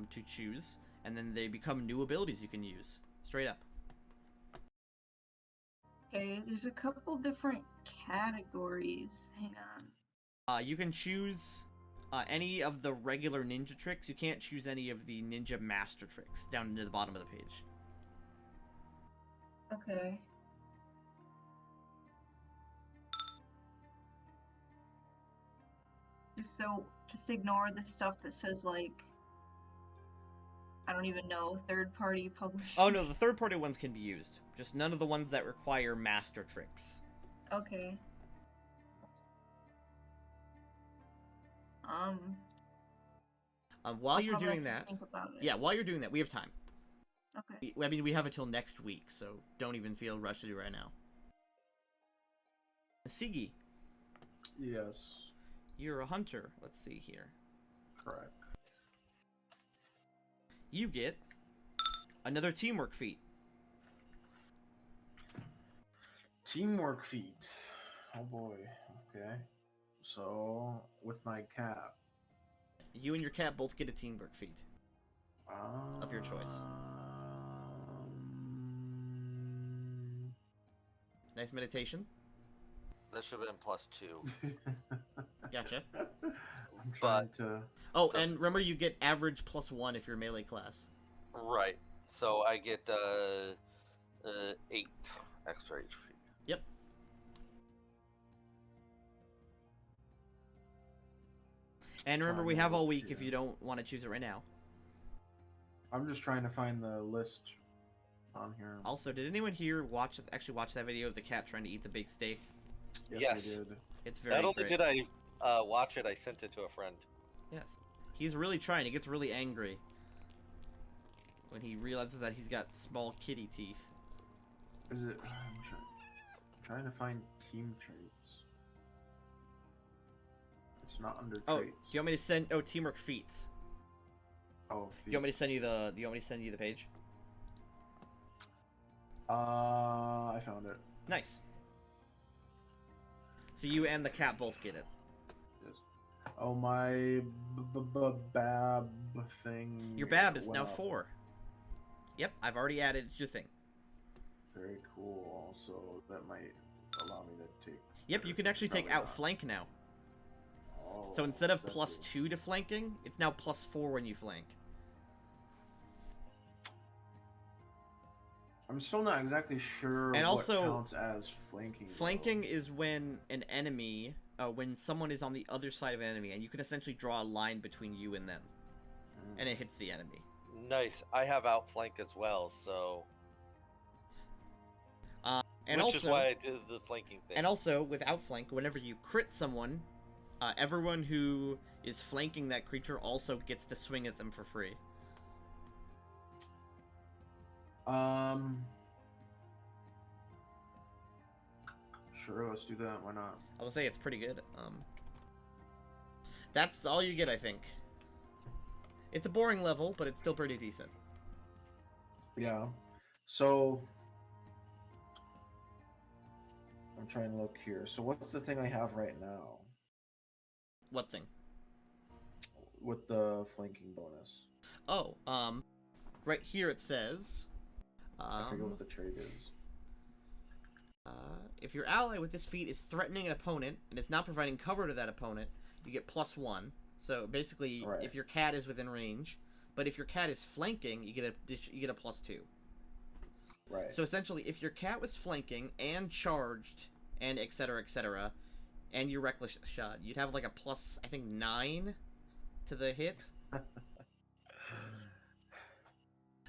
to choose, and then they become new abilities you can use. Straight up. Okay, there's a couple different categories. Hang on. You can choose any of the regular ninja tricks. You can't choose any of the ninja master tricks down near the bottom of the page. Okay. Just ignore the stuff that says, like, I don't even know, third-party publishers. Oh no, the third-party ones can be used. Just none of the ones that require master tricks. Okay. While I'll you're probably doing have to that, think about it. yeah, while you're doing that, we have time. Okay. I mean, we have until next week, so don't even feel rushed to do right now. Sigi, Yes, you're a hunter. Let's see here. correct. You get another teamwork feat. Teamwork feat. Oh boy. Okay. So with my cat. You and your cat both get a teamwork feat of your choice. Nice meditation. That should have been +2. Gotcha. I'm trying to. Oh, and remember you get average +1 if you're melee class. Right. So I get 8 extra HP. Yep. And remember, we have all week if you don't want to choose it right now. I'm just trying to find the list on here. Also, did anyone here actually watch that video of the cat trying to eat the big steak? Yes. I did. It's very Not only great. did I watch it, I sent it to a friend. Yes. He's really trying. He gets really angry when he realizes that he's got small kitty teeth. Is it? I'm trying to find team traits. It's not under Oh, traits. do you want me to send? Oh, teamwork feats. Oh, Do you want me to send you the? Do you want me to send you the page? I found it. Nice. So you and the cat both get it. Yes. Oh, my bab thing. Your bab is went now up. 4. Yep, I've already added your thing. Very cool. Also, that might allow me to take. Yep, you can actually take Probably not. outflank now. Oh, So instead of what's that do? +2 to flanking, it's now +4 when you flank. I'm still not exactly sure And what also, counts as flanking. though. Flanking is when an enemy, when someone is on the other side of an enemy, and you can essentially draw a line between you and them, and it hits the enemy. Nice. I have Outflank as well, so. And Which also, is why I did the flanking thing. and also with outflank, whenever you crit someone, everyone who is flanking that creature also gets to swing at them for free. Sure, let's do that. Why not? I will say it's pretty good. That's all you get, I think. It's a boring level, but it's still pretty decent. Yeah. So I'm trying to look here. So what's the thing I have right now What thing? with the flanking bonus? Oh, right here it says, I forget what the trait is. if your ally with this feat is threatening an opponent and is not providing cover to that opponent, you get +1. So basically, Right. if your cat is within range, but if your cat is flanking, you get a +2. Right. So essentially, if your cat was flanking and charged and etc., and you reckless shot, you'd have like a plus, I think, 9 to the hit.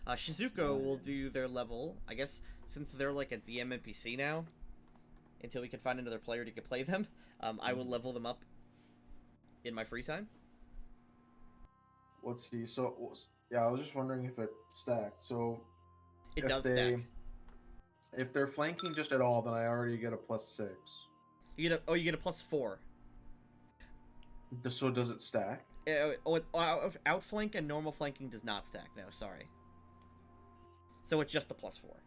Shizuko will do their level, I guess, since they're like a DM NPC now, until we can find another player to play them. I will level them up in my free time. Let's see. So, yeah, I was just wondering if it stacked. So, It if does they, stack. If they're flanking just at all, then I already get a +6. You get a +4. So does it stack? Outflank and normal flanking does not stack. No, sorry. So it's just a +4.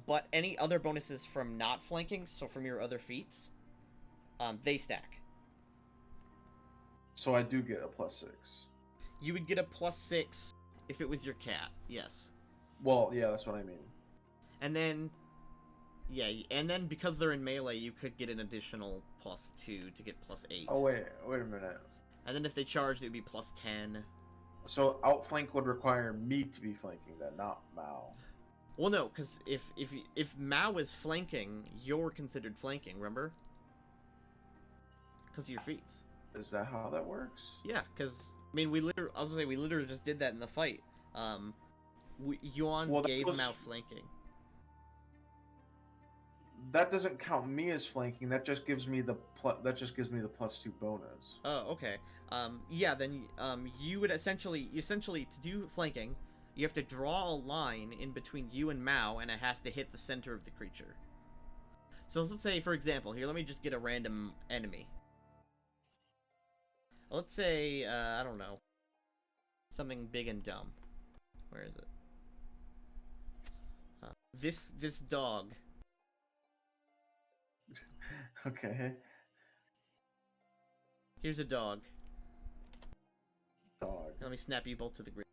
But any other bonuses from not flanking, so from your other feats, they stack. So I do get a +6. You would get a +6 if it was your cat. Yes. Well, yeah, that's what I mean. And then, yeah, and then because they're in melee, you could get an additional +2 to get +8. Oh wait a minute. And then if they charged, it would be +10. So outflank would require me to be flanking then, not Mao. Well, no, because if Mao is flanking, you're considered flanking. Remember? Because of your feats. Is that how that works? Yeah, because I mean, we literally just did that in the fight. Yuan Well, that gave was- Mao flanking. That doesn't count me as flanking. That just gives me the +2 bonus. Oh, okay. Yeah, then you would essentially to do flanking, you have to draw a line in between you and Mao, and it has to hit the center of the creature. So let's say, for example, here, let me just get a random enemy. Let's say, I don't know, something big and dumb. Where is it? This dog. Okay. Here's a dog. Dog. Let me snap you both to the grid.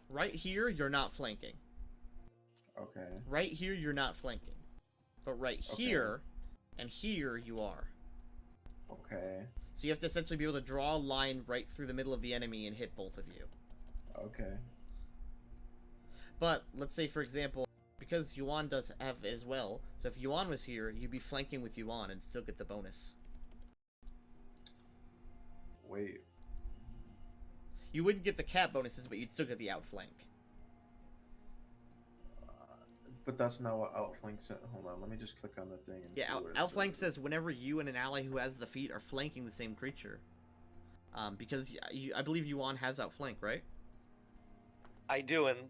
Right here, you're not flanking. Okay. Right here, you're not flanking. But right Okay. here and here, you are. Okay. So you have to essentially be able to draw a line right through the middle of the enemy and hit both of you. Okay. But let's say, for example, because Yuan does have as well, so if Yuan was here, you'd be flanking with Yuan and still get the bonus. Wait. You wouldn't get the cat bonuses, but you'd still get the outflank. But that's not what outflank said. Hold on, let me just click on the thing and see Yeah, what it outflank says whenever you and an ally who has the feat are flanking the same creature. Because I believe Yuan has outflank, right? I do, and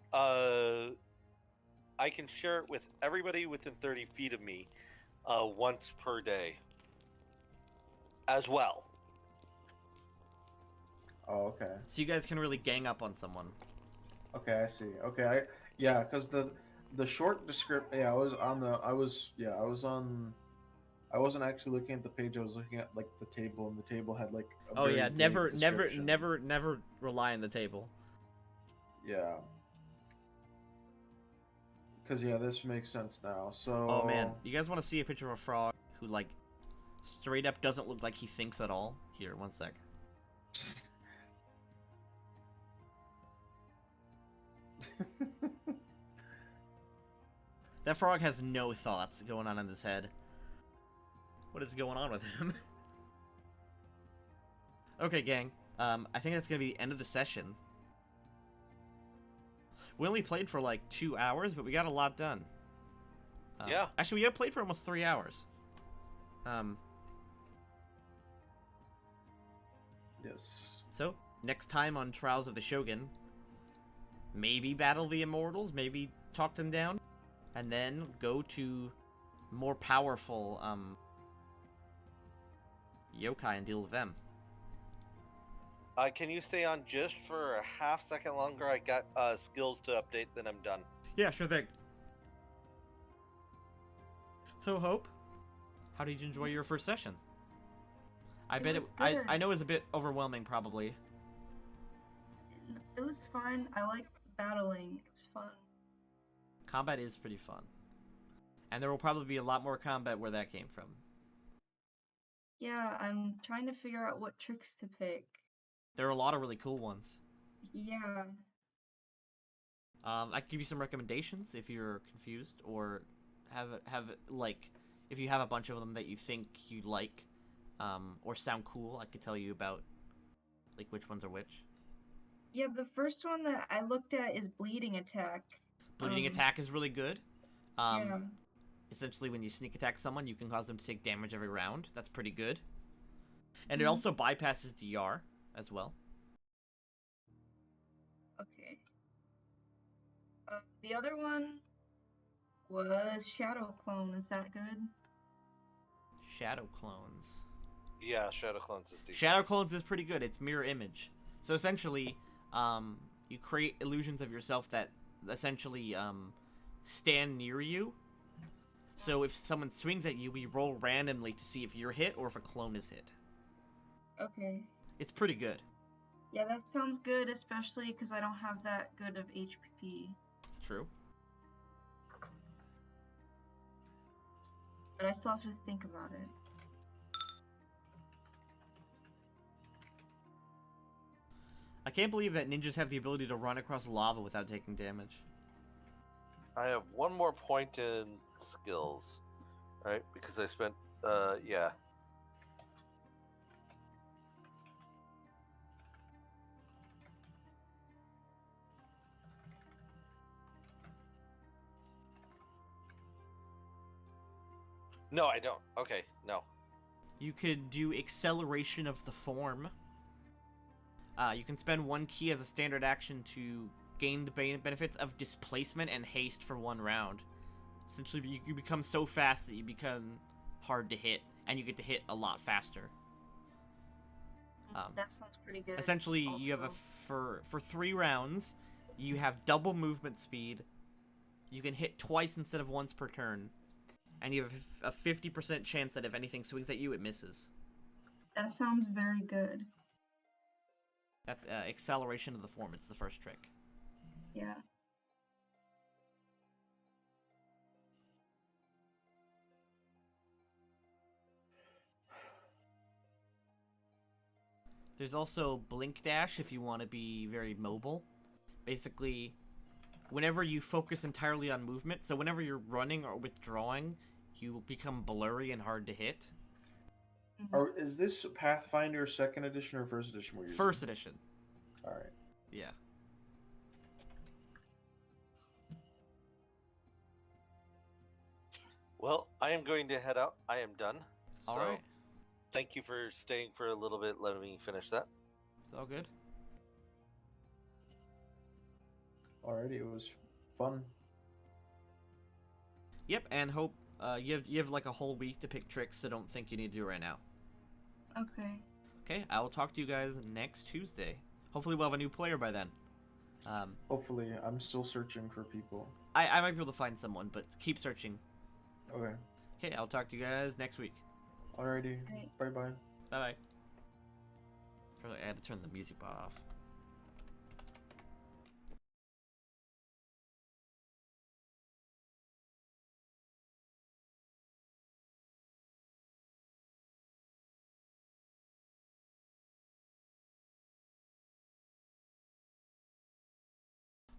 I can share it with everybody within 30 feet of me once per day as well. Oh, okay. So you guys can really gang up on someone. Okay, I see. Okay, yeah, because the short description. Yeah, I wasn't actually looking at the page. I was looking at like the table, and the table had like. A Oh very yeah, vague never description. rely on the table. Yeah. Because yeah, this makes sense now. So. Oh man, you guys want to see a picture of a frog who like straight up doesn't look like he thinks at all? Here, one sec. That frog has no thoughts going on in his head. What is going on with him? Okay, gang. I think that's gonna be the end of the session. We only played for like 2 hours, but we got a lot done. Yeah. Actually, we have played for almost 3 hours. Yes. So, next time on Trials of the Shogun, maybe battle the Immortals, maybe talk them down, and then go to more powerful yokai and deal with them. Can you stay on just for a half second longer? I got skills to update, then I'm done. Yeah, sure thing. So, Hope, how did you enjoy your first session? I It bet was good. I know it was a bit overwhelming, probably. was fine. I like battling. It was fun. Combat is pretty fun. And there will probably be a lot more combat where that came from. Yeah, I'm trying to figure out what tricks to pick. There are a lot of really cool ones. Yeah. I can give you some recommendations if you're confused, or like if you have a bunch of them that you think you like, or sound cool. I could tell you about like which ones are which. Yeah, the first one that I looked at is bleeding attack. Bleeding attack is really good. Yeah. Essentially, when you sneak attack someone, you can cause them to take damage every round. That's pretty good. And it Mhm. also bypasses DR as well. Okay. The other one was Shadow Clone. Is that good? Shadow clones. Yeah, Shadow Clones is decent. Shadow clones is pretty good. It's mirror image. So essentially, you create illusions of yourself that essentially stand near you. So if someone swings at you, we roll randomly to see if you're hit or if a clone is hit. Okay. It's pretty good. Yeah, that sounds good, especially because I don't have that good of HP. True. But I still have to think about it. I can't believe that ninjas have the ability to run across lava without taking damage. I have one more point in skills, right? Because I spent, yeah. No, I don't. Okay, no. You could do acceleration of the form. You can spend one key as a standard action to gain the benefits of displacement and haste for one round. Essentially, you become so fast that you become hard to hit, and you get to hit a lot faster. That sounds pretty good. Essentially, also. you have for 3 rounds, you have double movement speed. You can hit twice instead of once per turn, and you have a 50% chance that if anything swings at you, it misses. That sounds very good. That's acceleration of the form. It's the first trick. Yeah. There's also Blink Dash if you want to be very mobile. Basically, whenever you focus entirely on movement, so whenever you're running or withdrawing, you become blurry and hard to hit. Or is this Pathfinder 2nd edition or 1st edition we're using? First edition. Alright. Yeah. Well, I am going to head out. I am done. So, Alright. thank you for staying for a little bit, letting me finish that. It's all good. Alrighty, it was fun. Yep, and hope you have like a whole week to pick tricks, so don't think you need to do it right now. Okay. Okay, I will talk to you guys next Tuesday. Hopefully we'll have a new player by then. Hopefully, I'm still searching for people. I might be able to find someone, but keep searching. Okay. Okay, I'll talk to you guys next week. Alrighty. Right. Bye-bye. Bye-bye. I had to turn the music off.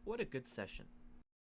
What a good session.